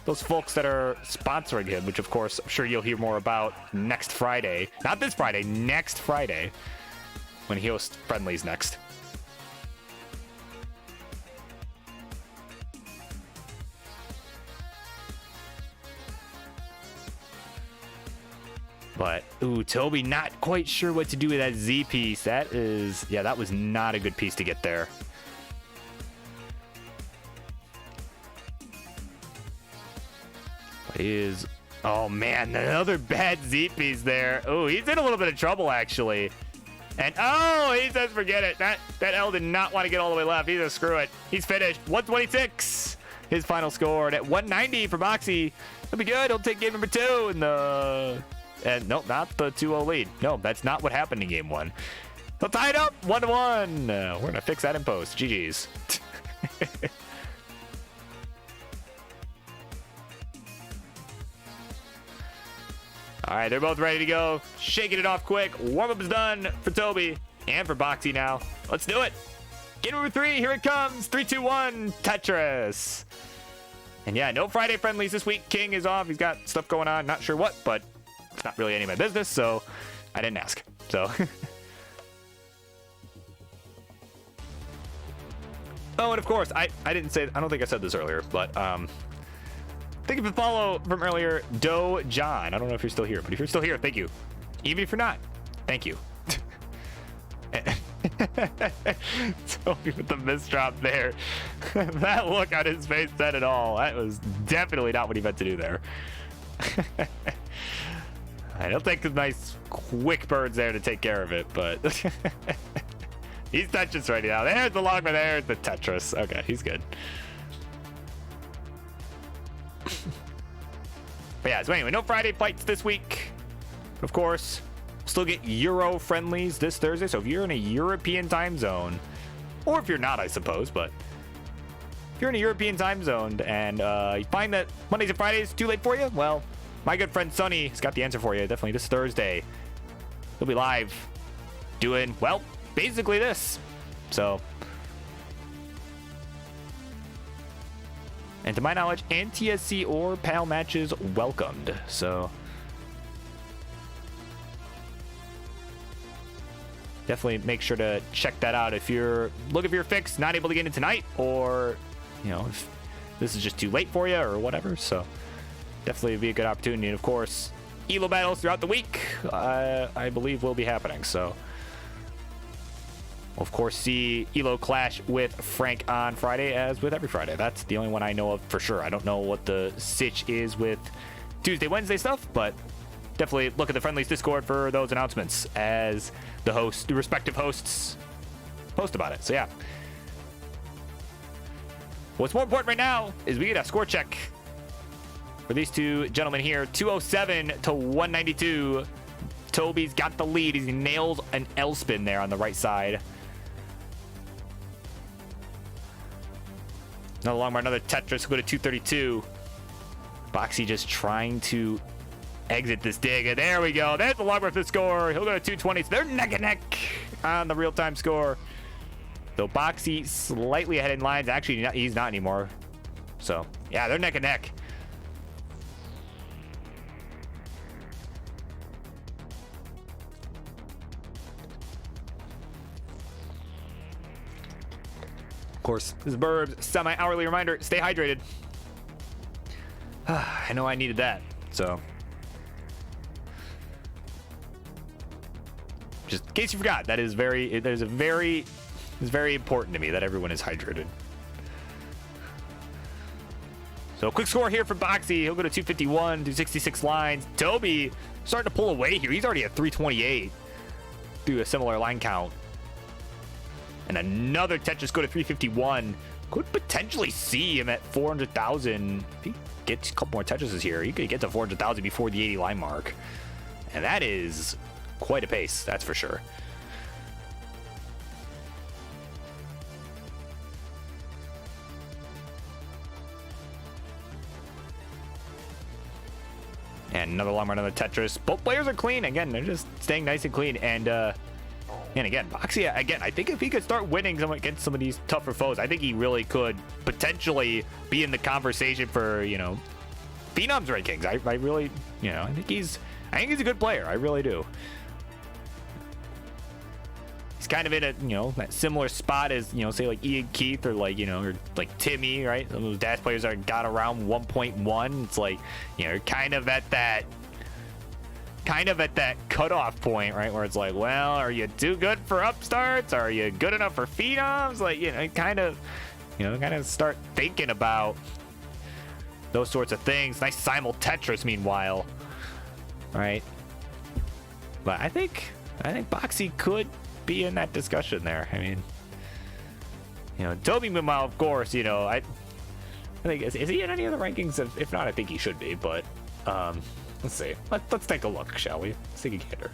those folks that are sponsoring him, which of course I'm sure you'll hear more about next Friday. Not this Friday, next Friday, when he hosts Friendlies next. But, ooh, Toby not quite sure what to do with that Z piece. That was not a good piece to get there. But oh man, another bad Z piece there. Oh, he's in a little bit of trouble actually. And oh, he says forget it. That L did not want to get all the way left. He says screw it. He's finished. 126. His final score. And at 190 for Boxy. That'll be good. He'll take game number 2 in the... And nope, not the 2-0 lead. No, that's not what happened in game 1. They'll tie it up 1-1. We're going to fix that in post. GG's. All right, they're both ready to go. Shaking it off quick. Warm-up is done for Toby and for Boxy now. Let's do it. Game number 3, here it comes. 3, 2, 1, Tetris. And yeah, no Friday friendlies this week. King is off. He's got stuff going on. Not sure what, but it's not really any of my business, so I didn't ask. So. Oh, and of course, I didn't say, I don't think I said this earlier, but thank you for the follow from earlier, Doe John. I don't know if you're still here, but if you're still here, thank you. Even if you're not, thank you. Toby with the misdrop there. That look on his face said it all. That was definitely not what he meant to do there. He'll take some nice quick birds there to take care of it, but he's Tetris right now. There's the Logma, there's the Tetris. Okay, he's good. But yeah, so anyway, no Friday fights this week. Of course, still get Euro friendlies this Thursday. So if you're in a European time zone, or if you're not, I suppose, but if you're in a European time zone and you find that Mondays and Fridays too late for you, well, my good friend Sonny has got the answer for you. Definitely this Thursday. He'll be live doing, well, basically this. So, and to my knowledge, NTSC or PAL matches welcomed. So, definitely make sure to check that out if you're looking for your fix, not able to get in tonight, or, you know, if this is just too late for you or whatever. So, definitely be a good opportunity. And of course, ELO battles throughout the week, I believe, will be happening. So, we'll of course see ELO clash with Frank on Friday, as with every Friday. That's the only one I know of for sure. I don't know what the sitch is with Tuesday, Wednesday stuff, but definitely look at the Friendlies Discord for those announcements as the respective hosts post about it. So yeah. What's more important right now is we get a score check for these two gentlemen here. 207 to 192. Toby's got the lead. He nails an L spin there on the right side. Another long bar, another Tetris. We'll go to 232. Boxy just trying to exit this dig. And there we go. There's the long bar for the score. He'll go to 220. So they're neck and neck on the real-time score. Though Boxy slightly ahead in lines. Actually, he's not anymore. So, yeah, they're neck and neck. Of course, this is Burbs semi-hourly reminder, stay hydrated. I know I needed that, so just in case you forgot, that is very important to me that everyone is hydrated. So quick score here for Boxy. He'll go to 251, 266 lines. Toby starting to pull away here. He's already at 328 through a similar line count. And another Tetris go to 351. Could potentially see him at 400,000. If he gets a couple more Tetrises here, he could get to 400,000 before the 80 line mark. And that is quite a pace, that's for sure. And another long run, another Tetris. Both players are clean. Again, they're just staying nice and clean. And again, Boxy, again, I think if he could start winning against some of these tougher foes, I think he really could potentially be in the conversation for, you know, Phenoms rankings. I really, you know, I think he's a good player. I really do. He's kind of in a, you know, that similar spot as, you know, say like Ian Keith or like, you know, or like Timmy, right? Some of those Dash players that got around 1.1. It's like, you know, kind of at that cutoff point, right, where it's like, well, are you too good for upstarts? Are you good enough for phenoms? Like, you know, kind of start thinking about those sorts of things. Nice simul Tetris, meanwhile, right? But I think Boxy could be in that discussion there. I mean, you know, Toby, meanwhile, of course, you know, I think is he in any of the rankings? If not, I think he should be. But let's see. Let's take a look, shall we? Let's take a gander.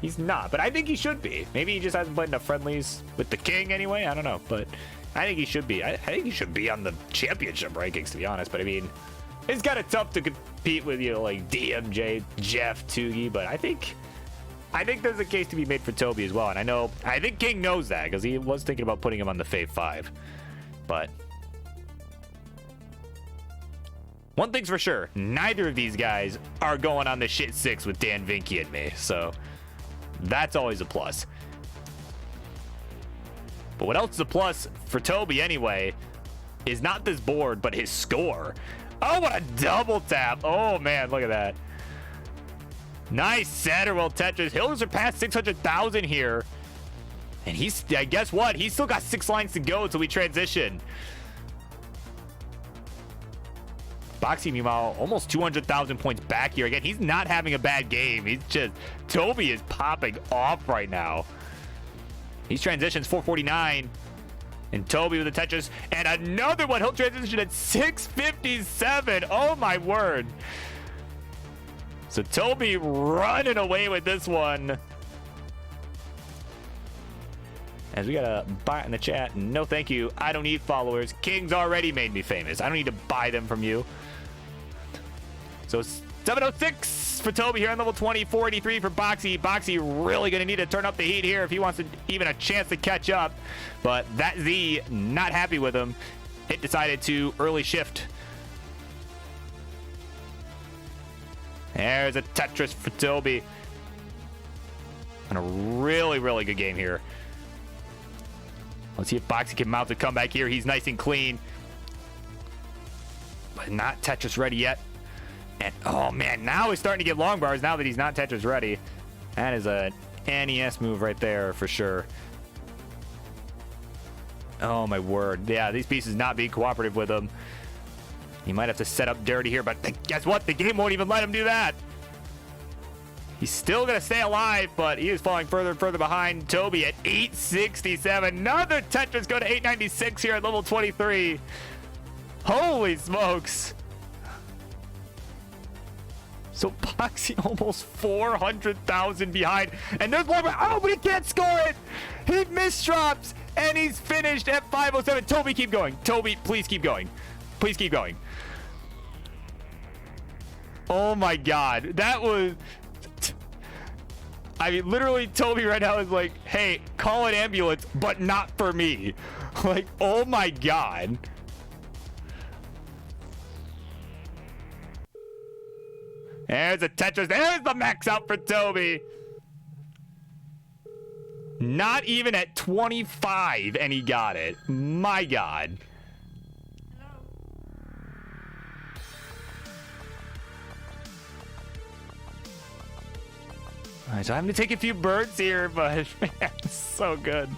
He's not, but I think he should be. Maybe he just hasn't played enough friendlies with the king anyway. I don't know, but I think he should be. I think he should be on the championship rankings, to be honest. But I mean, it's kind of tough to compete with, you know, like DMJ, Jeff, Tugi. But I think there's a case to be made for Toby as well. And I think King knows that because he was thinking about putting him on the Fave 5. But one thing's for sure, neither of these guys are going on the shit 6 with Dan Vinky and me. So that's always a plus. But what else is a plus for Toby anyway is not this board, but his score. Oh, what a double tap. Oh, man, look at that. Nice setter, well, Tetris. He'll surpass 600,000 here. And guess what? He's still got 6 lines to go until we transition. Boxy, meanwhile, almost 200,000 points back here. Again, he's not having a bad game. Toby is popping off right now. These transitions, 449. And Toby with the Tetris. And another one. He'll transition at 657. Oh, my word. So Toby running away with this one. As we got a bot in the chat. No, thank you. I don't need followers. King's already made me famous. I don't need to buy them from you. So 706 for Toby here on level 20. 483 for Boxy. Boxy really going to need to turn up the heat here if he wants to even a chance to catch up. But that Z not happy with him. Hit decided to early shift. There's a Tetris for Toby. And a really, really good game here. Let's see if Boxy can mount a comeback here. He's nice and clean. But not Tetris ready yet. And, oh, man, now he's starting to get long bars now that he's not Tetris ready. That is a NES move right there for sure. Oh, my word. Yeah, these pieces not being cooperative with him. He might have to set up dirty here, but guess what? The game won't even let him do that. He's still going to stay alive, but he is falling further and further behind. Toby at 867. Another Tetris go to 896 here at level 23. Holy smokes. So Boxy almost 400,000 behind. And there's one. Oh, but he can't score it. He misdrops, and he's finished at 507. Toby, keep going. Toby, please keep going. Please keep going. Oh, my God. That was... I mean, literally, Toby right now is like, hey, call an ambulance, but not for me. Like, oh my God. There's a Tetris. There's the max out for Toby. Not even at 25, and he got it. My God. All right, so I'm going to take a few birds here, but man, it's so good.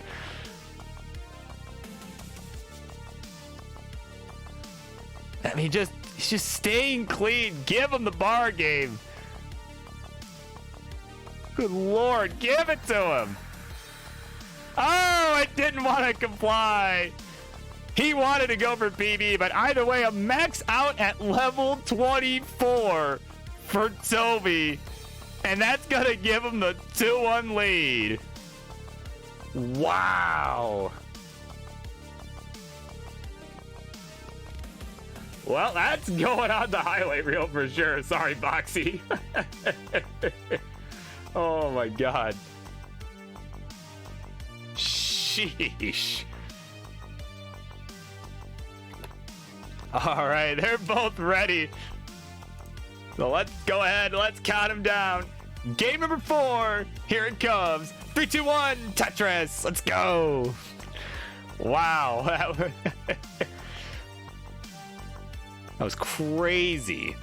I mean, he's just staying clean. Give him the bar game. Good Lord, give it to him. Oh, I didn't want to comply. He wanted to go for PB, but either way, a max out at level 24 for Toby. And that's going to give him the 2-1 lead. Wow. Well, that's going on the highlight reel for sure. Sorry, Boxy. Oh, my God. Sheesh. All right, they're both ready. So let's go ahead. Let's count them down. Game number 4. Here it comes. 3, 2, 1. Tetris. Let's go. Wow. That was crazy.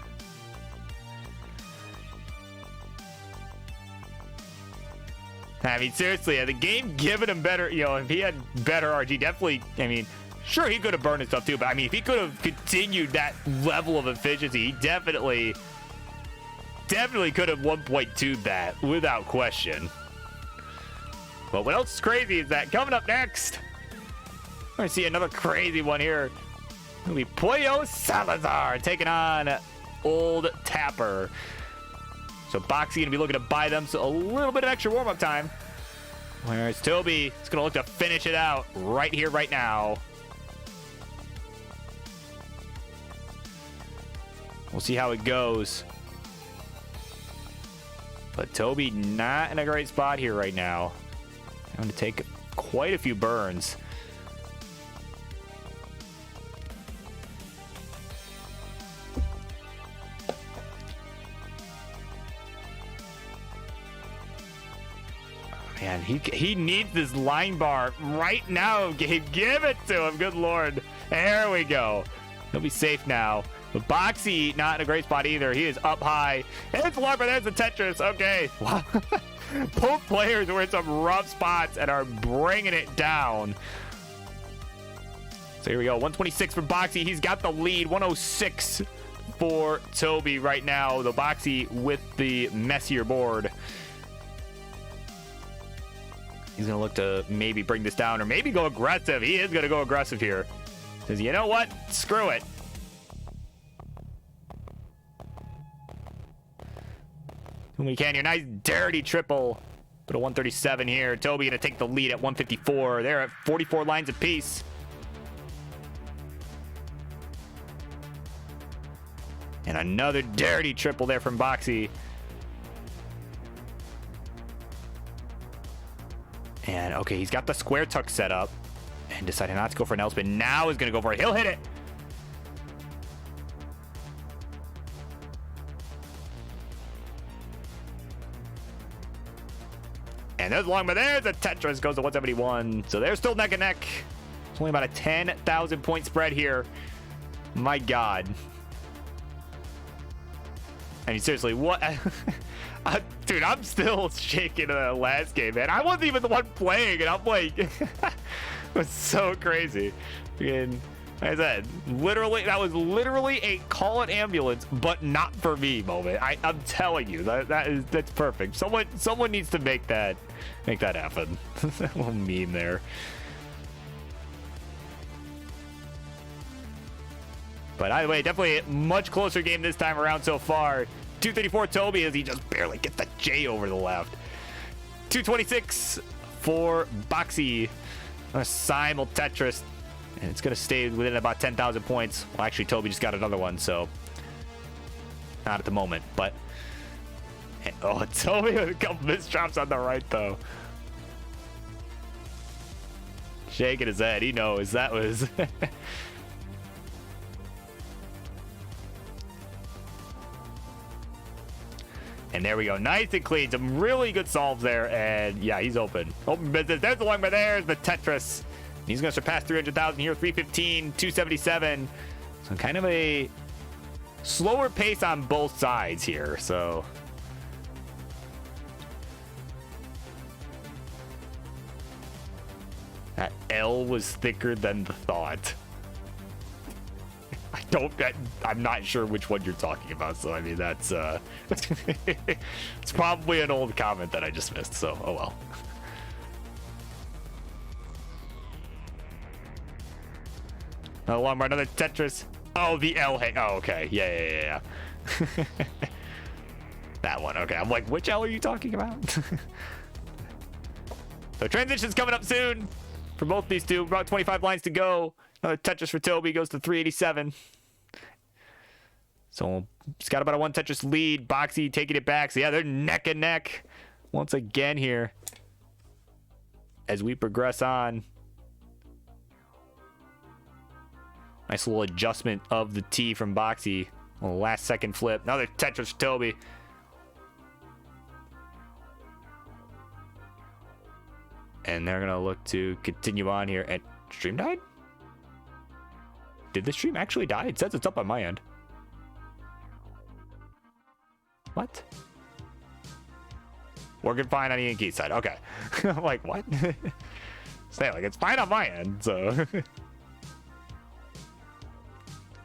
I mean, seriously, the game giving him better, you know, if he had better RG, definitely, I mean, sure, he could have burned his stuff too, but I mean, if he could have continued that level of efficiency, he definitely could have 1.2'd that without question. But what else is crazy is that coming up next, we're going to see another crazy one here. It'll be Pollo Salazar taking on Old Tapper. So Boxy going to be looking to buy them so a little bit of extra warm-up time. Whereas Toby is going to look to finish it out right here, right now. We'll see how it goes. But Toby not in a great spot here right now. I'm going to take quite a few burns. Man, he needs this line bar right now, Gabe. Give it to him. Good Lord. There we go. He'll be safe now. But Boxy, not in a great spot either. He is up high. And it's Larper. There's the Tetris. Okay. Wow. Both players were in some rough spots and are bringing it down. So here we go. 126 for Boxy. He's got the lead. 106 for Toby right now. The Boxy with the messier board. He's going to look to maybe bring this down or maybe go aggressive. He is going to go aggressive here. Says, you know what? Screw it. We can here. Nice dirty triple. Put a 137 here. Toby going to take the lead at 154. They're at 44 lines apiece. And another dirty triple there from Boxy. And okay, he's got the square tuck set up and decided not to go for an L-spin. Now he's going to go for it. He'll hit it. And there's long, but there's a Tetris. Goes to 171. So they're still neck and neck. It's only about a 10,000 point spread here. My God. I mean, seriously, what? Dude, I'm still shaking in the last game, man. I wasn't even the one playing, and I'm like, it was so crazy. Again, like I said, literally, that was literally a call it ambulance, but not for me moment. I'm telling you, that's perfect. Someone needs to make that happen. That little meme there. But either way, definitely a much closer game this time around so far. 234 Toby as he just barely gets the J over the left. 226 for Boxy. A simul Tetris. And it's going to stay within about 10,000 points. Well, actually, Toby just got another one, so not at the moment. But, oh, Toby with a couple misdrops on the right, though. Shaking his head. He knows that was... And there we go. Nice and clean. Some really good solves there. And yeah, he's open. Open business. There's the long, but there's the Tetris. He's going to surpass 300,000 here. 315, 277. So kind of a slower pace on both sides here. So that L was thicker than the thought. I'm not sure which one you're talking about, so I mean that's it's probably an old comment that I just missed, so oh well. Another long bar, another Tetris. Oh, the L hit. Oh, okay. Yeah. That one. Okay. I'm like, which L are you talking about? So transition's coming up soon for both these two. About 25 lines to go. Another Tetris for Toby goes to 387. So he's got about a one Tetris lead. Boxy taking it back. So yeah, they're neck and neck once again here as we progress on. Nice little adjustment of the T from Boxy. Well, last second flip. Another Tetris for Toby. And they're going to look to continue on here. And stream died? Did the stream actually die? It says it's up on my end. What? Working fine on Ian Keith's side. Okay. I'm like, what? Say, like, it's fine on my end, so.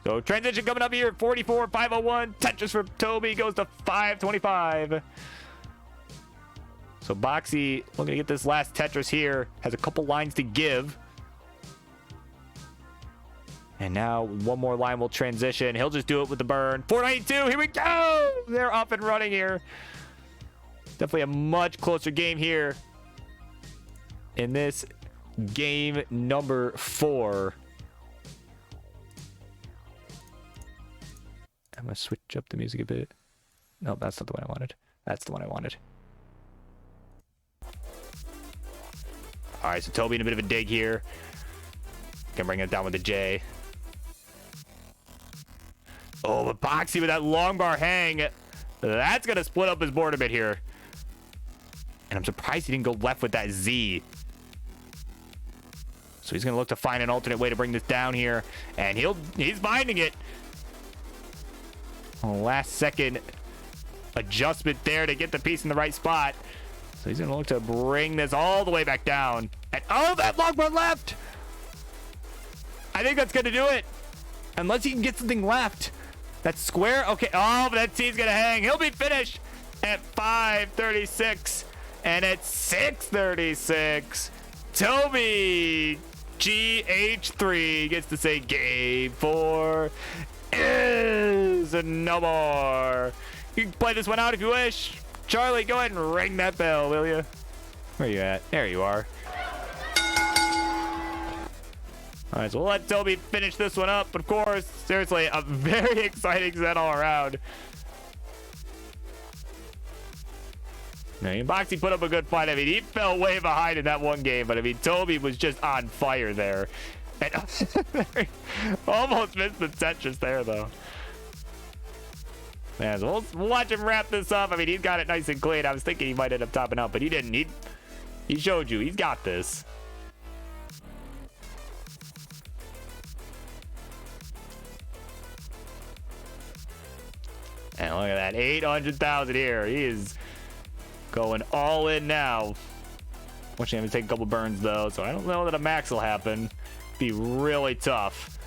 So transition coming up here. 44, 501. Tetris for Toby goes to 525. So Boxy looking to get this last Tetris here. Has a couple lines to give. And now one more line will transition. He'll just do it with the burn. 492, here we go! They're up and running here. Definitely a much closer game here in this game number 4. I'm going to switch up the music a bit. No, that's not the one I wanted. That's the one I wanted. All right, so Toby in a bit of a dig here. Can bring it down with the J. Oh, but Boxy with that long bar hang. That's going to split up his board a bit here. And I'm surprised he didn't go left with that Z. So he's going to look to find an alternate way to bring this down here. And he's finding it. Last second adjustment there to get the piece in the right spot. So he's going to look to bring this all the way back down. And oh, that long bar left. I think that's going to do it. Unless he can get something left. That's square. Okay. Oh, but that T's going to hang. He'll be finished at 5:36. And at 6:36, Toby GH3 gets to say game 4 is no more. You can play this one out if you wish. Charlie, go ahead and ring that bell, will you? Where are you at? There you are. All right, so we'll let Toby finish this one up. Of course, seriously, a very exciting set all around. Now, Boxy put up a good fight. I mean, he fell way behind in that one game, but I mean, Toby was just on fire there. And almost missed the Tetris there, though. Man, so we'll watch him wrap this up. I mean, he's got it nice and clean. I was thinking he might end up topping out, but he didn't. He showed you. He's got this. And look at that, 800,000 here. He is going all in now. Watching him take a couple burns though, so I don't know that a max will happen. Be really tough.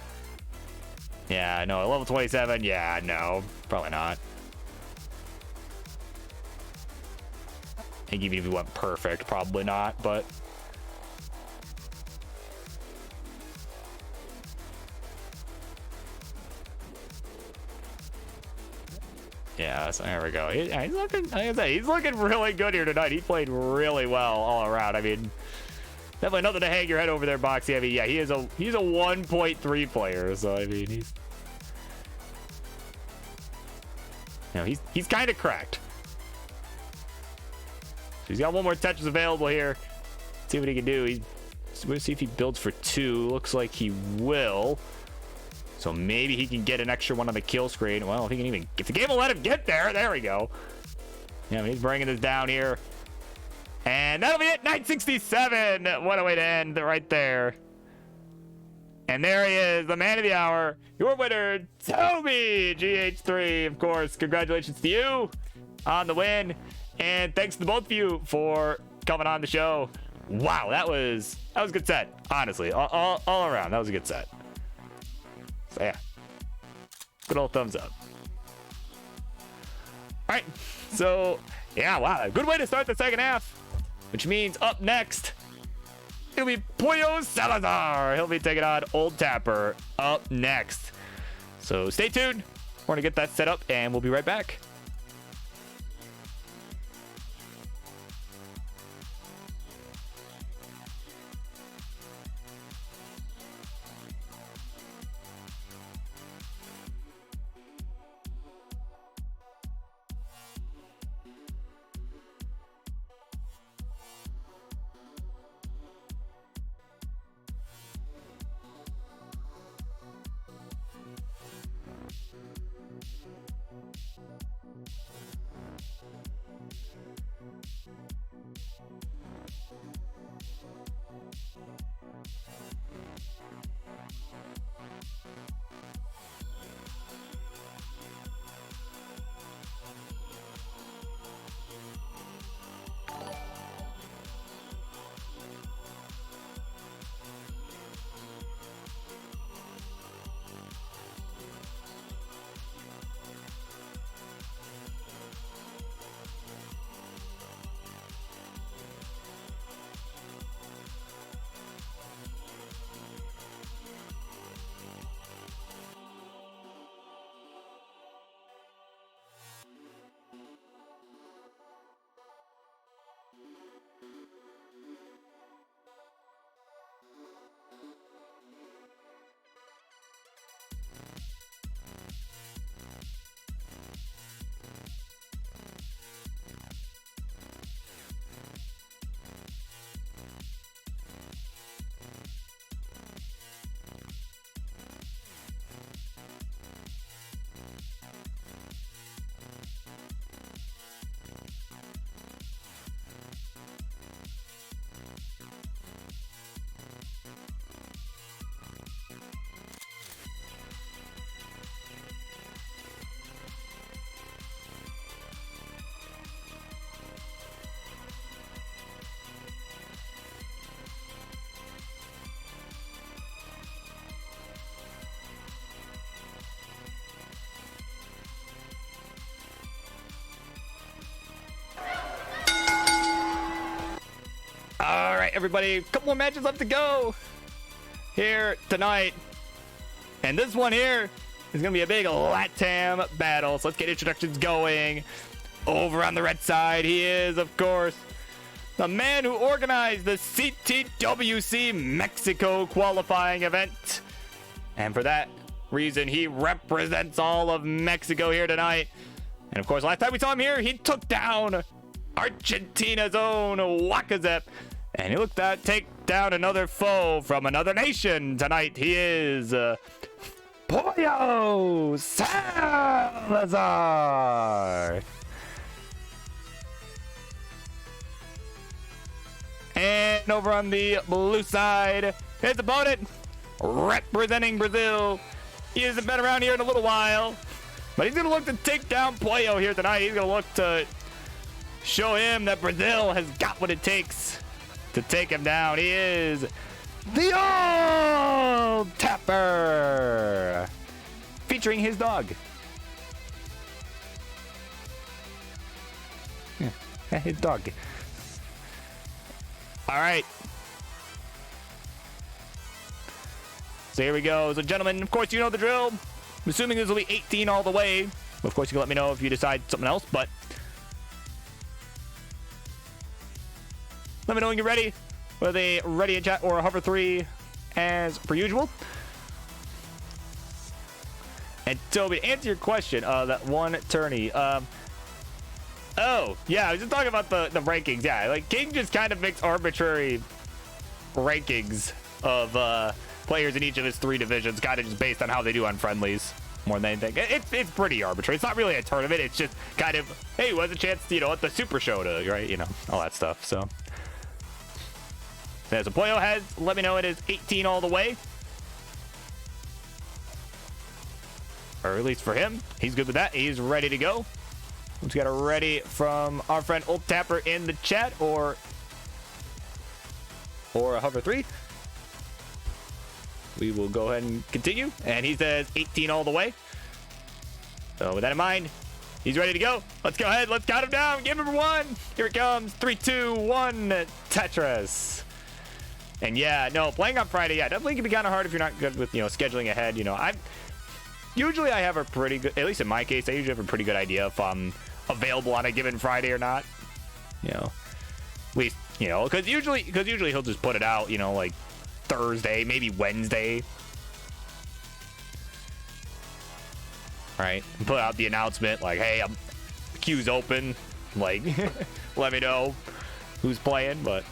Yeah, no, level 27. Yeah, no, probably not. I think even if he went perfect, probably not, but. Yeah, so there we go. He's looking, like I say, he's looking really good here tonight. He played really well all around. I mean, definitely nothing to hang your head over there, Boxy. I mean, yeah, he's a 1.3 player. So I mean, he's kind of cracked. So he's got one more Tetris available here. See what he can do. We'll see if he builds for 2. Looks like he will. So maybe he can get an extra one on the kill screen. Well, if the game will let him get there, there we go. Yeah, I mean, he's bringing this down here. And that'll be it, 967. What a way to end right there. And there he is, the man of the hour, your winner, Toby GH3. Of course, congratulations to you on the win. And thanks to both of you for coming on the show. Wow, that was a good set, honestly. All around, that was a good set. So yeah, good old thumbs up. All right, so yeah, wow, a good way to start the second half, which means up next, it'll be Pollo Salazar. He'll be taking on Old Tapper up next. So stay tuned. We're gonna get that set up and we'll be right back. right, everybody, a couple more matches left to go here tonight. And this one here is going to be a big LATAM battle. So let's get introductions going. Over on the red side, he is, of course, the man who organized the CTWC Mexico qualifying event. And for that reason, he represents all of Mexico here tonight. And of course, last time we saw him here, he took down Argentina's own Wakazep. And he looked to take down another foe from another nation. Tonight, he is Pollo Salazar. And over on the blue side, his opponent, representing Brazil. He hasn't been around here in a little while, but he's going to look to take down Pollo here tonight. He's going to look to show him that Brazil has got what it takes to take him down. He is the Old Tapper, featuring his dog. Yeah, his dog. All right. So here we go. So, gentlemen, of course, you know the drill. I'm assuming this will be 18 all the way. Of course, you can let me know if you decide something else, but let me know when you're ready. Whether they ready in chat or a hover 3 as per usual. And Toby, to answer your question, that one tourney. Oh, yeah, I was just talking about the rankings. Yeah, like King just kind of makes arbitrary rankings of players in each of his 3 divisions, kind of just based on how they do on friendlies more than anything. It's pretty arbitrary. It's not really a tournament. It's just kind of, hey, who has a chance, you know, at the Super Show to, right, you know, all that stuff. So, yeah, so Pollo has, let me know it is 18 all the way. Or at least for him, he's good with that. He's ready to go. Let's get it ready from our friend Old Tapper in the chat, or a hover 3. We will go ahead and continue. And he says 18 all the way. So with that in mind, he's ready to go. Let's go ahead. Let's count him down. Game number 1. Here it comes. 3, 2, 1. Tetris. And yeah, no, playing on Friday, yeah, definitely can be kind of hard if you're not good with, you know, scheduling ahead. You know, usually I have a pretty good, at least in my case, I usually have a pretty good idea if I'm available on a given Friday or not. You know, at least, you know, because usually he'll just put it out, you know, like Thursday, maybe Wednesday. Right? Put out the announcement like, hey, queue's open. Like, let me know who's playing. But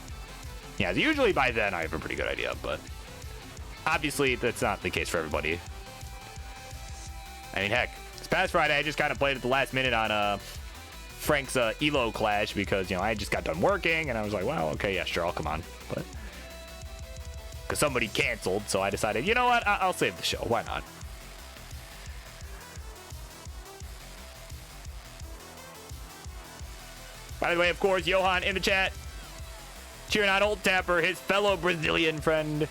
yeah, usually by then I have a pretty good idea. But obviously that's not the case for everybody. I mean, heck, this past Friday I just kind of played at the last minute on Frank's Elo Clash because, you know, I just got done working and I was like, well, okay, yeah, sure, I'll come on. But because somebody canceled, so I decided, you know what, I'll save the show. Why not? By the way, of course, Johan in the chat cheering on Old Tapper, his fellow Brazilian friend. Of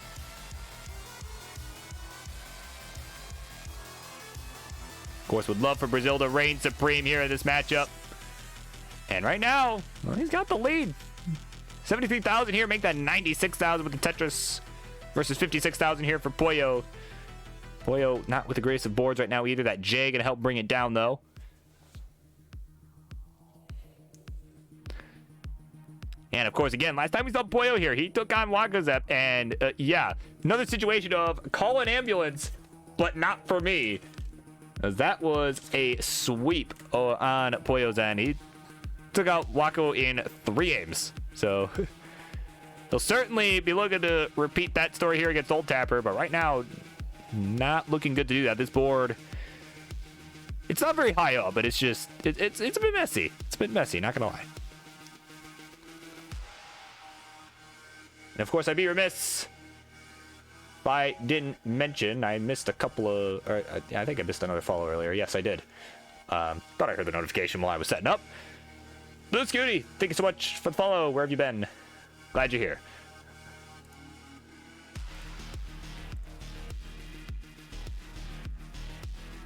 course, would love for Brazil to reign supreme here in this matchup. And right now, well, he's got the lead. 73,000 here, make that 96,000 with the Tetris versus 56,000 here for Pollo. Pollo not with the greatest of boards right now either. That J gonna help bring it down though. And of course, again, last time we saw Pollo here, he took on Wakazep, and yeah, another situation of call an ambulance, but not for me. As that was a sweep on Pollo's end. He took out Wako in 3 games. So he'll certainly be looking to repeat that story here against Old Tapper, but right now, not looking good to do that. This board, it's not very high up, but it's just, it's a bit messy. It's a bit messy, not gonna lie. And of course, I'd be remiss if I didn't mention, I missed a couple of, or I think I missed another follow earlier. Yes, I did. Thought I heard the notification while I was setting up. Blue Scooty, thank you so much for the follow. Where have you been? Glad you're here.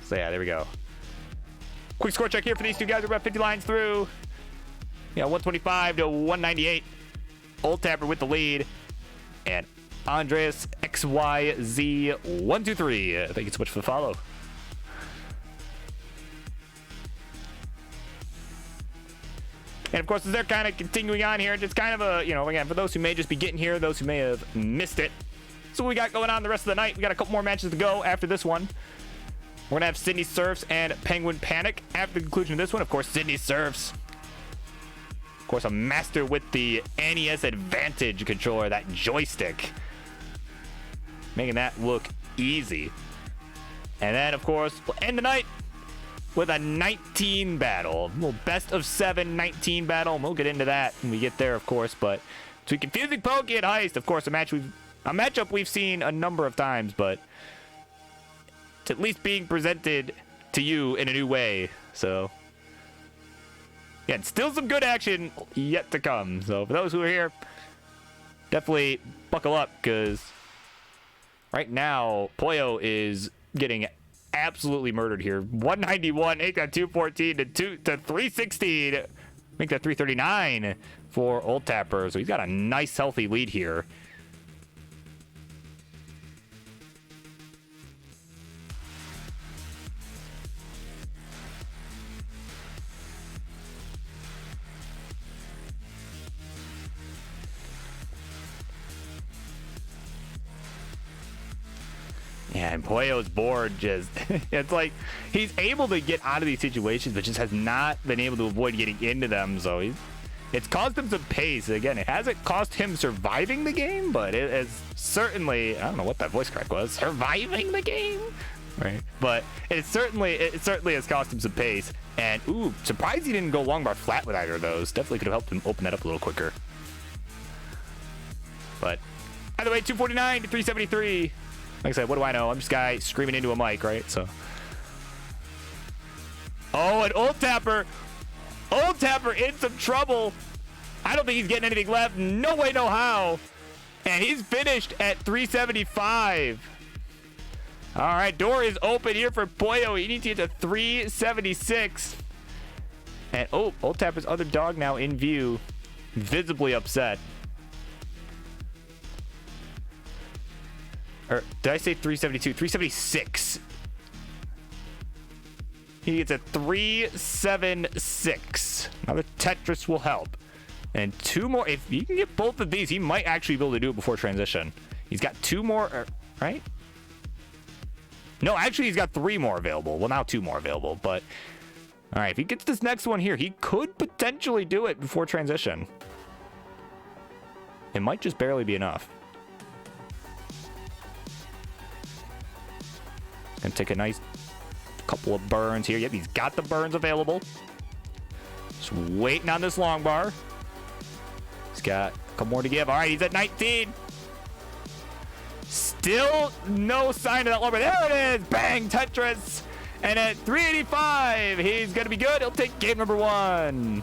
So yeah, there we go. Quick score check here for these two guys. We're about 50 lines through. Yeah, 125 to 198. Old Tapper with the lead. And Andreas XYZ123. Thank you so much for the follow. And of course, as they're kind of continuing on here, just kind of a, you know, again, for those who may just be getting here, those who may have missed it. So what we got going on the rest of the night, we got a couple more matches to go after this one. We're going to have Sydney Surfs and Penguin Panic after the conclusion of this one. Of course, Sydney Surfs. Of course, a master with the NES Advantage controller, that joystick. Making that look easy. And then, of course, we'll end the night with a 19 battle. A little best of 7 19 battle. And we'll get into that when we get there, of course. But to Confusing Pokey and Heist, of course, a matchup we've seen a number of times, but it's at least being presented to you in a new way. So, yeah, still some good action yet to come. So for those who are here, definitely buckle up, because right now, Poyo is getting absolutely murdered here. 191, make that 214 to 316. Make that 339 for Old Tapper. So he's got a nice, healthy lead here. Yeah, and Poyo's board just, it's like he's able to get out of these situations, but just has not been able to avoid getting into them. So it's caused him some pace. Again, it hasn't cost him surviving the game, but it has certainly, I don't know what that voice crack was, surviving the game, right? But it certainly has cost him some pace. And ooh, surprised he didn't go long bar flat with either of those. Definitely could have helped him open that up a little quicker. But either way, 249 to 373. Like I said, what do I know? I'm just a guy screaming into a mic, right? So. Oh, and Old Tapper in some trouble. I don't think he's getting anything left. No way, no how. And he's finished at 375. All right, door is open here for Poyo. He needs to get to 376. And oh, Old Tapper's other dog now in view, visibly upset. Or did I say 372? 376. He gets a 376. Now the Tetris will help. And 2 more. If you can get both of these, he might actually be able to do it before transition. He's got 2 more, right? No, actually, he's got 3 more available. Well, now 2 more available. But, all right, if he gets this next one here, he could potentially do it before transition. It might just barely be enough. And take a nice couple of burns here. Yep, he's got the burns available. Just waiting on this long bar. He's got a couple more to give. All right, he's at 19. Still no sign of that long bar. There it is. Bang, Tetris. And at 385, he's going to be good. He'll take game number 1.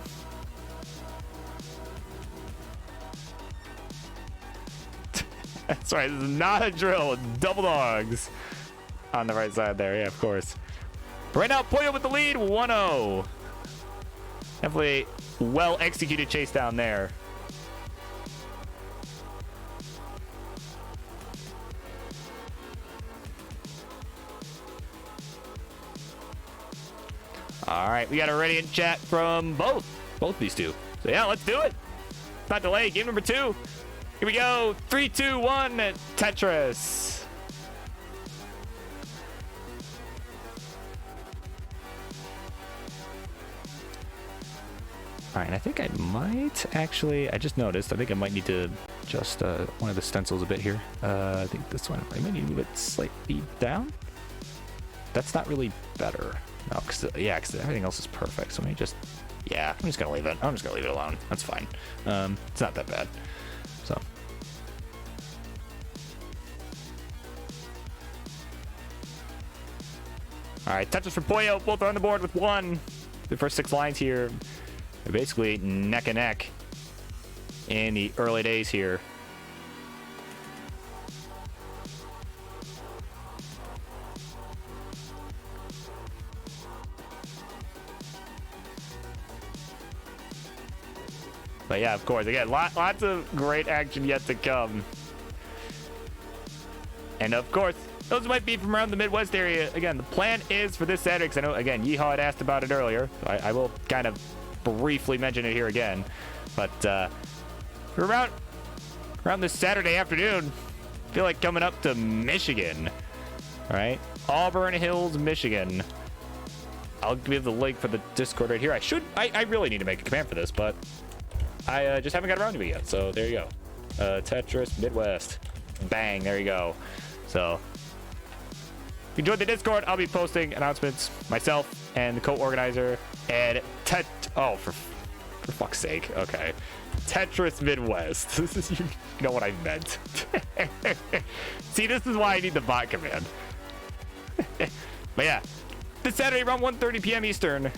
That's right. This is not a drill. Double dogs. On the right side there, yeah, of course. Right now, Poyo with the lead, 1-0. Definitely well-executed chase down there. All right, we got a ready in chat from both these two. So yeah, let's do it. Let's not delay. Game number 2. Here we go. 3, 2, 1. Tetris. All right, I think I might actually, I just noticed, I think I might need to adjust one of the stencils a bit here. I think this one, I might need to move it slightly down. That's not really better. No, because everything else is perfect. So let me just, yeah, I'm just going to leave it. I'm just going to leave it alone. That's fine. It's not that bad. So. All right, touches for Poyo. Both are on the board with 1. The first 6 lines here. They're basically neck and neck in the early days here. But yeah, of course, again, lots of great action yet to come. And of course, those might be from around the Midwest area. Again, the plan is for this Saturday, because I know, again, Yeehaw had asked about it earlier. I will kind of briefly mention it here again. But for around this Saturday afternoon, I feel like coming up to Michigan. All right, Auburn Hills, Michigan. I'll give the link for the Discord right here. I really need to make a command for this, but I just haven't got around to it yet. So there you go. Tetris Midwest. Bang, there you go. So if you join the Discord, I'll be posting announcements myself and the co-organizer and for fuck's sake. Okay. Tetris Midwest. This is, you know what I meant. See, this is why I need the bot command. But yeah, this Saturday around 1:30 p.m. Eastern.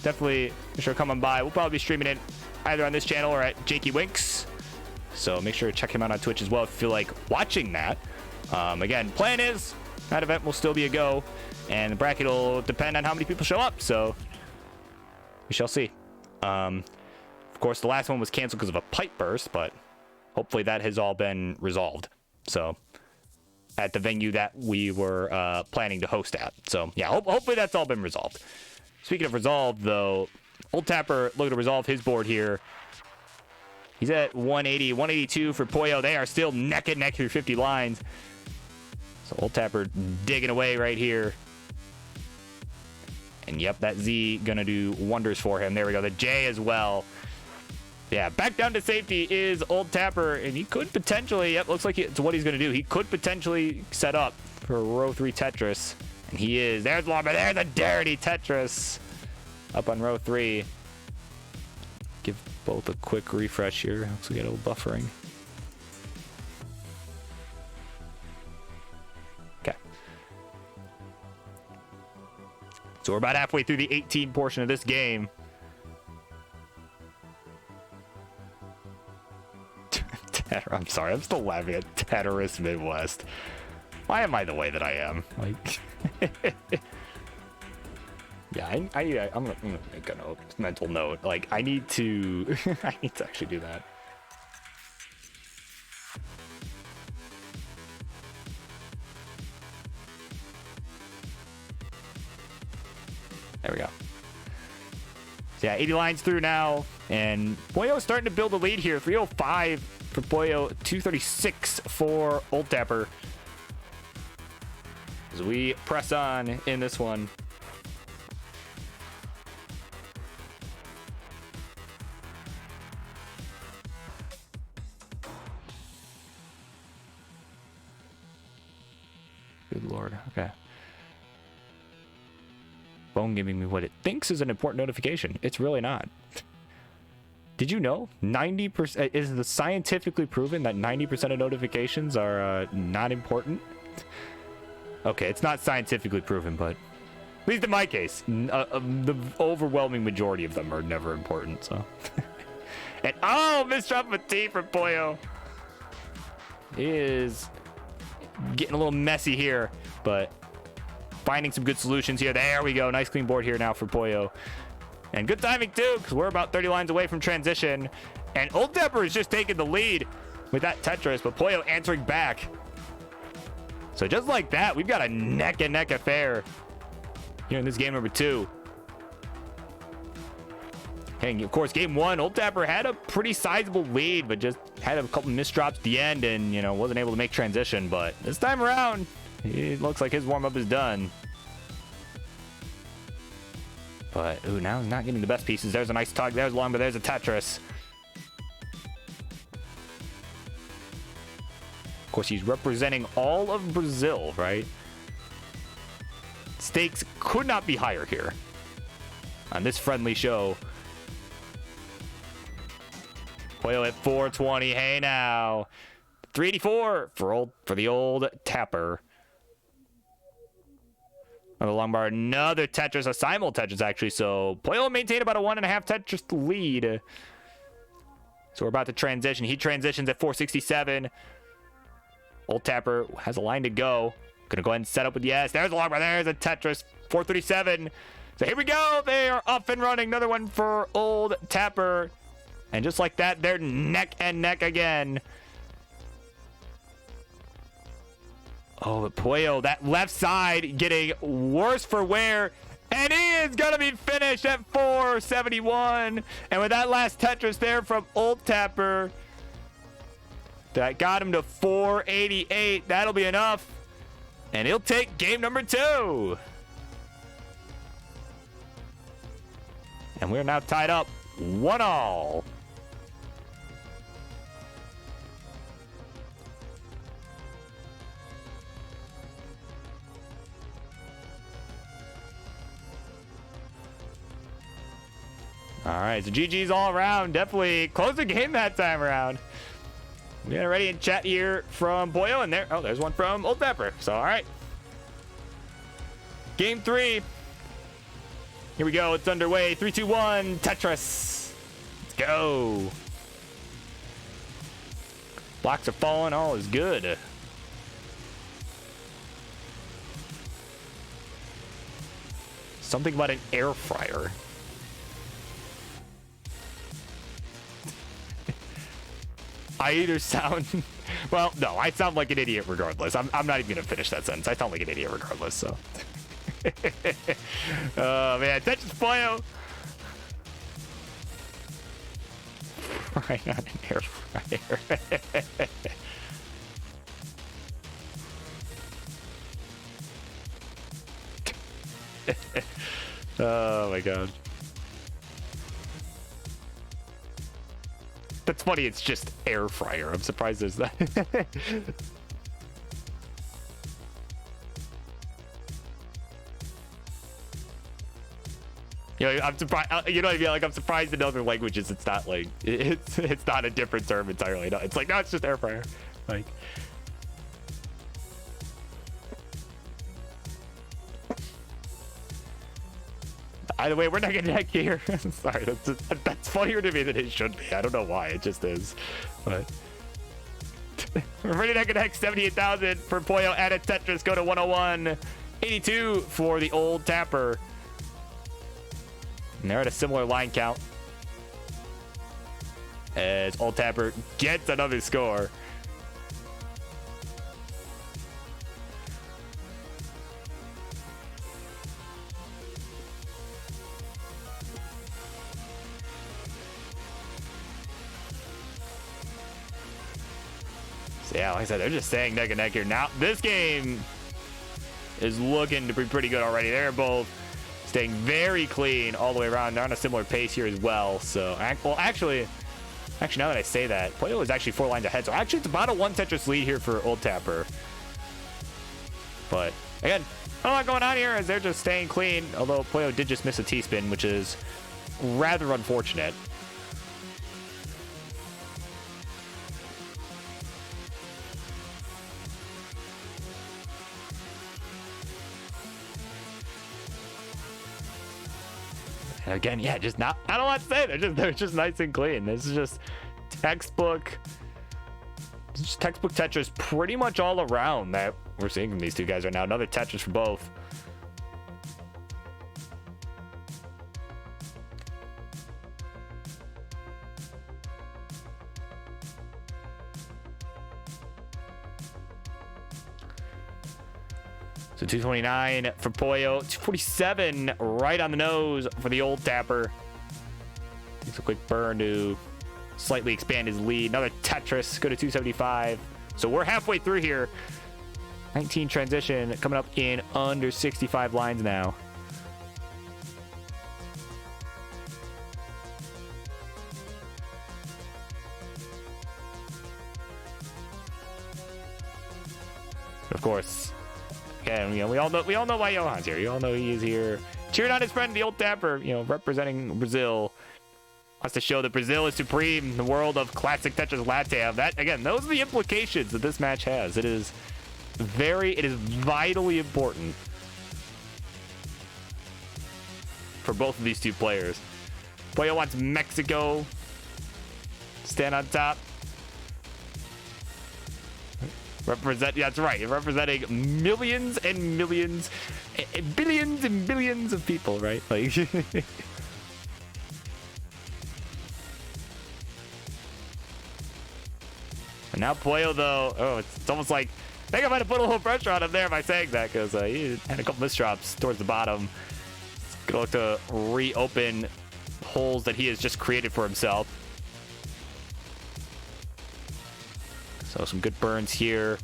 Definitely make sure to come on by. We'll probably be streaming it either on this channel or at Jakey Winks. So make sure to check him out on Twitch as well if you feel like watching that. Again, plan is that event will still be a go, and the bracket will depend on how many people show up. So we shall see. Of course, the last one was canceled because of a pipe burst, but hopefully that has all been resolved. So at the venue that we were planning to host at. So yeah, hopefully that's all been resolved. Speaking of resolved, though, Old Tapper looking to resolve his board here. He's at 180, 182 for Poyo. They are still neck and neck through 50 lines. So Old Tapper digging away right here. And yep, that Z gonna do wonders for him. There we go. The J as well. Yeah, back down to safety is Old Tapper, and he could potentially, yep, looks like it's what he's gonna do. He could potentially set up for row 3 Tetris. And he is. There's Lomba. There's a dirty Tetris up on row 3. Give both a quick refresh here. Looks like we got a little buffering. Okay. So we're about halfway through the 18 portion of this game. I'm sorry, I'm still laughing at Tetris Midwest. Why am I the way that I am? Like, yeah, I'm gonna make a mental note. Like, I need to, I need to actually do that. There we go. So yeah, 80 lines through now, and Poyo starting to build a lead here. 305 for Poyo, 236 for Old Tapper. As we press on in this one. Good Lord. Okay. Phone giving me what it thinks is an important notification. It's really not. Did you know 90% is the scientifically proven that 90% of notifications are not important? Okay, it's not scientifically proven, but at least in my case, the overwhelming majority of them are never important. So, and oh, misdrop a T for Poyo. He is getting a little messy here, but finding some good solutions here. There we go. Nice clean board here now for Poyo. And good timing too, because we're about 30 lines away from transition. And Old Tapper is just taking the lead with that Tetris, but Poyo answering back. So just like that, we've got a neck and neck affair here in this game number 2. And of course, game 1, Old Tapper had a pretty sizable lead, but just had a couple misdrops at the end and, you know, wasn't able to make transition. But this time around, it looks like his warm-up is done. But, ooh, now he's not getting the best pieces. There's a nice tug. There's long, but there's a Tetris. Of course, he's representing all of Brazil, right? Stakes could not be higher here on this friendly show. Poyo at 420. Hey, now. 384 for the Old Tapper. Another long bar, another Tetris, a simul Tetris actually. So Poyo maintained about a 1.5 Tetris lead. So we're about to transition. He transitions at 467. Old Tapper has a line to go. Gonna go ahead and set up with yes. There's a long bar. There's a Tetris. 437. So here we go. They are up and running. Another one for Old Tapper. And just like that, they're neck and neck again. Oh, but Pollo, that left side getting worse for wear. And he is going to be finished at 471. And with that last Tetris there from Old Tapper, that got him to 488. That'll be enough. And he'll take game number 2. And we're now tied up 1-1. All right, so GG's all around. Definitely close the game that time around. We got already in chat here from Pollo, and there. Oh, there's one from Old Pepper. So, all right. Game 3. Here we go. It's underway. 3, 2, 1. Tetris. Let's go. Blocks are falling. All is good. Something about an air fryer. I either sound... Well, no, I sound like an idiot regardless. I'm not even going to finish that sentence. I sound like an idiot regardless, so... Oh, man. Tetris Pollo. Right on an air fryer. Oh, my God. That's funny, it's just air fryer. I'm surprised there's that. You know, I'm surprised. You know what I mean? Like, I'm surprised in other languages it's not like it's not a different term entirely. No, it's like, no, it's just air fryer. Like, either way, we're neck and neck here. Sorry, that's funnier to me than it should be. I don't know why, it just is. But we're ready neck and neck. 78,000 for Pollo and a Tetris. Go to 101. 82 for the Old Tapper. And they're at a similar line count as Old Tapper gets another score. So yeah, like I said, they're just staying neck and neck here. Now, this game is looking to be pretty good already. They're both staying very clean all the way around. They're on a similar pace here as well. So, well, actually, now that I say that, Pollo is actually 4 lines ahead. So actually, it's about a 1 Tetris lead here for Old Tapper. But again, not a lot going on here as they're just staying clean. Although Pollo did just miss a T-spin, which is rather unfortunate. And again, yeah, just not a lot to say. They're just nice and clean. This is just textbook Tetris pretty much all around that we're seeing from these two guys right now. Another Tetris for both. So 229 for Pollo, 247 right on the nose for the Old Tapper. Takes a quick burn to slightly expand his lead. Another Tetris, go to 275. So we're halfway through here. 19 transition coming up in under 65 lines now. Of course. Again, you know, we all know why Johan's here. You all know he is here cheering on his friend, the Old Tapper, you know, representing Brazil. Wants to show that Brazil is supreme in the world of classic Tetris Latam. That, again, those are the implications that this match has. It is vitally important for both of these two players. Pollo wants Mexico to stand on top. That's right, representing millions and millions, billions and billions of people, right? Like, And now Pollo, though, oh, it's almost like I think I might have put a little pressure on him there by saying that, because he had a couple misdrops towards the bottom. Gonna look to reopen holes that he has just created for himself. So some good burns here.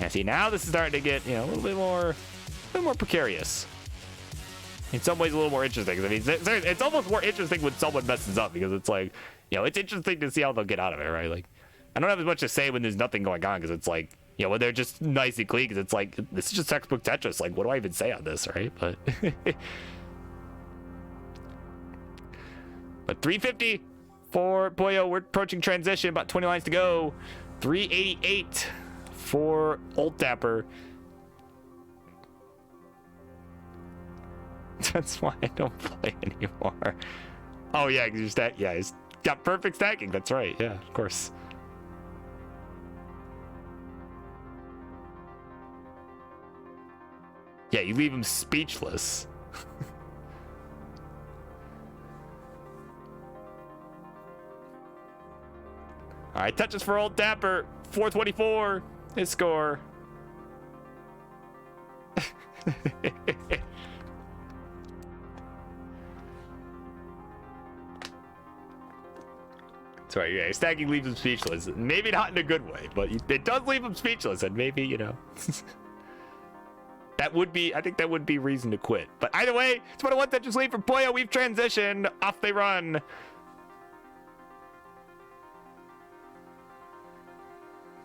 And see, now this is starting to get, a little bit more precarious. In some ways, a little more interesting. I mean, it's almost more interesting when someone messes up, because it's like, it's interesting to see how they'll get out of it, right? Like, I don't have as much to say when there's nothing going on, because it's like, when they're just nice and clean, because it's like, this is just textbook Tetris. Like, what do I even say on this, right? But, but 350 for Pollo. We're approaching transition, about 20 lines to go. 388 for Old Tapper. That's why I don't play anymore. Oh yeah, because your stack, yeah, he's got perfect stacking. That's right. Yeah, of course. Yeah, you leave him speechless. All right, touches for Old Tapper. 424, his score. That's right, yeah, stacking leaves him speechless. Maybe not in a good way, but it does leave him speechless, and maybe, that would be, I think that would be reason to quit. But either way, it's what I want that just leave for Pollo. We've transitioned. Off they run.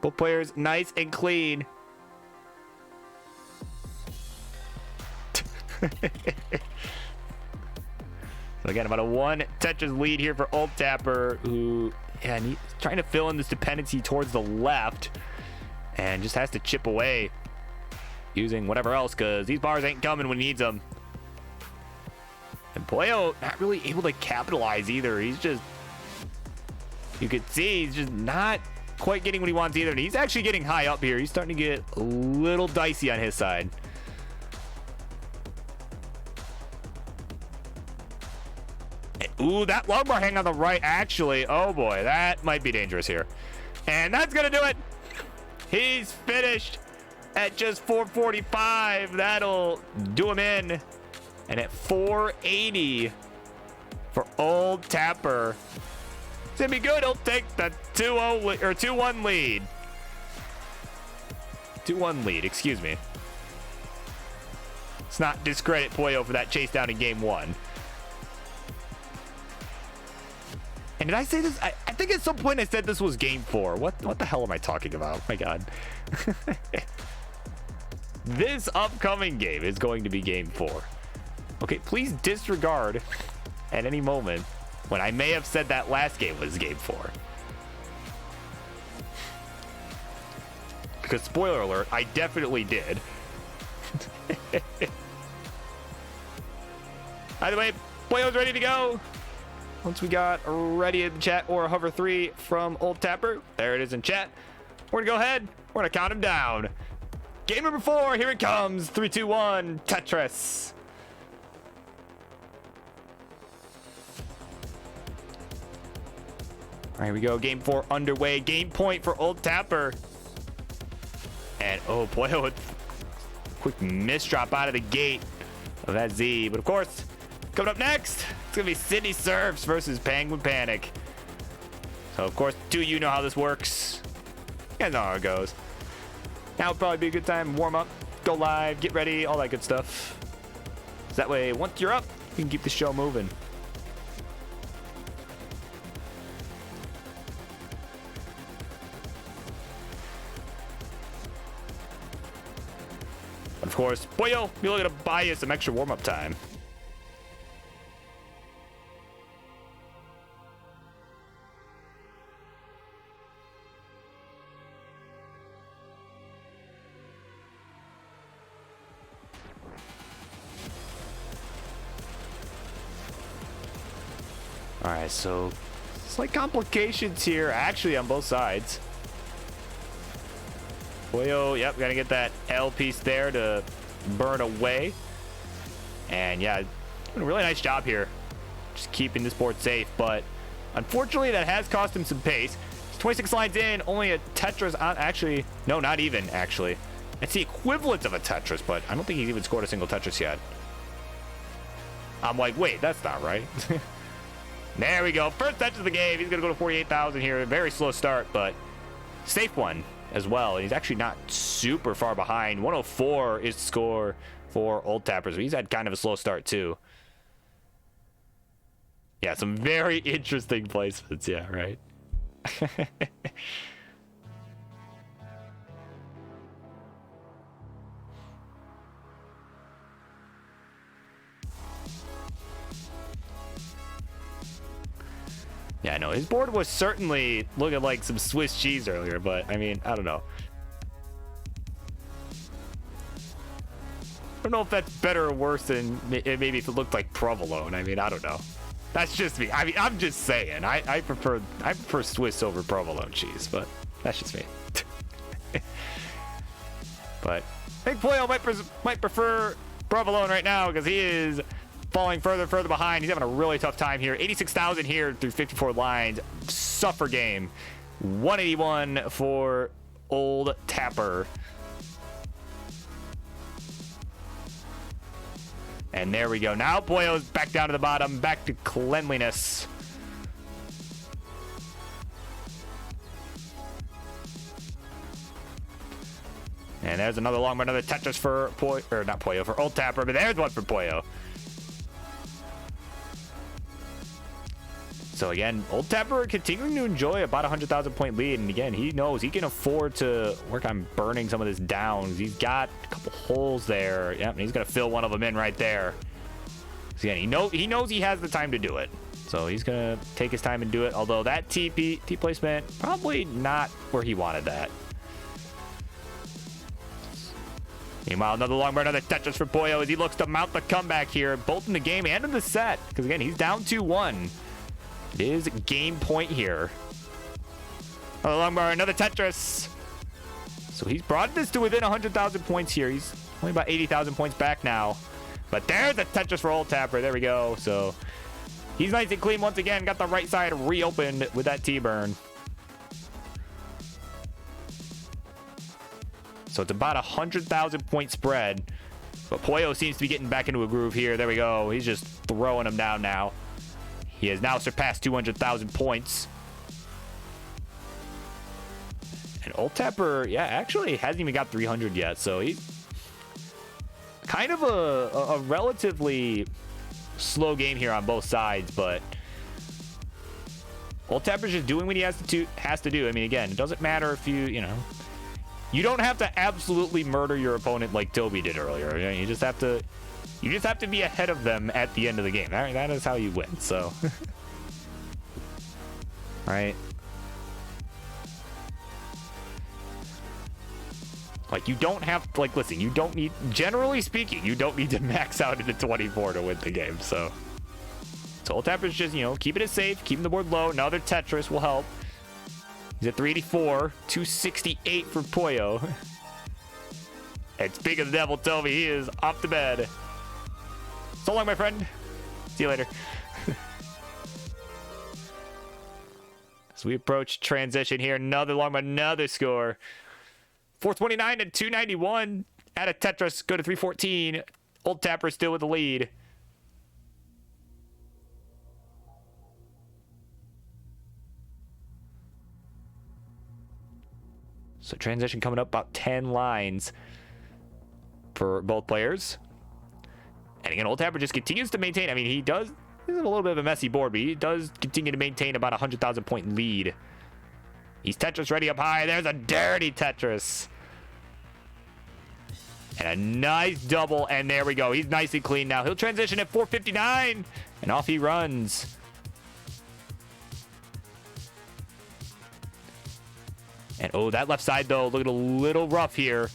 Both players nice and clean. So again, about a 1 Tetris lead here for Old Tapper, who, yeah, he's trying to fill in this dependency towards the left and just has to chip away using whatever else, because these bars ain't coming when he needs them. And Pollo not really able to capitalize either. He's just, you could see he's just not quite getting what he wants either. And he's actually getting high up here. He's starting to get a little dicey on his side. Ooh, that long bar hang on the right, actually. Oh boy, that might be dangerous here. And that's gonna do it. He's finished at just 445. That'll do him in. And at 480 for Old Tapper. It's gonna be good. He'll take the 2-0 or 2-1 lead. 2-1 lead, excuse me. Let's not discredit Pollo for that chase down in game 1. And did I say this? I think at some point I said this was game 4. What the hell am I talking about? My God. This upcoming game is going to be game 4. Okay, please disregard at any moment when I may have said that last game was game 4. Because spoiler alert, I definitely did. Either way, Pollo's ready to go. Once we got ready in the chat or a hover 3 from Old Tapper, there it is in chat. We're gonna go ahead. We're gonna count him down. Game number 4, here it comes. 3, 2, 1, Tetris. All right, here we go. Game 4 underway. Game point for Old Tapper. And oh boy, a quick misdrop out of the gate of that Z. But of course, coming up next, it's gonna be Sydney Surfs versus Penguin Panic. So of course, do you know how this works? You guys know how it goes. Now would probably be a good time to warm up, go live, get ready, all that good stuff. So that way, once you're up, you can keep the show moving. Of course, Pollo, be looking to buy you some extra warm-up time. All right, so slight complications here, actually, on both sides. Pollo, yep, gotta get that L piece there to burn away. And yeah, doing a really nice job here, just keeping this board safe. But unfortunately, that has cost him some pace. He's 26 lines in, only a Tetris on, actually, no, not even, actually. It's the equivalent of a Tetris, but I don't think he's even scored a single Tetris yet. I'm like, wait, that's not right. There we go. First Tetris of the game. He's going to go to 48,000 here. Very slow start, but safe one as well. He's actually not super far behind. 104 is the score for Old Tappers. He's had kind of a slow start, too. Yeah, some very interesting placements. Yeah, right. Yeah, no, his board was certainly looking like some Swiss cheese earlier, but I mean, I don't know. I don't know if that's better or worse than maybe if it looked like provolone. I mean, I don't know. That's just me. I mean, I'm just saying. I prefer Swiss over provolone cheese, but that's just me. But I think Pollo might prefer provolone right now because he is falling further behind. He's having a really tough time here. 86,000 here through 54 lines. Suffer game. 181 for Old Tapper. And there we go. Now Pollo's back down to the bottom. Back to cleanliness. And there's another long one, another Tetris for Pollo, or not Pollo, for Old Tapper, but there's one for Pollo. So again, Old Tapper continuing to enjoy about 100,000 point lead. And again, he knows he can afford to work on burning some of this down. He's got a couple holes there. Yep, and he's going to fill one of them in right there. So again, he knows he has the time to do it. So he's going to take his time and do it. Although that T placement, probably not where he wanted that. Meanwhile, another long burn, another Tetris for Pollo as he looks to mount the comeback here, both in the game and in the set. Because again, he's down 2-1. It is game point here. Another long bar, another Tetris. So he's brought this to within 100,000 points here. He's only about 80,000 points back now. But there's a Tetris for Old Tapper. There we go. So he's nice and clean once again. Got the right side reopened with that T-burn. So it's about 100,000 point spread. But Pollo seems to be getting back into a groove here. There we go. He's just throwing them down now. He has now surpassed 200,000 points. And Old Tapper, yeah, actually hasn't even got 300 yet. So he's kind of a relatively slow game here on both sides. But Old Tapper's just doing what he has to do. I mean, again, it doesn't matter if you know, you don't have to absolutely murder your opponent like Toby did earlier. You know, you just have to be ahead of them at the end of the game. That is how you win. So, right? Like, you don't have, like, listen, you don't need, generally speaking, you don't need to max out into 24 to win the game. So Old Tapper's just, you know, keeping it safe, keeping the board low. Another Tetris will help. He's at 384, 268 for Pollo. And speaking of the devil, Toby, he is off to bed. So long, my friend. See you later. So we approach transition here. Another long, another score. 429 and 291. Add a Tetris, go to 314. Old Tapper still with the lead. So transition coming up about 10 lines for both players. And again, Old Tapper just continues to maintain. I mean, he's a little bit of a messy board, but he does continue to maintain about 100,000 point lead. He's Tetris ready up high. There's a dirty Tetris. And a nice double, and there we go. He's nice and clean now. He'll transition at 459, and off he runs. And oh, that left side, though, looking a little rough here.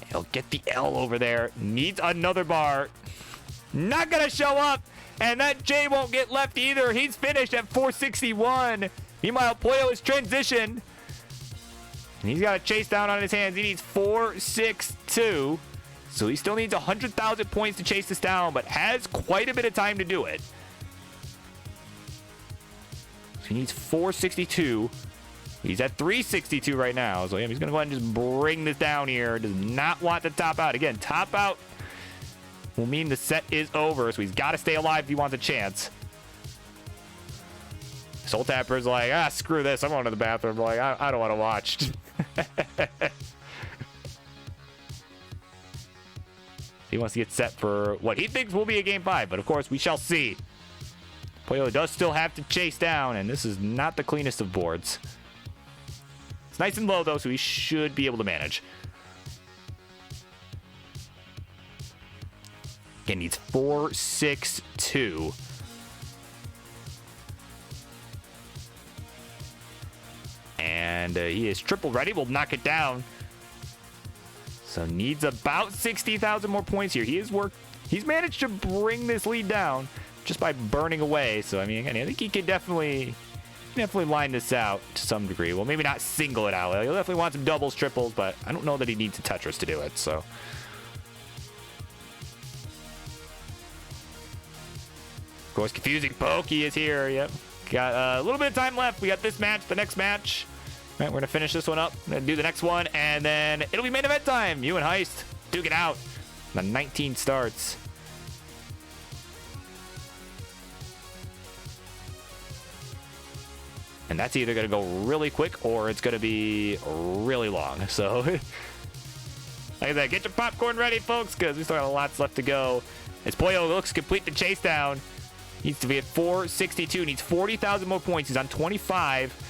He'll get the L over there. Needs another bar. Not going to show up. And that J won't get left either. He's finished at 461. Meanwhile, Pollo is transitioned. And he's got a chase down on his hands. He needs 462. So he still needs 100,000 points to chase this down, but has quite a bit of time to do it. So he needs 462. He's at 362 right now. So yeah, he's going to go ahead and just bring this down here. Does not want to top out. Again, top out will mean the set is over. So he's got to stay alive if he wants a chance. Soul Tapper's like, screw this. I'm going to the bathroom. Like, I don't want to watch. He wants to get set for what he thinks will be a game 5. But of course, we shall see. Pollo does still have to chase down. And this is not the cleanest of boards. It's nice and low, though, so he should be able to manage. Again, needs 462. And he is triple ready. We'll knock it down. So needs about 60,000 more points here. He's managed to bring this lead down just by burning away. So, I mean, again, I think he could definitely line this out to some degree. Well, maybe not single it out. He'll definitely want some doubles, triples, but I don't know that he needs a Tetris to do it. So, of course, confusing Pokey is here. Yep. Got a little bit of time left. We got this match, the next match. All right, we're going to finish this one up. We're going to do the next one, and then it'll be main event time. You and Heist duke it out. The 19 starts. And that's either going to go really quick or it's going to be really long. So, like I said, get your popcorn ready, folks, because we still got lots left to go. As Pollo looks to complete the chase down. Needs to be at 462. Needs 40,000 more points. He's on 25.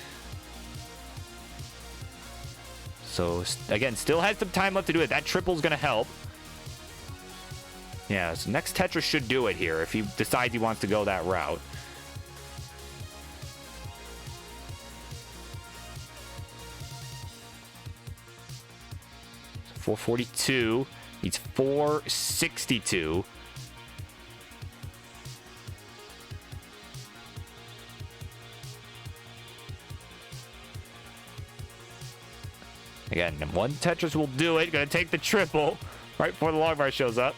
So, again, still has some time left to do it. That triple's going to help. Yeah, so next Tetris should do it here if he decides he wants to go that route. So 442. Needs 462. Again, one Tetris will do it. Gonna take the triple right before the long bar shows up.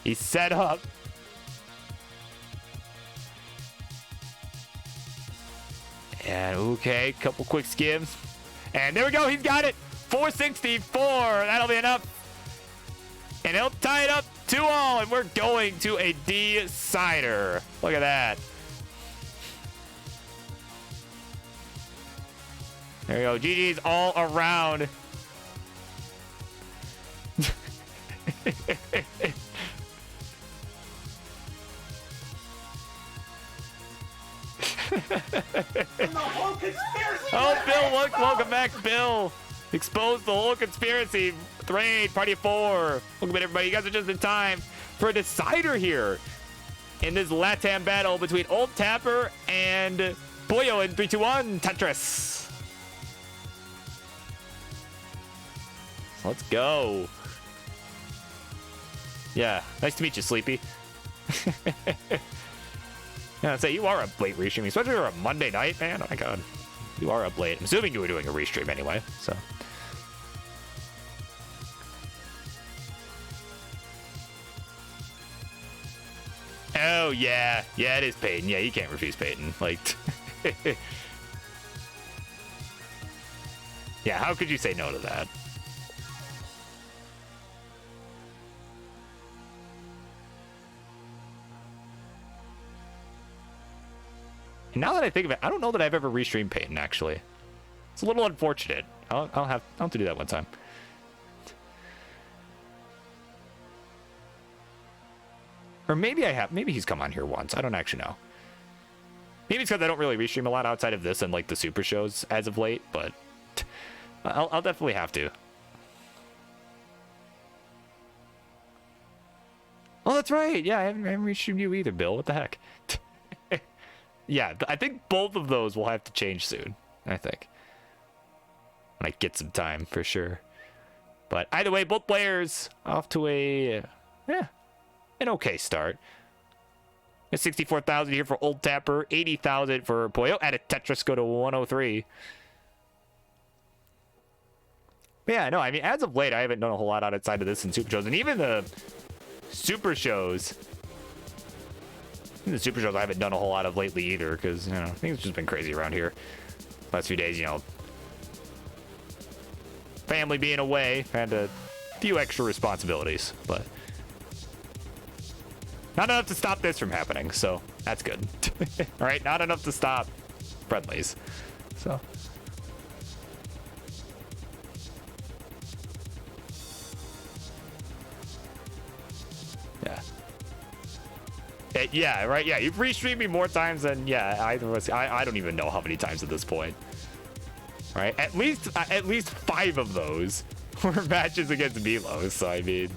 He's set up. And okay, couple quick skims. And there we go, he's got it. 464, that'll be enough. And he'll tie it up 2-all, and we're going to a decider. Look at that. There we go. GG's all around. Oh, Bill, welcome back, Bill. Exposed the whole conspiracy. Raid, party of 4. Welcome in, everybody. You guys are just in time for a decider here in this LATAM battle between Old Tapper and Pollo in 3, 2, 1 Tetris. Let's go. Yeah, nice to meet you, Sleepy. Yeah, I'd say you are up late restreaming, especially for a Monday night, man. Oh my god, you are up late. I'm assuming you were doing a restream anyway, so. Oh yeah, yeah, it is Peyton. Yeah, you can't refuse Peyton. Like, yeah, how could you say no to that? And now that I think of it, I don't know that I've ever restreamed Peyton, actually. It's a little unfortunate. I'll have to do that one time. Or maybe I have. Maybe he's come on here once. I don't actually know. Maybe it's because I don't really restream a lot outside of this and like the super shows as of late, but I'll definitely have to. Oh, that's right. Yeah, I haven't restreamed you either, Bill. What the heck? Yeah, I think both of those will have to change soon, I think. When I get some time, for sure. But either way, both players off to an okay start. 64,000 here for Old Tapper, 80,000 for Pollo. Add a Tetris, go to 103. But yeah, no, I mean, as of late, I haven't done a whole lot outside of this and super shows. And even the super shows The super shows I haven't done a whole lot of lately either, because, you know, I think it's just been crazy around here. Last few days, you know, family being away, had a few extra responsibilities, but not enough to stop this from happening, so that's good. All right, not enough to stop friendlies, so. Yeah. Yeah, right. Yeah, you've restreamed me more times than I don't even know how many times at this point. Right? At least 5 of those were matches against Milo. So I mean,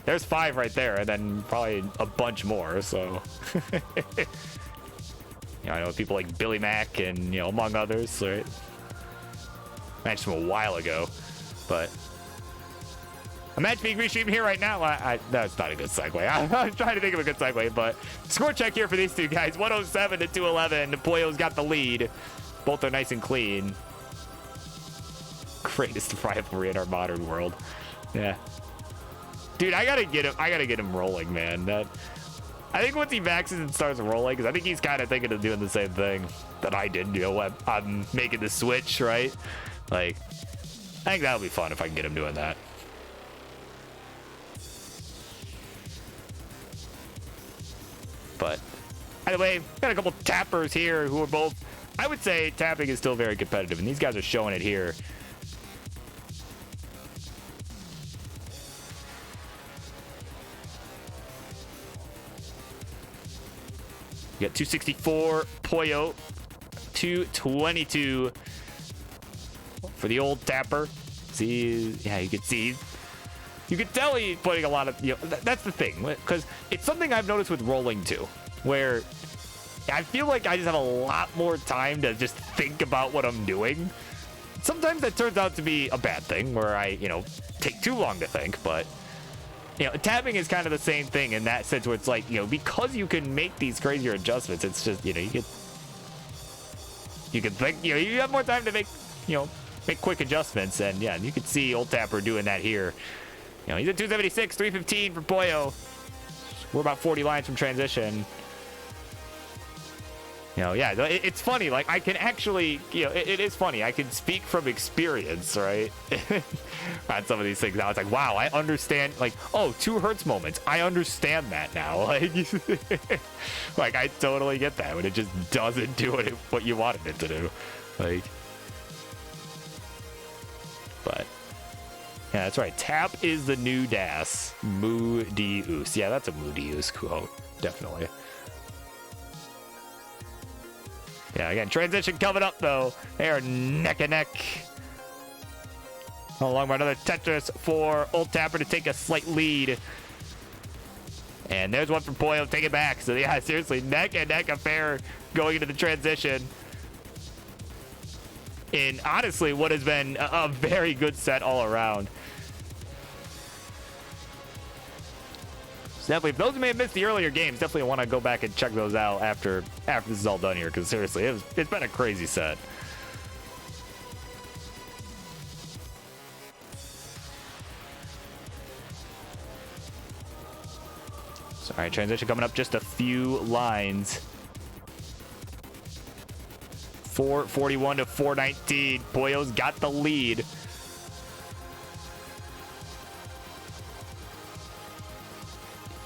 there's 5 right there, and then probably a bunch more. So you know, I know people like Billy Mack and, you know, among others. Right? Matched him a while ago, but. A match being restreamed here right now. That's not a good segue. I'm trying to think of a good segue, but score check here for these two guys. 107 to 211. Pollo's got the lead. Both are nice and clean. Greatest rivalry in our modern world. Yeah. Dude, I gotta get him rolling, man. I think once he maxes and starts rolling, because I think he's kind of thinking of doing the same thing that I did. You know, I'm making the switch, right? Like, I think that'll be fun if I can get him doing that. But either way, got a couple tappers here who are both, I would say tapping is still very competitive, and these guys are showing it here. You got 264, Pollo, 222 for the old tapper. See, yeah, you can see. You can tell he's putting a lot of, you know, that's the thing, because it's something I've noticed with rolling too, where I feel like I just have a lot more time to just think about what I'm doing. Sometimes that turns out to be a bad thing, where I, you know, take too long to think, but, you know, tapping is kind of the same thing in that sense, where it's like, you know, because you can make these crazier adjustments, it's just, you know, you can think, you know, you have more time to make, you know, make quick adjustments, and yeah, you can see old tapper doing that here. You know, he's at 276, 315 for Pollo. We're about 40 lines from transition. You know, yeah, it's funny. Like, I can actually, you know, it is funny. I can speak from experience, right? On some of these things now. It's like, wow, I understand. Like, oh, 2 Hertz moments. I understand that now. Like, like, I totally get that when it just doesn't do what you wanted it to do. Like, but. Yeah, that's right. Tap is the new DAS. Moodius. Yeah, that's a Moodius quote. Definitely. Yeah, again, transition coming up, though. They are neck and neck. Along by another Tetris for Old Tapper to take a slight lead. And there's one for Pollo. Take it back. So, yeah, seriously, neck and neck affair going into the transition. In, honestly, what has been a very good set all around. So definitely, if those who may have missed the earlier games, definitely want to go back and check those out after this is all done here, because seriously, it's been a crazy set. So, all right, transition coming up just a few lines. 441 to 419. Pollo's got the lead.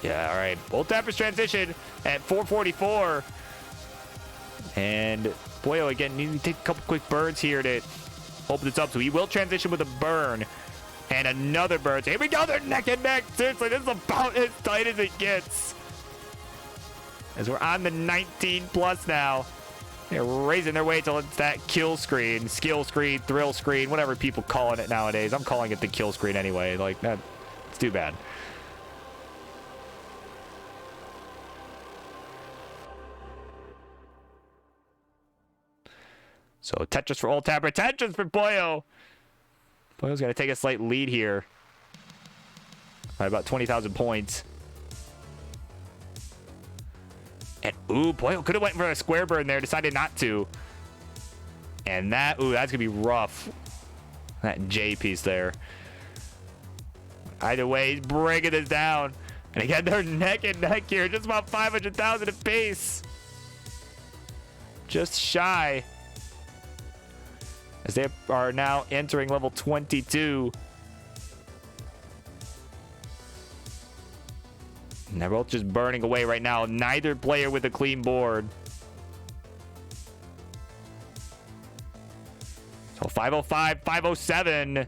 Yeah, all right. Old Tapper's transition at 444. And Pollo, again, needs to take a couple quick burns here to open this up. So he will transition with a burn. And another burn. So here we go. They're neck and neck. Seriously, this is about as tight as it gets. As we're on the 19 plus now. They're raising their way till it's that kill screen, skill screen, thrill screen, whatever people calling it nowadays. I'm calling it the kill screen anyway. Like, that, it's too bad. So Tetris for Old Tapper, Tetris for Pollo. Pollo's got to take a slight lead here by about 20,000 points. And, ooh, Pollo could have went for a square burn there, decided not to. And that, ooh, that's going to be rough. That J piece there. Either way, he's breaking this down. And again, they're neck and neck here. Just about 500,000 apiece. Just shy. As they are now entering level 22. And they're both just burning away right now. Neither player with a clean board. So 505, 507.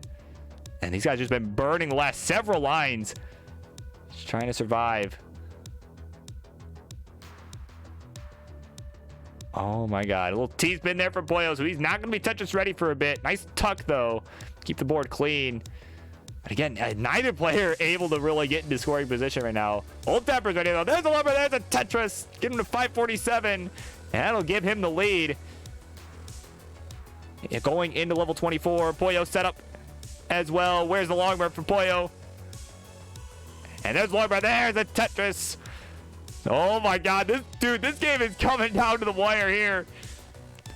And these guys just been burning the last several lines. Just trying to survive. Oh my god. A little T-spin there for Pollo. So he's not going to be Tetris ready for a bit. Nice tuck though. Keep the board clean. But again, neither player able to really get into scoring position right now. Old Tapper's ready though. There's a lumber. There's a Tetris. Get him to 547. And that'll give him the lead. Going into level 24. Pollo set up as well. Where's the long bird for Pollo? And there's Lorber. There's a Tetris. Oh my god. This game is coming down to the wire here.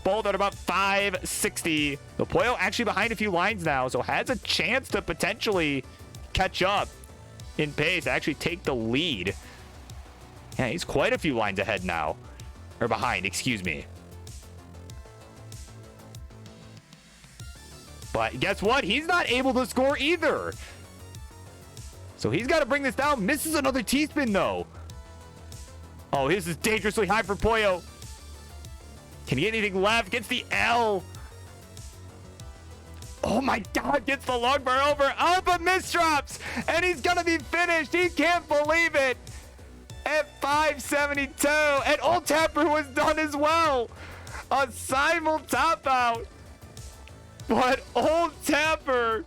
Both at about 560. The Pollo actually behind a few lines now, so has a chance to potentially catch up in pace, actually take the lead. Yeah, he's quite a few lines ahead now. Or behind, excuse me. But guess what? He's not able to score either. So he's got to bring this down. Misses another T-spin though. Oh, this is dangerously high for Pollo. Can he get anything left? Gets the L. Oh my god, gets the long bar over. Oh, but misdrops. And he's going to be finished. He can't believe it. At 572. And Old Tapper was done as well. A simul top out. But Old Tapper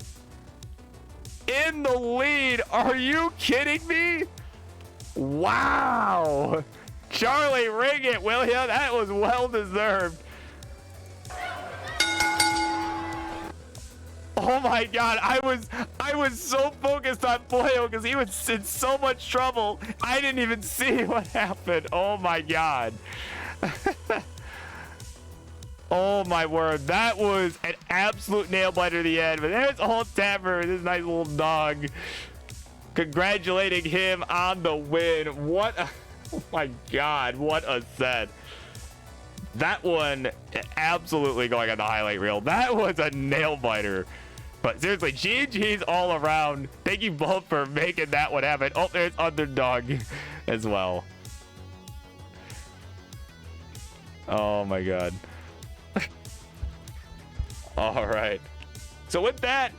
in the lead. Are you kidding me? Wow. Charlie, ring it, will ya? That was well deserved. Oh my god, I was so focused on Pollo because he was in so much trouble. I didn't even see what happened. Oh my god. Oh my word, that was an absolute nail biter at the end. But there's Old Tapper, this nice little dog, congratulating him on the win. What a, oh my god, what a set. That one absolutely going on the highlight reel. That was a nail biter. But seriously, GG's all around. Thank you both for making that one happen. Oh, there's Underdog as well. Oh my god. All right. So with that,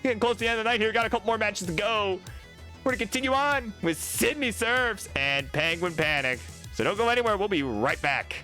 getting close to the end of the night here. Got a couple more matches to go. We're going to continue on with Sydney Surfs and Penguin Panic. So don't go anywhere. We'll be right back.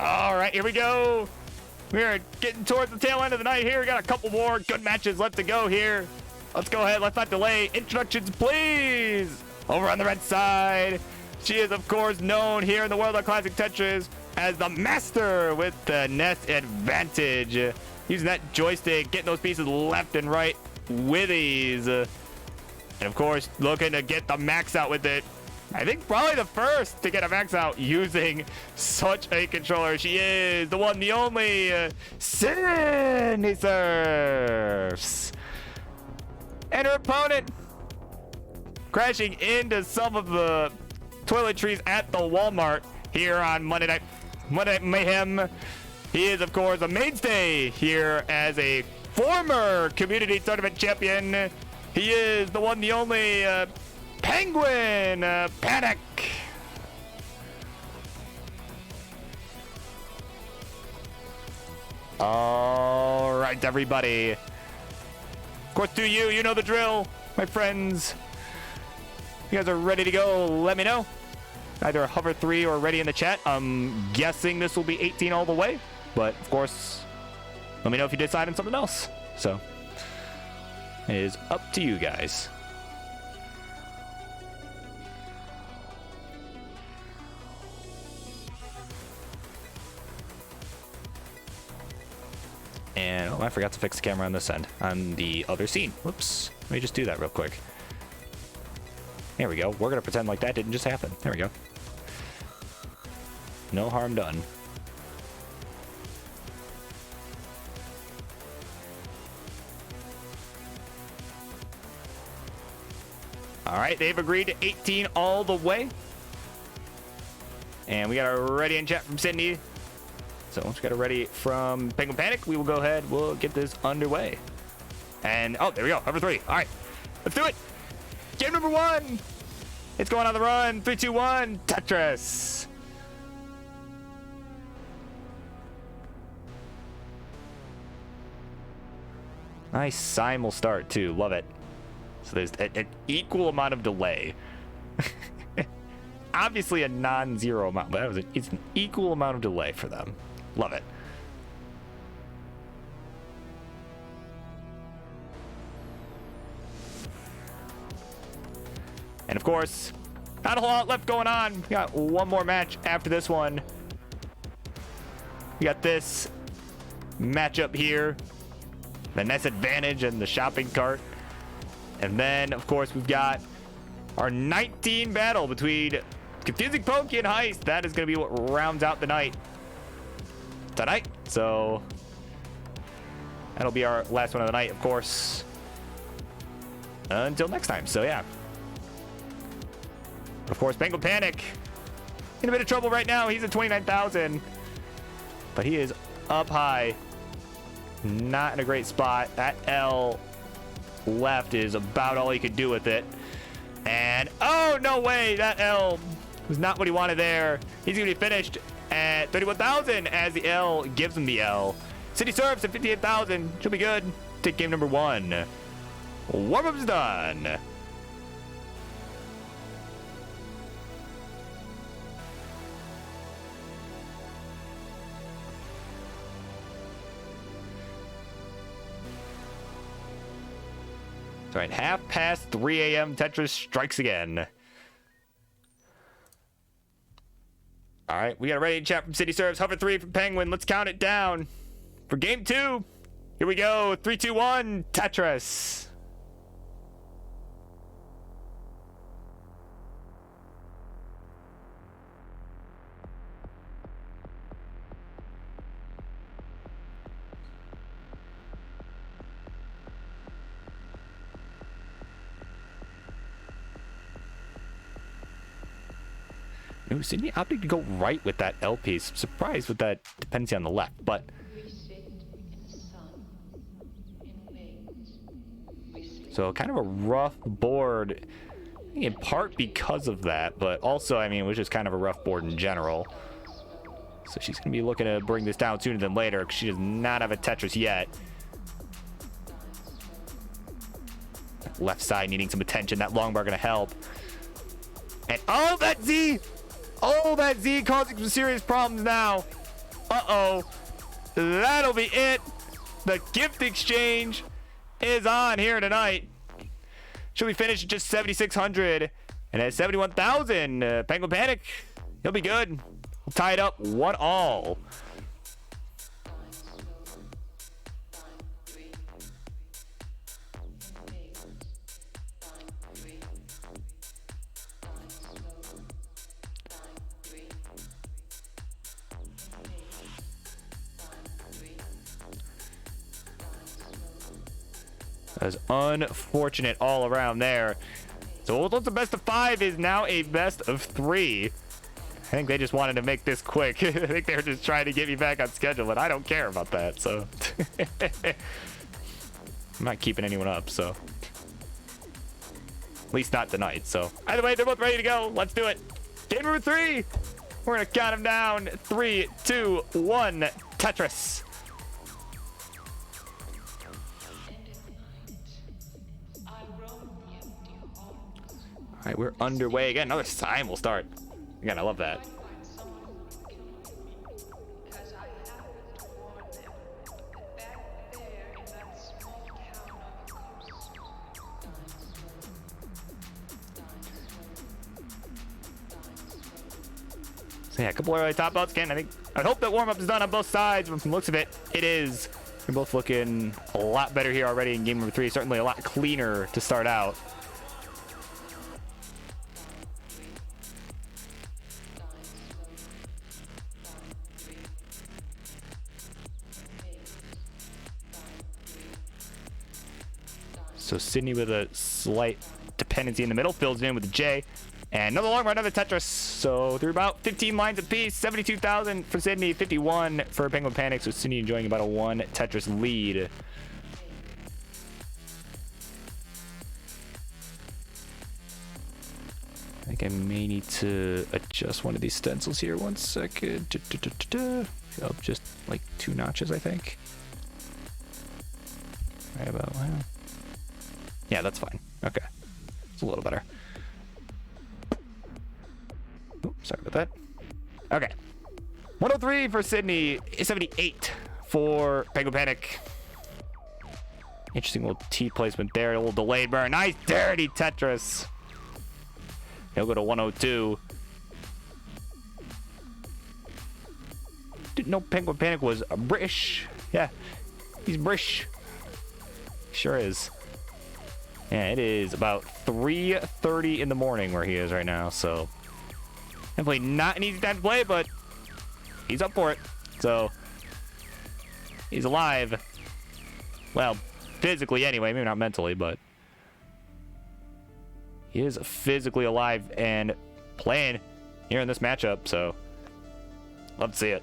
All right, here we go. We're getting towards the tail end of the night here. We got a couple more good matches left to go here. Let's go ahead. Let's not delay. Introductions, please. Over on the red side, she is, of course, known here in the world of Classic Tetris as the master with the nest advantage. Using that joystick, getting those pieces left and right with ease. And, of course, looking to get the max out with it. I think probably the first to get a max out using such a controller. She is the one, the only Cindy Surfs. And her opponent crashing into some of the toiletries at the Walmart here on Monday Night Mayhem. He is, of course, a mainstay here as a former community tournament champion. He is the one, the only Penguin Panic. All right, everybody. Of course, do you know the drill, my friends. You guys are ready to go? Let me know. Either hover 3 or ready in the chat. I'm guessing this will be 18 all the way, but of course, let me know if you decide on something else. So, it is up to you guys. And oh, I forgot to fix the camera on this end, on the other scene. Whoops. Let me just do that real quick. There we go. We're going to pretend like that didn't just happen. There we go. No harm done. All right, they've agreed to 18 all the way. And we got a ready in chat from Sydney. So once we got a ready from Penguin Panic, we will go ahead. We'll get this underway. And, oh, there we go. Hover 3. All right, let's do it. Game number 1. It's going on the run. 3, 2, 1. Tetris. Nice simul start, too. Love it. So there's an equal amount of delay. Obviously a non-zero amount, but it's an equal amount of delay for them. Love it. And of course, not a whole lot left going on. We got one more match after this one. We got this matchup here. The nice advantage and the shopping cart. And then, of course, we've got our 19 battle between Confusing Pokey and Heist. That is going to be what rounds out the night tonight. So that'll be our last one of the night, of course, until next time. So yeah, of course, Penguin Panic in a bit of trouble right now. He's at 29,000, but he is up high, not in a great spot. That L left is about all he could do with it. And oh, no way, that L was not what he wanted there. He's gonna be finished at 31,000 as the L gives him the L. City Serves at 58,000. Should be good. Take game number 1. Warm-up's done. All right, 3:30 a.m. Tetris strikes again. All right, we got a ready chat from City Serves. Hover 3 from Penguin. Let's count it down for game 2. Here we go. 3, 2, 1. Tetris. No, Sydney opted to go right with that L piece. I'm surprised with that dependency on the left, but so kind of a rough board, in part because of that, but also, I mean, it was just kind of a rough board in general. So she's going to be looking to bring this down sooner than later because she does not have a Tetris yet. Left side needing some attention. That long bar going to help. And oh, that Z! Oh, that Z causing some serious problems now. Uh-oh. that'll be it. The gift exchange is on here tonight. Should we finish at just 7,600 and at 71,000? Penguin Panic, he'll be good. We'll tie it up 1-1. That was unfortunate all around there. So what's a best of 5 is now a best of 3. I think they just wanted to make this quick. I think they were just trying to get me back on schedule, and I don't care about that, so. I'm not keeping anyone up, so. At least not tonight, so. Either way, they're both ready to go. Let's do it. Game number 3. We're gonna count them down. 3, 2, 1, Tetris. All right, we're underway again. Another simul start. Again, I love that. So yeah, a couple early top outs again. I hope that warm-up is done on both sides, but from the looks of it, it is. They're both looking a lot better here already in game number 3. Certainly a lot cleaner to start out. So Sydney with a slight dependency in the middle, fills it in with a J. And another long run, another Tetris. So through about 15 lines apiece, 72,000 for Sydney, 51 for Penguin Panic. So Sydney enjoying about a 1 Tetris lead. I think I may need to adjust one of these stencils here. 1 second. Up just like 2 notches, I think. Right about, wow. Yeah, that's fine. Okay. It's a little better. Oops, sorry about that. Okay. 103 for Sydney, 78 for Penguin Panic. Interesting little T placement there, a little delayed burn. Nice dirty Tetris. He'll go to 102. Didn't know Penguin Panic was British. Yeah, he's British. Sure is. Yeah, it is about 3:30 in the morning where he is right now, so definitely not an easy time to play, but he's up for it. So he's alive. Well, physically anyway, maybe not mentally, but he is physically alive and playing here in this matchup, so love to see it.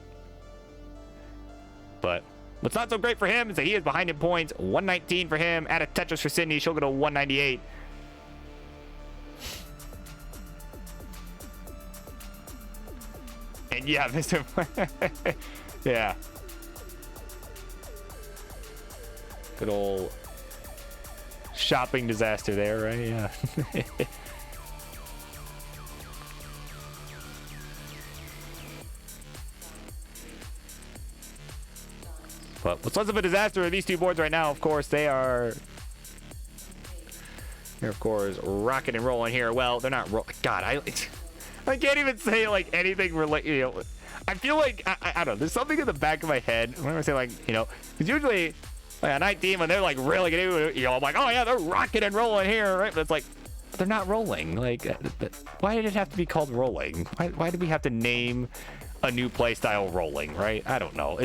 But what's not so great for him is that he is behind in points. 119 for him. Add a Tetris for Sydney. She'll go to 198. And yeah, Mr. Yeah. Good old shopping disaster there, right? Yeah. But what's less of a disaster are these two boards right now. Of course, they're of course rocking and rolling here. Well, they're not rolling. God, I can't even say like anything related. You know, I feel like I don't know. There's something in the back of my head when I say like, you know, because usually like a night team when they're like really getting, you know, I'm like, oh yeah, they're rocking and rolling here, right? But it's like they're not rolling. Like, why did it have to be called rolling? Why did we have to name a new play style rolling, right? I don't know.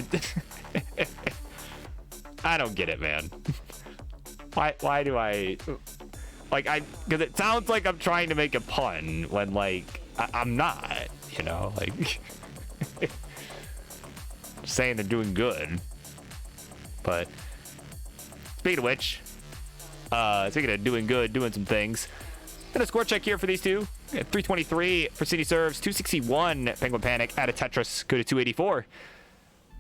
I don't get it, man. Why do I like because it sounds like I'm trying to make a pun when like I'm not, you know, like saying they're doing good. But speaking of which, speaking of doing good, doing some things, and a score check here for these two. 323 for Sydney serves, 261 Penguin Panic out of Tetris, go to 284.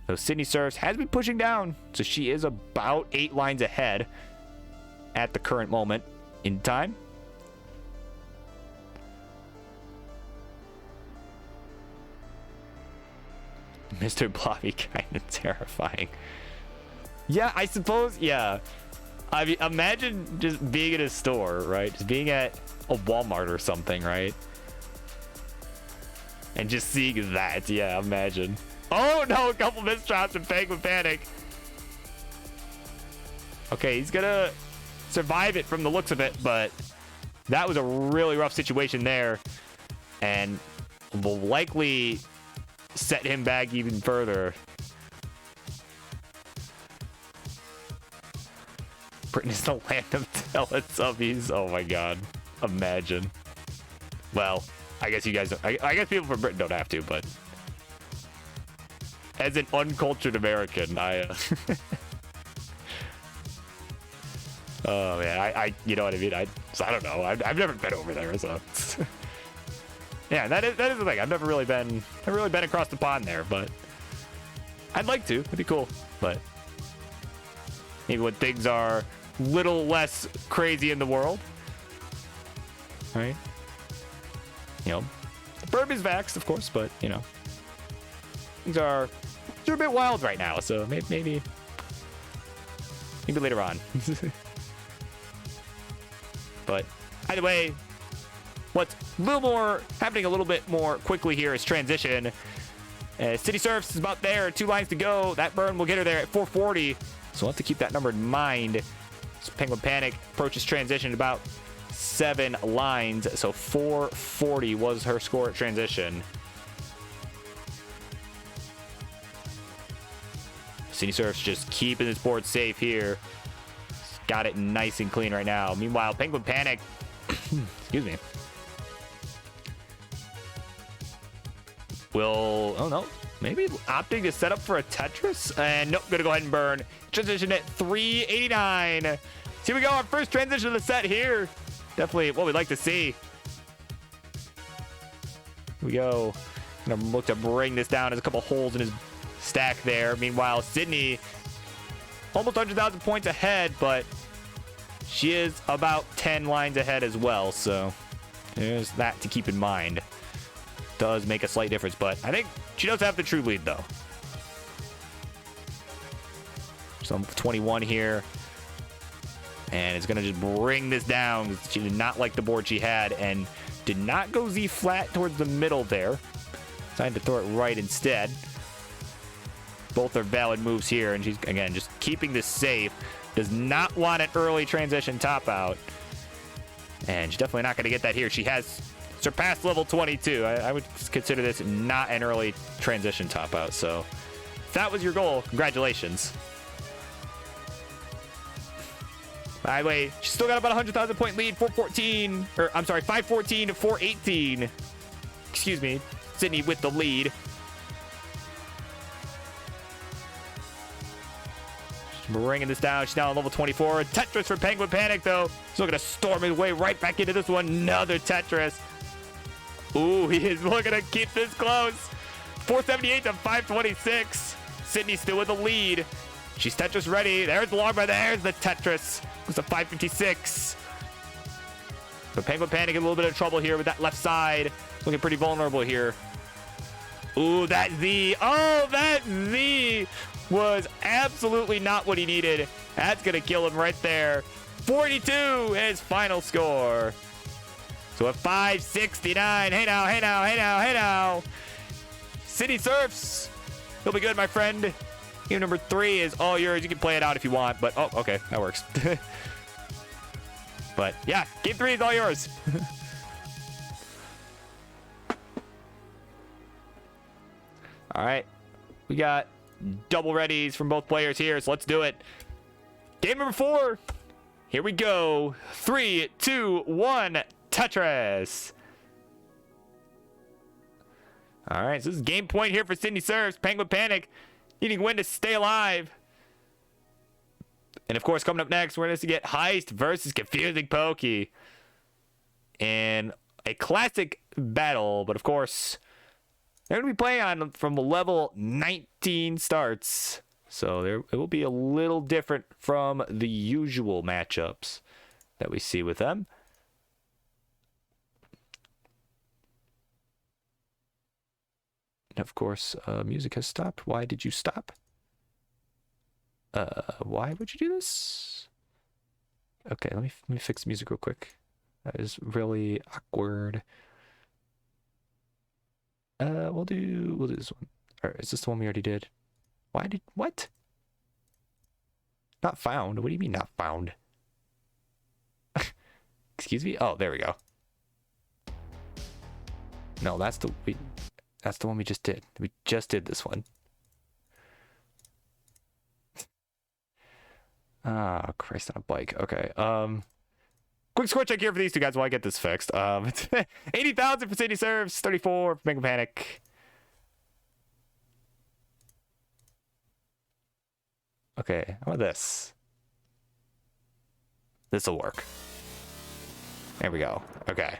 So Sydney serves has been pushing down, so she is about 8 lines ahead at the current moment in time. Mr. Blobby kind of terrifying. Yeah, I suppose, yeah. I mean, imagine just being in a store, right? Just being at a Walmart or something, right? And just seeing that, yeah, imagine. Oh no, a couple missed shots and Penguin Panic. Okay, he's gonna survive it from the looks of it, but that was a really rough situation there. And will likely set him back even further. Britain's the land of Teletubbies. Oh my god. Imagine. Well, I guess you guys, I guess people from Britain don't have to, but as an uncultured American, oh man, you know what I mean? I don't know. I've never been over there, so yeah, that is the thing. I've never really been across the pond there, but I'd like to. It'd be cool, but maybe when things are a little less crazy in the world, right? You know, the burb is vaxxed, of course, but you know, things are a bit wild right now, so maybe later on. But either way, what's a little more happening a little bit more quickly here is transition. City Surfs is about there, 2 lines to go. That burn will get her there at 440, so we'll have to keep that number in mind. So Penguin Panic approaches transition about 7 lines, so 440 was her score at transition. City Surfs just keeping this board safe here. Got it nice and clean right now. Meanwhile, Penguin Panic, excuse me, will, oh no, maybe opting to set up for a Tetris. And nope, gonna go ahead and burn. Transition at 389. So here we go, our first transition of the set here. Definitely what we'd like to see. Here we go. Gonna look to bring this down. There's a couple holes in his stack there. Meanwhile, Sydney almost 100,000 points ahead, but she is about 10 lines ahead as well, so there's that to keep in mind. Does make a slight difference, but I think she does have the true lead, though. So 21 here, and it's going to just bring this down. She did not like the board she had, and did not go Z flat towards the middle there. Decided to throw it right instead. Both are valid moves here, and she's, again, just keeping this safe. Does not want an early transition top out. And she's definitely not going to get that here. She has surpassed level 22. I would consider this not an early transition top out. So if that was your goal, congratulations. By the way, she's still got about 100,000 point lead, 414, or I'm sorry, 514 to 418. Excuse me, Sydney with the lead. Bringing this down. She's now on level 24. Tetris for Penguin Panic, though. Still going to storm his way right back into this one. Another Tetris. Ooh, he is looking to keep this close. 478 to 526. Sydney still with the lead. She's Tetris ready. There's the long bar. There's the Tetris. It's a 556. But Penguin Panic in a little bit of trouble here with that left side. Looking pretty vulnerable here. Ooh, that Z. Oh, that Z was absolutely not what he needed. That's going to kill him right there. 42, his final score. So at 569. Hey now, hey now, hey now, hey now. City Surfs. He'll be good, my friend. Game number 3 is all yours. You can play it out if you want, but oh, okay, that works. But yeah, game 3 is all yours. All right, we got double readies from both players here, so let's do it. Game number 4. Here we go. 3, 2, 1, Tetris. All right, so this is game point here for Sydney Surfs. Penguin Panic needing a win to stay alive. And of course, coming up next, we're going to get Heist versus Confusing Pokey in a classic battle. But of course, they're going to be playing on from level 19 starts. So it will be a little different from the usual matchups that we see with them. Of course, music has stopped. Why did you stop? Why would you do this? Okay, let me fix the music real quick. That is really awkward. We'll do this one. Or is this the one we already did? What? Not found. What do you mean not found? Excuse me? Oh, there we go. No, that's the one we just did. We just did this one. Ah, Christ on a bike. Okay. Quick score check here for these two guys while I get this fixed. 80,000 for Sydney serves, 34 for Penguin Panic. Okay, how about this? This'll work. There we go. Okay.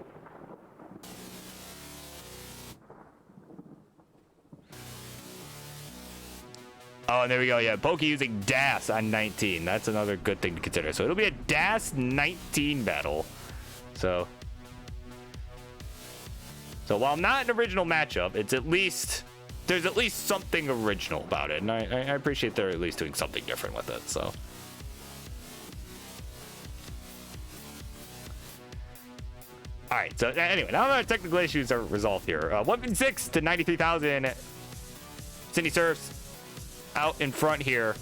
Oh, and there we go. Yeah, Pokey using DAS on 19. That's another good thing to consider. So it'll be a DAS 19 battle. So while not an original matchup, it's at least there's at least something original about it, and I appreciate they're at least doing something different with it. So. All right. So anyway, now that our technical issues are resolved here, 156 to 93,000. Sydney serves out in front here.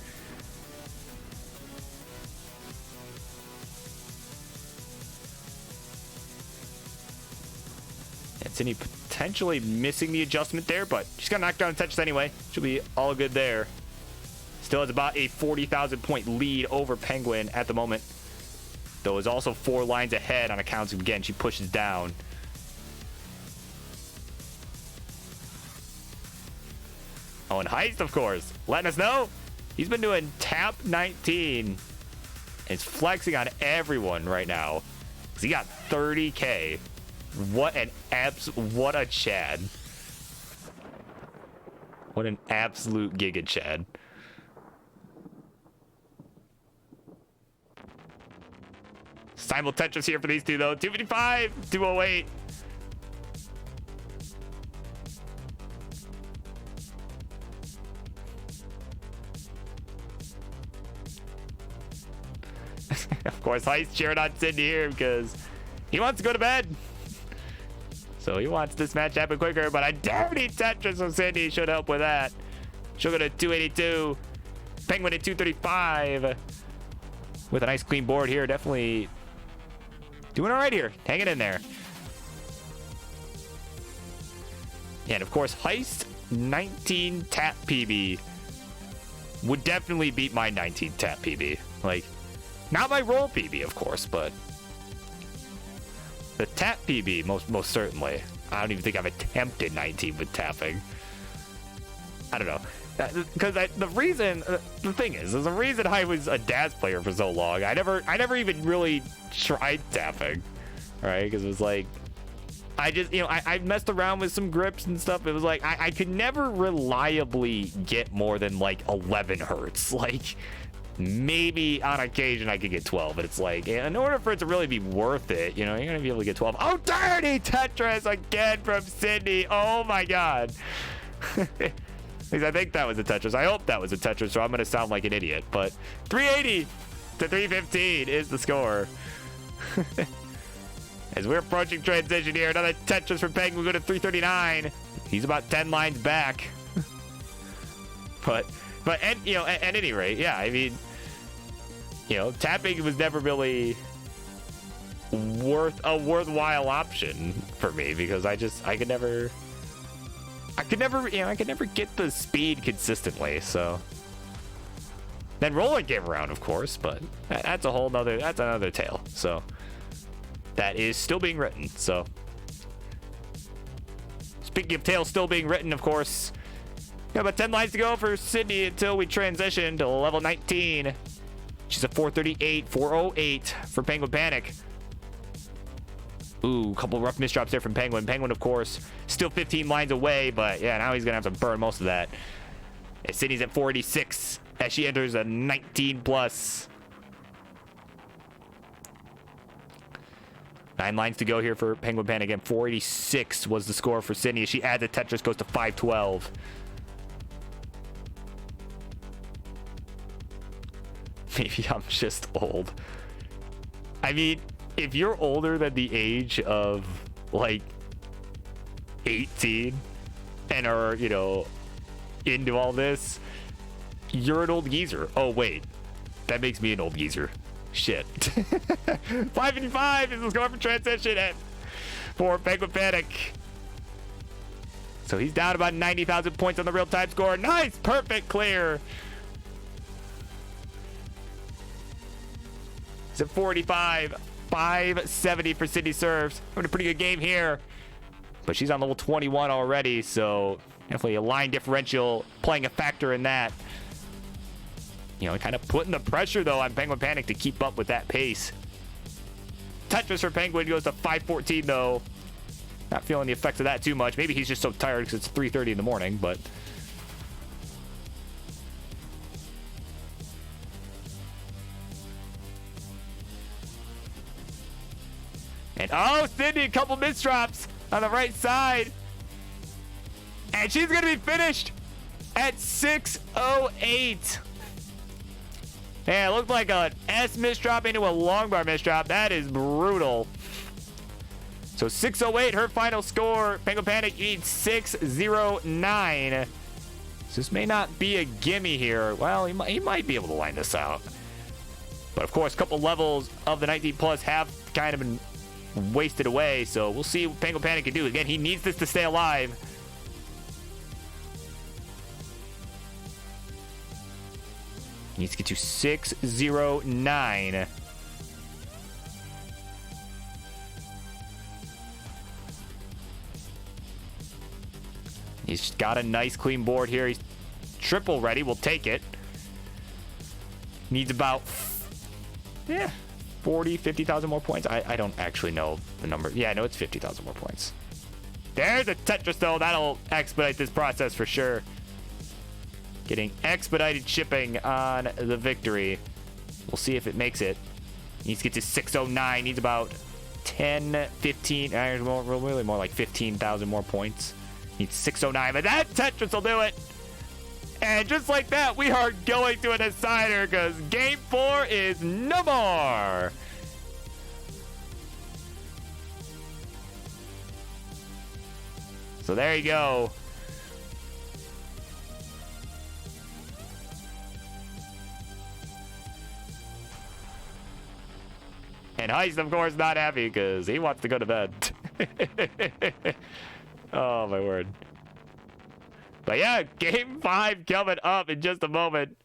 And Sydney potentially missing the adjustment there, but she's got knocked down Tetris anyway. She'll be all good there. Still has about a 40,000 point lead over Penguin at the moment. Though is also 4 lines ahead on accounts of, again, she pushes down. Oh, and Heist, of course, letting us know he's been doing tap 19. It's flexing on everyone right now. Cause he got 30K. What a Chad. What an absolute giga Chad. Simul Tetris here for these two though. 255, 208. Of course, Heist cheering on Sydney here because he wants to go to bed. So he wants this match to happen quicker, but I dirty Tetris from Sydney should help with that. She'll go to 282. Penguin at 235. With a nice clean board here. Definitely doing all right here. Hanging in there. And of course, Heist 19 tap PB would definitely beat my 19 tap PB. Like, not my roll PB, of course, but the tap PB, most certainly. I don't even think I've attempted 19 with tapping. I don't know. Because the thing is, there's a reason I was a DAS player for so long. I never even really tried tapping, right? Because it was like, I just, I messed around with some grips and stuff. It was like, I could never reliably get more than like 11 hertz. Like, maybe on occasion I could get 12, but it's like, in order for it to really be worth it, you're gonna be able to get 12. Oh, dirty Tetris again from Sydney. Oh my God. I think that was a Tetris. I hope that was a Tetris, so I'm gonna sound like an idiot. But 380 to 315 is the score. As we're approaching transition here, another Tetris for Penguin. We go to 339. He's about 10 lines back. But at any rate, yeah, I mean, tapping was never really a worthwhile option for me because I could never get the speed consistently. So then rolling came around, of course, but that's another tale. So that is still being written. So speaking of tales still being written, of course, got about 10 lines to go for Sydney until we transition to level 19. She's a 438, 408 for Penguin Panic. Ooh, a couple rough misdrops there from Penguin. Penguin, of course, still 15 lines away, but yeah, now he's going to have to burn most of that. And Sydney's at 486 as she enters a 19 plus. 9 lines to go here for Penguin Panic. Again, 486 was the score for Sydney. As she adds a Tetris, goes to 512. Maybe I'm just old. I mean, if you're older than the age of, like, 18 and are, you know, into all this, you're an old geezer. Oh, wait. That makes me an old geezer. Shit. 555 is the score for transition and for Penguin Panic. So he's down about 90,000 points on the real-time score. Nice! Perfect clear. He's at 45. 570 for Sydney serves. Having a pretty good game here. But she's on level 21 already, so definitely a line differential playing a factor in that. You know, kind of putting the pressure, though, on Penguin Panic to keep up with that pace. Tetris for Penguin goes to 514, though. Not feeling the effects of that too much. Maybe he's just so tired because it's 3:30 in the morning, but... And, oh, Sydney, a couple misdrops on the right side. And she's going to be finished at 6:08. Yeah, it looked like an S misdrop into a long bar misdrop. That is brutal. So 6:08, her final score. Penguin Panic needs 6:09. So this may not be a gimme here. Well, he might be able to line this out. But of course, a couple levels of the 19 plus have kind of been wasted away. So we'll see what Penguin Panic can do. Again, he needs this to stay alive. He needs to get to 6:09. He's got a nice clean board here. He's triple ready. We'll take it. Needs about 40, 50,000 more points. I don't actually know the number. Yeah, I know it's 50,000 more points. There's a Tetris, though. That'll expedite this process for sure. Getting expedited shipping on the victory. We'll see if it makes it. Needs to get to 6:09. Needs about 10, 15, really more like 15,000 more points. Needs 6:09, but that Tetris will do it. And just like that, we are going to a decider because game 4 is no more. So there you go. And Heist, of course, not happy because he wants to go to bed. Oh, my word. But yeah, game 5 coming up in just a moment.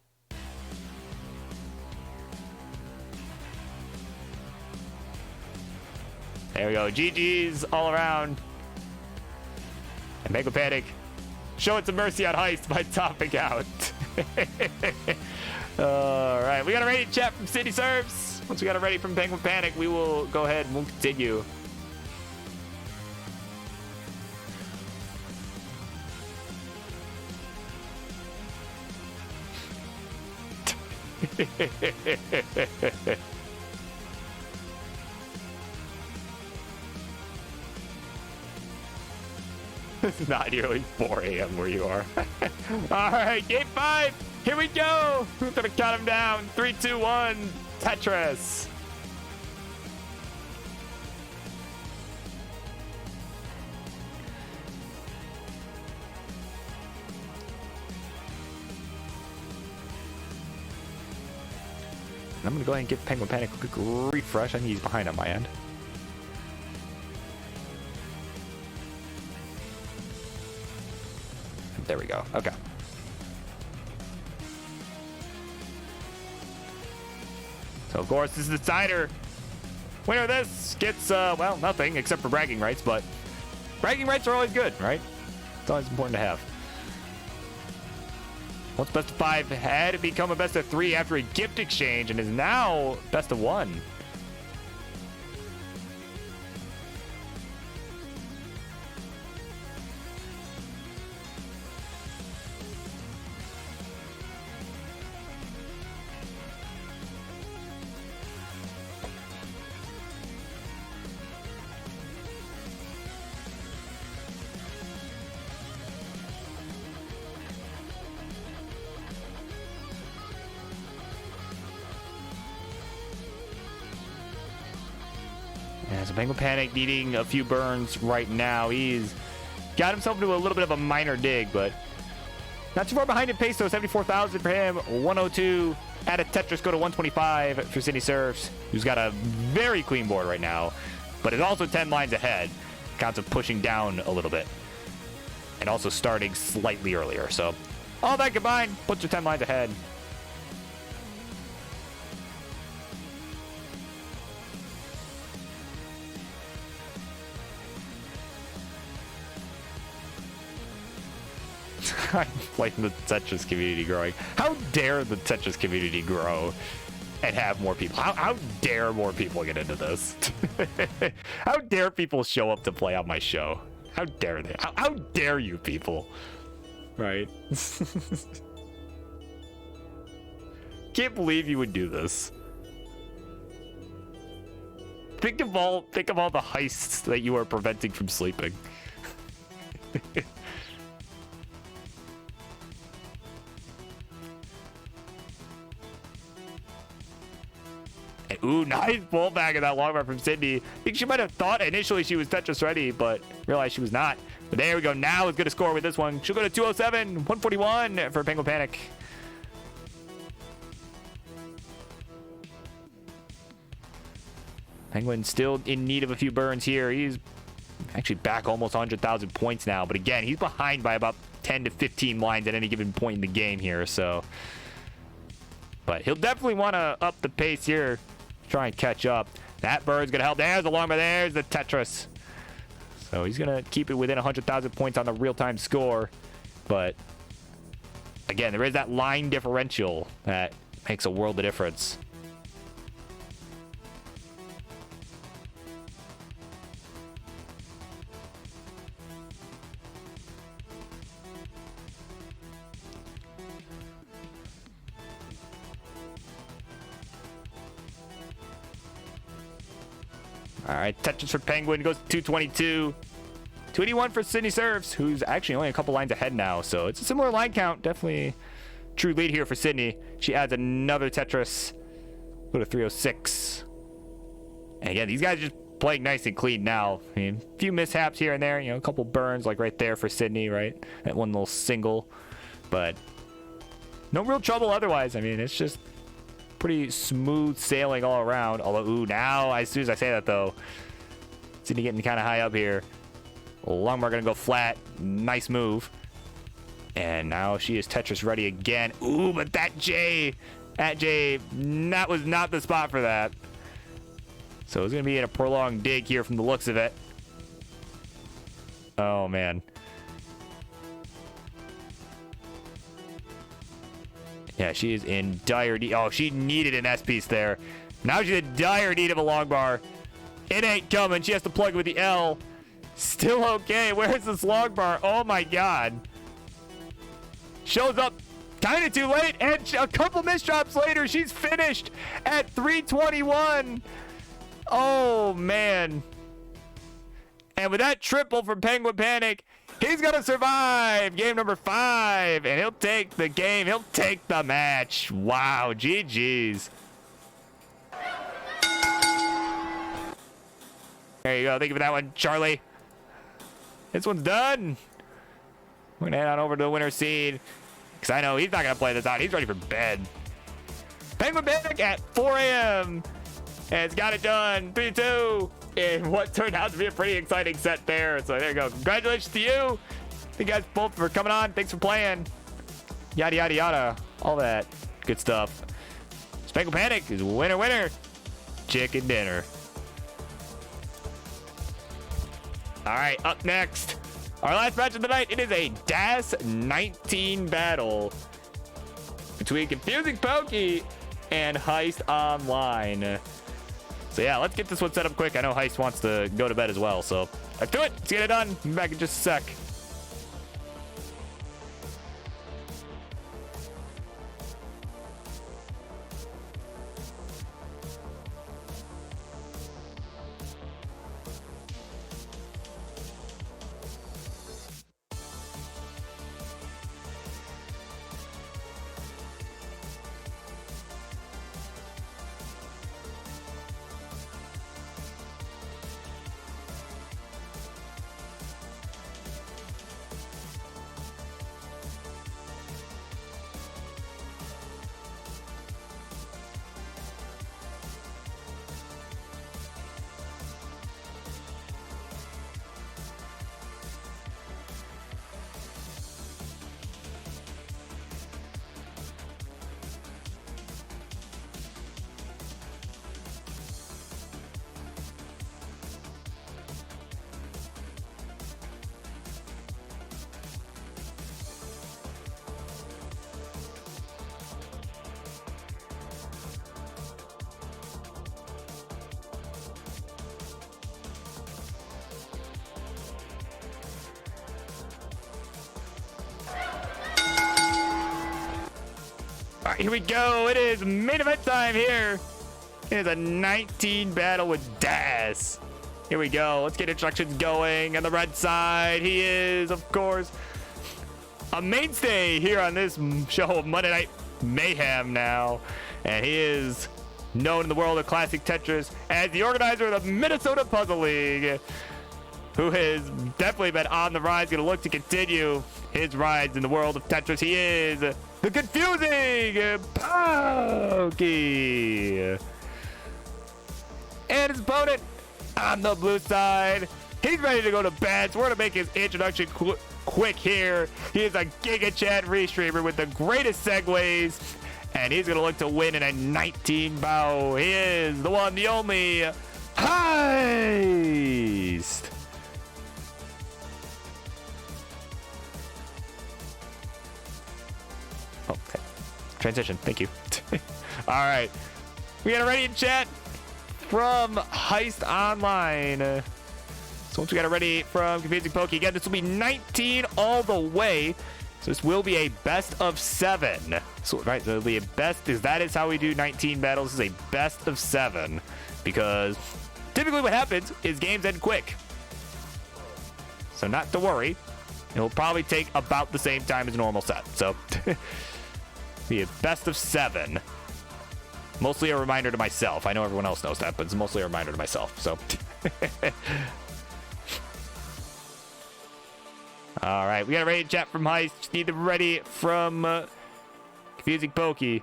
There we go. GG's all around. And Penguin Panic showing some mercy on Heist by topping out. All right, we got a ready chat from City Serves. Once we got it ready from Penguin Panic, we will go ahead and we'll continue. It's not nearly 4 a.m. where you are. All right, game 5. Here we go. We're gonna count them down. 3, 2, 1. Tetris. I'm gonna go ahead and give Penguin Panic a quick refresh. I think he's behind on my end. There we go. Okay. So, of course, this is the decider. Winner of this gets, well, nothing except for bragging rights, but bragging rights are always good, right? It's always important to have. Once best of 5 had become a best of 3 after a gift exchange and is now best of 1. so Penguin Panic needing a few burns right now. He's got himself into a little bit of a minor dig, but not too far behind in pace, though. 74,000 for him, 102. Added Tetris go to 125 for Sydney Surfs, who's got a very clean board right now, but is also 10 lines ahead. Counts of pushing down a little bit. And also starting slightly earlier. So all that combined puts her 10 lines ahead. I'm like the Tetris community growing. How dare the Tetris community grow and have more people? How dare more people get into this? How dare people show up to play on my show? How dare they? How dare you people? Right? Can't believe you would do this. Think of all the heists that you are preventing from sleeping. Ooh, nice pullback of that long run from Sydney. I think she might have thought initially she was Tetris ready, but realized she was not. But there we go. Now is going to score with this one. She'll go to 207, 141 for Penguin Panic. Penguin still in need of a few burns here. He's actually back almost 100,000 points now. But again, he's behind by about 10 to 15 lines at any given point in the game here. So, but he'll definitely want to up the pace here. Try and catch up. That bird's gonna help. There's the long, but there's the Tetris. So he's gonna keep it within 100,000 points on the real-time score. But again, there is that line differential that makes a world of difference. All right, Tetris for Penguin goes to 222. 281 for Sydney Surfs, who's actually only a couple lines ahead now. So it's a similar line count. Definitely true lead here for Sydney. She adds another Tetris. Go to 306. And again, these guys are just playing nice and clean now. I mean, a few mishaps here and there. You know, a couple burns like right there for Sydney, right? That one little single. But no real trouble otherwise. I mean, it's just pretty smooth sailing all around. Although, ooh, now, as soon as I say that, though, Sydney getting kind of high up here. Longbar gonna go flat. Nice move. And now she is Tetris ready again. Ooh, but that J, that was not the spot for that. So it's gonna be in a prolonged dig here from the looks of it. Oh, man. Yeah, she is in dire need. Oh, she needed an S-piece there. Now she's in dire need of a long bar. It ain't coming. She has to plug with the L. Still okay. Where's this long bar? Oh, my God. Shows up kind of too late. And a couple misdrops later, she's finished at 321. Oh, man. And with that triple from Penguin Panic, he's going to survive game number 5, and he'll take the game. He'll take the match. Wow, GG's. There you go. Thank you for that one, Charlie. This one's done. We're going to head on over to the winner's seed, because I know he's not going to play this out. He's ready for bed. Penguin Panic at 4 a.m. and it's got it done. 3-2. In what turned out to be a pretty exciting set there. So there you go. Congratulations to you. Thank you guys both for coming on. Thanks for playing. Yada, yada, yada. All that good stuff. Penguin Panic is winner, winner. Chicken dinner. All right, up next. Our last match of the night. It is a DAS 19 battle between Confusing Pokey and Heist Online. So yeah, let's get this one set up quick. I know Heist wants to go to bed as well, so let's do it. Let's get it done. Be back in just a sec. right, here we go. It is main event time here. It is a 19 battle with Das. Here we go. Let's get instructions going. On the red side, he is, of course, a mainstay here on this show of Monday Night Mayhem now. And he is known in the world of classic Tetris as the organizer of the Minnesota Puzzle League, who has definitely been on the rise, going to look to continue his rides in the world of Tetris. He is the confusing Pokey. And his opponent on the blue side, he's ready to go to bed, so we're going to make his introduction quick here. He is a Giga Chad restreamer with the greatest segues, and he's going to look to win in a 19 bow. He is the one, the only Heist. Okay. Transition. Thank you. All right. We got it ready in chat from Heist Online. So once we got it ready from Confusing Pokey, again, this will be 19 all the way. So this will be a best of 7. So right, so it'll be a best, is that is how we do 19 battles. This is a best of 7 because typically what happens is games end quick. So not to worry. It will probably take about the same time as a normal set. So be a best of 7. Mostly a reminder to myself. I know everyone else knows that, but it's mostly a reminder to myself. So all right, we got a ready chat from Heist. Just need the ready from Confusing Pokey.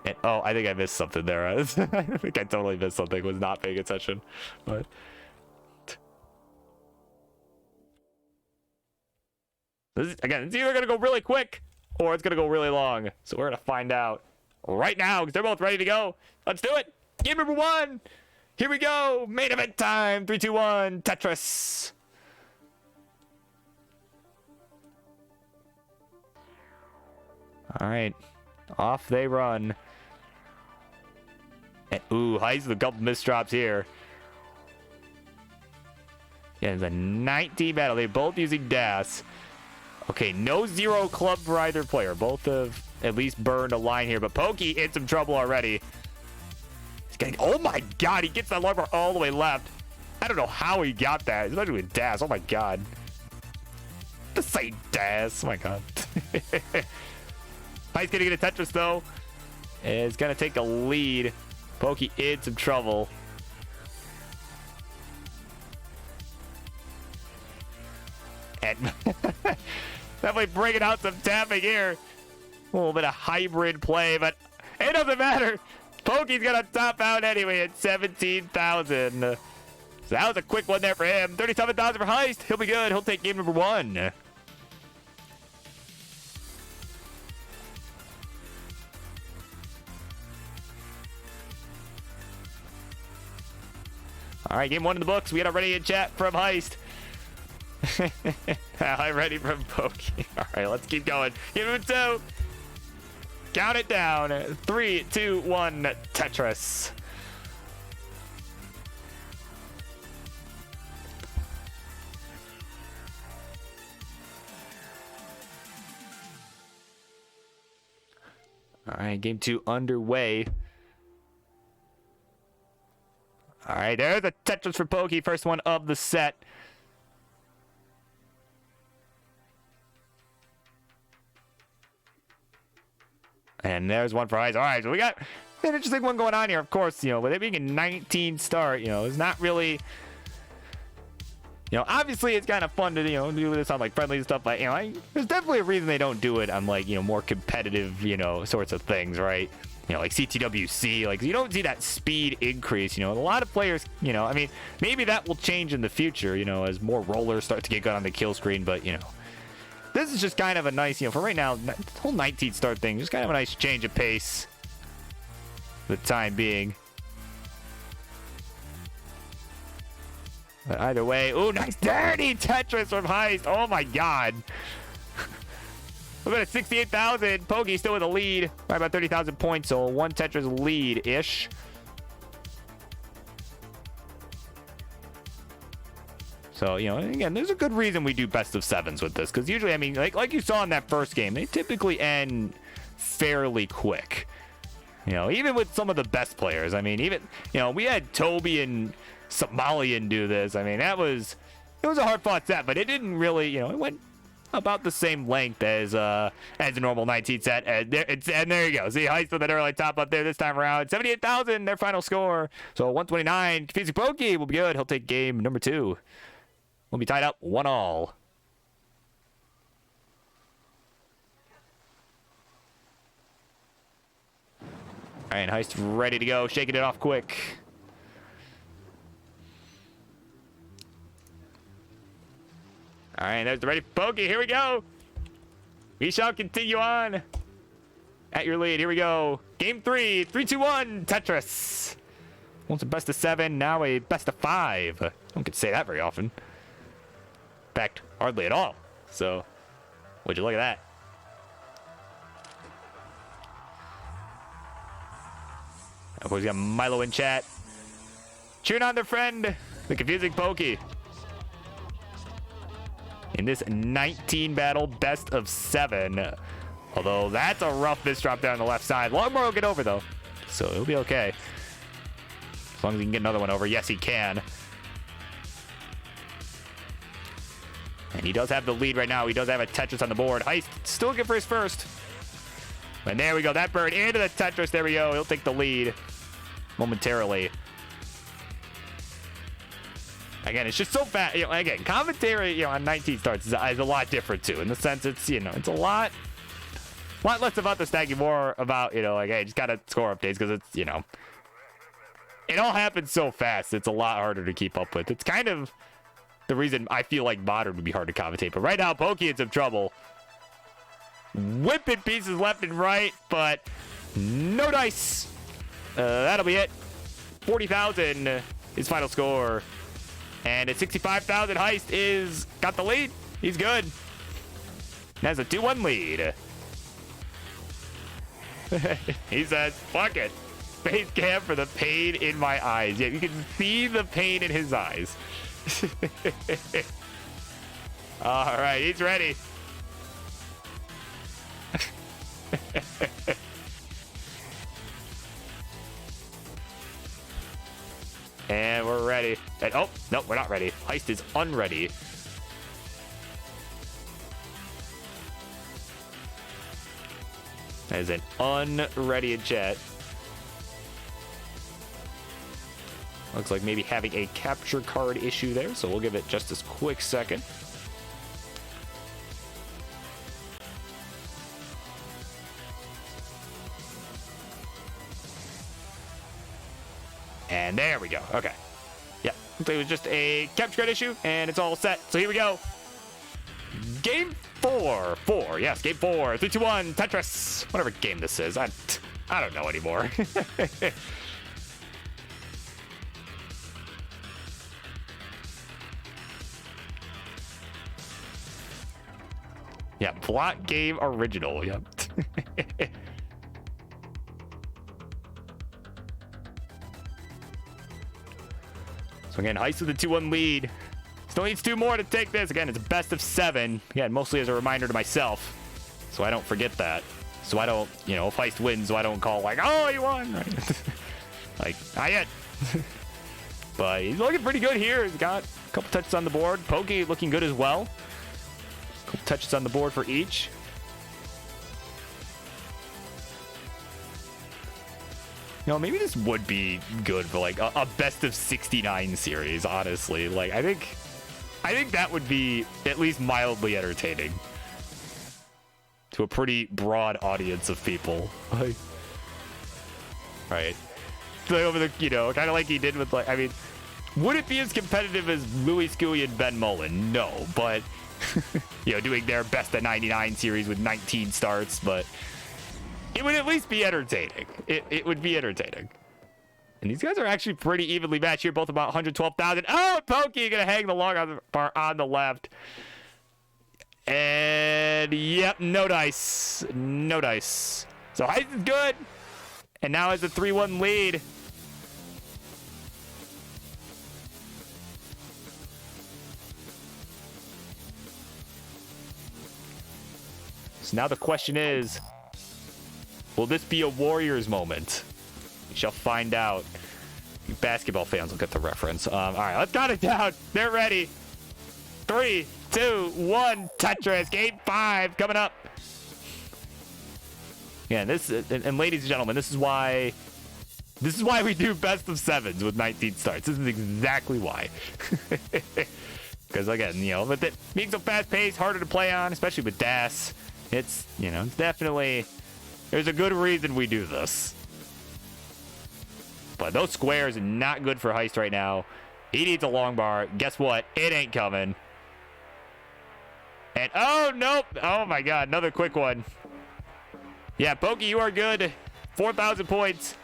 And oh, I think I missed something there. I think I totally missed something. Was not paying attention, but this is, again, it's either gonna go really quick or it's gonna go really long. So we're gonna find out right now because they're both ready to go. Let's do it. Game number 1. Here we go. Main event time. 3, 2, 1. Tetris. All right, off they run. And, ooh, Heist with a couple misdrops here. Yeah, it's a 19 battle. They're both using Das. Okay, no 0 club for either player. Both have at least burned a line here, but Pokey in some trouble already. He's getting, oh my god, he gets that alarm bar all the way left. I don't know how he got that, especially with Das. Oh my god. Just say Das. Oh my god. He's gonna get a Tetris though. It's gonna take the lead. Pokey in some trouble. And definitely bringing out some tapping here. A little bit of hybrid play, but it doesn't matter. Pokey's gonna top out anyway at 17,000. So that was a quick one there for him. 37,000 for Heist. He'll be good. He'll take game number 1. All right, game 1 in the books. We got it ready in chat from Heist. I'm ready from Pokey. All right, let's keep going. Give him 2. Count it down. 3, 2, 1. Tetris. All right, game 2 underway. All right, there's a Tetris for Pokey. First one of the set. And there's one for Heist. All right, so we got an interesting one going on here. Of course, you know, with it being a 19 start, you know, it's not really, you know, obviously it's kind of fun to, you know, do this on like friendly and stuff, but, you know, there's definitely a reason they don't do it on like, you know, more competitive, you know, sorts of things, right? You know, like CTWC, like you don't see that speed increase. You know, a lot of players, you know, I mean, maybe that will change in the future, you know, as more rollers start to get good on the kill screen. But, you know, this is just kind of a nice, you know, for right now, the whole 19 start thing, just kind of a nice change of pace for the time being. But either way, ooh, nice dirty Tetris from Heist. Oh my god. Look at 68,000. Pokey still with a lead by about 30,000 points, so 1 Tetris lead-ish. So, you know, again, there's a good reason we do best of 7s with this, because usually, I mean, like you saw in that first game, they typically end fairly quick. You know, even with some of the best players. I mean, even, you know, we had Toby and Somalian do this. I mean, it was a hard-fought set, but it didn't really, you know, it went about the same length as a normal 19 set. And there you go. See, Heist with an early top up there this time around. 78,000, their final score. So 129. Confusing Pokey will be good. He'll take game number 2. We'll be tied up 1-1. All right, Heist ready to go. Shaking it off quick. All right, there's the ready Pokey. Here we go. We shall continue on at your lead. Here we go. Game 3. 3, 2, 1. Tetris. Once a best of 7, now a best of 5. I don't get to say that very often. In fact, hardly at all. So, would you look at that? Of course, we got Milo in chat. Cheering on their friend, the Confusing Pokey. In this 19 battle best of 7. Although that's a rough miss drop down the left side. Longmore will get over though, so it'll be okay. As long as he can get another one over. Yes, he can. And he does have the lead right now. He does have a Tetris on the board. Heist still looking for his first. And there we go. That bird into the Tetris. There we go. He'll take the lead momentarily. Again, it's just so fast. You know, again, commentary, you know, on 19 starts is a lot different too. In the sense, it's, you know, it's a lot less about the stacking, more about, you know, like, hey, just gotta score updates because it's, you know, it all happens so fast. It's a lot harder to keep up with. It's kind of the reason I feel like Modern would be hard to commentate. But right now, Pokey in some trouble. Whipping pieces left and right, but no dice. That'll be it. 40,000 his final score. And at 65,000, Heist is got the lead. He's good. Has a 2-1 lead. He says, fuck it. Face cam for the pain in my eyes. Yeah, you can see the pain in his eyes. All right, he's ready. And we're ready. And, oh, no, we're not ready. Heist is unready. That is an unready in chat. Looks like maybe having a capture card issue there, so we'll give it just a quick second. And there we go. Okay. Yeah. It was just a capture card issue, and it's all set. So here we go. Game 4. Yes, game 4. 3, 2, 1. Tetris. Whatever game this is. I don't know anymore. Yeah, plot game original. Yep. So again, Heist with a 2-1 lead. Still needs 2 more to take this. Again, it's a best of 7. Again, mostly as a reminder to myself, so I don't forget that. So I don't, you know, if Heist wins, so I don't call like, oh, he won. Right? Like, not yet. But he's looking pretty good here. He's got a couple touches on the board. Pokey looking good as well. A couple touches on the board for each. You know, maybe this would be good for like a best of 69 series, honestly. Like, I think that would be at least mildly entertaining to a pretty broad audience of people. Like, right. So over the, you know, kind of like he did with, like, I mean, would it be as competitive as Louis Scully and Ben Mullen? No, but, you know, doing their best of 99 series with 19 starts, but it would at least be entertaining. It would be entertaining. And these guys are actually pretty evenly matched here, both about 112,000. Oh, Pokey gonna hang the log on the left. And yep, no dice. No dice. So Heist is good. And now has a 3-1 lead. So now the question is, Will this be a Warriors moment? We shall find out. You basketball fans will get the reference. All right, let's count it down. They're ready. 3, 2, 1. Tetris. Game 5 coming up. Yeah, and ladies and gentlemen, this is why we do best of 7s with 19 starts. This is exactly why. Because again, with it being so fast-paced, harder to play on, especially with DAS, it's it's definitely, there's a good reason we do this. But those squares are not good for Heist right now. He needs a long bar. Guess what? It ain't coming. And oh nope! Oh my God! Another quick one. Yeah, Pokey, you are good. 4,000 points.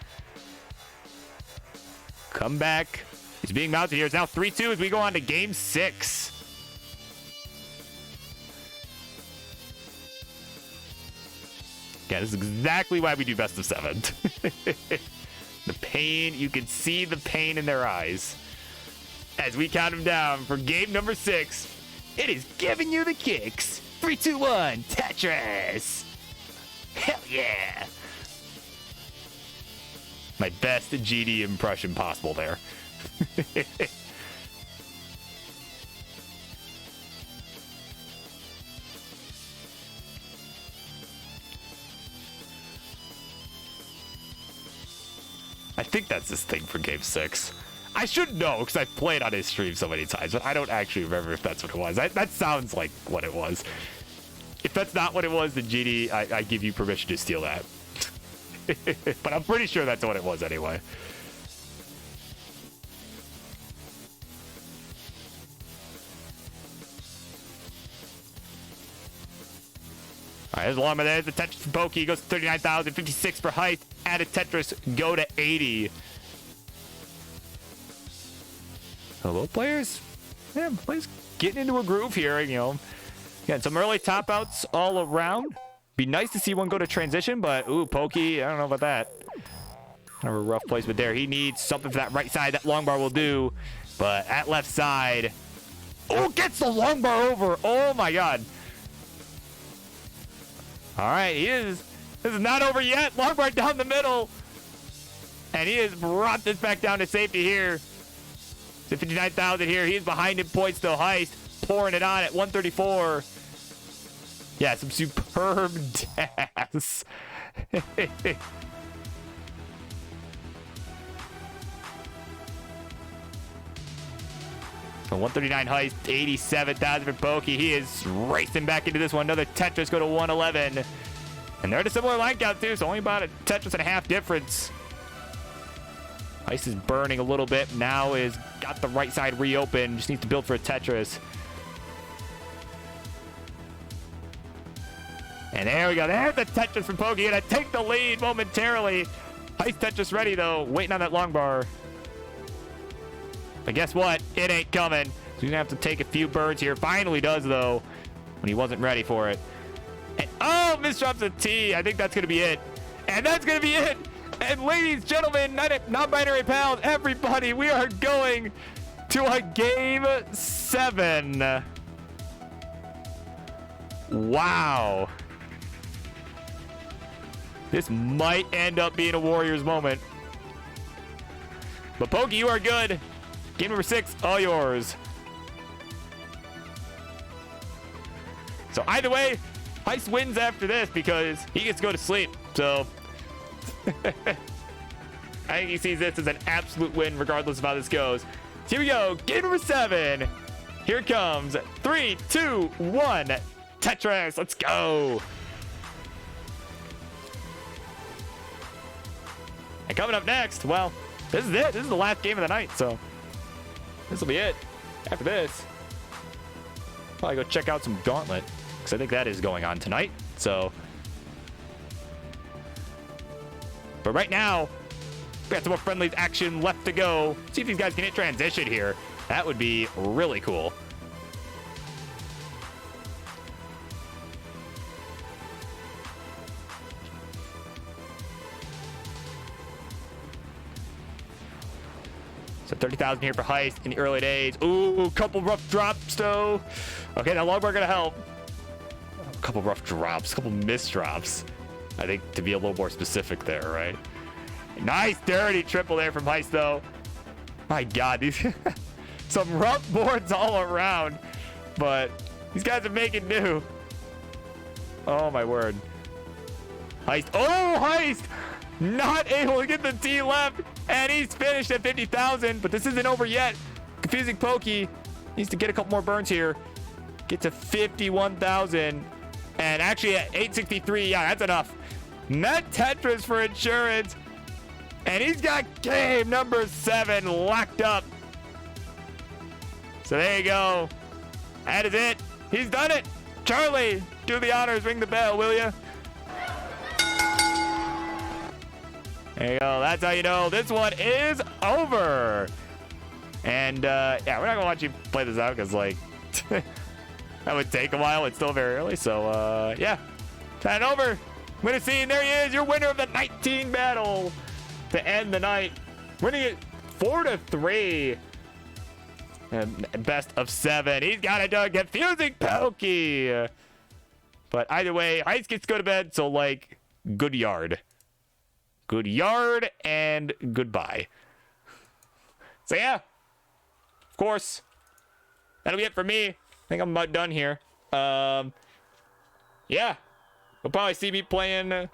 Come back. He's being mounted here. It's now 3-2 as we go on to game 6. Yeah, this is exactly why we do best of 7. The pain, you can see the pain in their eyes. As we count them down for game number 6, it is giving you the kicks. 3, 2, 1, Tetris. Hell yeah. My best GD impression possible there. I think that's his thing for game 6. I should know because I've played on his stream so many times, but I don't actually remember if that's what it was. That sounds like what it was. If that's not what it was, then GD, I give you permission to steal that. But I'm pretty sure that's what it was anyway. All right, there's Alarma there. The Tetris for Pokey goes to 39,000, 56 for Heist. Added Tetris go to 80. Hello, players. Yeah, players getting into a groove here. Again, some early top outs all around. Be nice to see one go to transition, but ooh, Pokey, I don't know about that. Kind of a rough placement there. He needs something for that right side. That long bar will do, but at left side, oh, gets the long bar over. Oh my God. All right, this is not over yet. Long bar down the middle, and he has brought this back down to safety here. 59,000 here. He's behind in points though. Heist pouring it on at 134. Yeah, some superb DAS. So 139 Heist, 87,000 for Pokey. He is racing back into this one. Another Tetris go to 111. And they're at a similar line count too, so only about a Tetris and a half difference. Heist is burning a little bit. Now is got the right side reopened. Just needs to build for a Tetris. And there we go. There's the Tetris from Pokey. Gonna take the lead momentarily. Heist Tetris ready though. Waiting on that long bar. But guess what? It ain't coming. So he's gonna have to take a few birds here. Finally does though, when he wasn't ready for it. And oh, misdrops a T. I think that's gonna be it. And that's gonna be it. And ladies, gentlemen, non-binary pals, everybody, we are going to a game 7. Wow. This might end up being a Warriors moment. But Pokey, you are good. Game number 6, all yours. So either way, Heist wins after this because he gets to go to sleep. So I think he sees this as an absolute win regardless of how this goes. So here we go. Game number 7. Here it comes. 3, 2, 1. Tetris. Let's go. And coming up next, well, this is it. This is the last game of the night. So this will be it. After this, probably go check out some Gauntlet because I think that is going on tonight. So, but right now, we got some more friendlies action left to go. See if these guys can hit transition here. That would be really cool. So 30,000 here for Heist in the early days. Ooh, couple rough drops though. Okay, now long bar gonna help. A couple rough drops, a couple missed drops. I think, to be a little more specific there, right? Nice dirty triple there from Heist, though. My God, these some rough boards all around, but these guys are making new. Oh my word. Heist. Oh, Heist! Not able to get the T left, and he's finished at 50,000, but this isn't over yet. Confusing Pokey needs to get a couple more burns here. Get to 51,000, and actually at 863, yeah, that's enough. Met Tetris for insurance, and he's got game number 7 locked up. So there you go. That is it. He's done it. Charlie, do the honors. Ring the bell, will you? There you go. That's how you know this one is over. And yeah, we're not gonna watch you play this out because like that would take a while. It's still very early. So yeah, turn it over. Winner scene. There he is, your winner of the 19 battle to end the night, winning it 4-3. And best of 7. He's got it done. Confusing Pokey. But either way, Heist gets to go to bed. So like, good yard. Good yard and goodbye. So yeah, of course, that'll be it for me. I think I'm about done here. Yeah, you'll probably see me playing,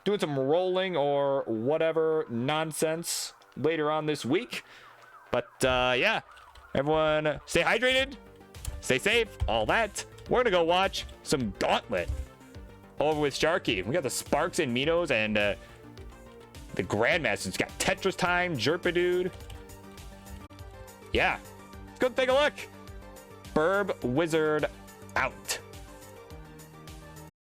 doing some rolling or whatever nonsense later on this week. But yeah, everyone stay hydrated, stay safe, all that. We're gonna go watch some Gauntlet over with Sharky. We got the Sparks and Minos and the Grandmasters. Got Tetris Time, Jerpa Yeah, let's go take a look. Burb Wizard out.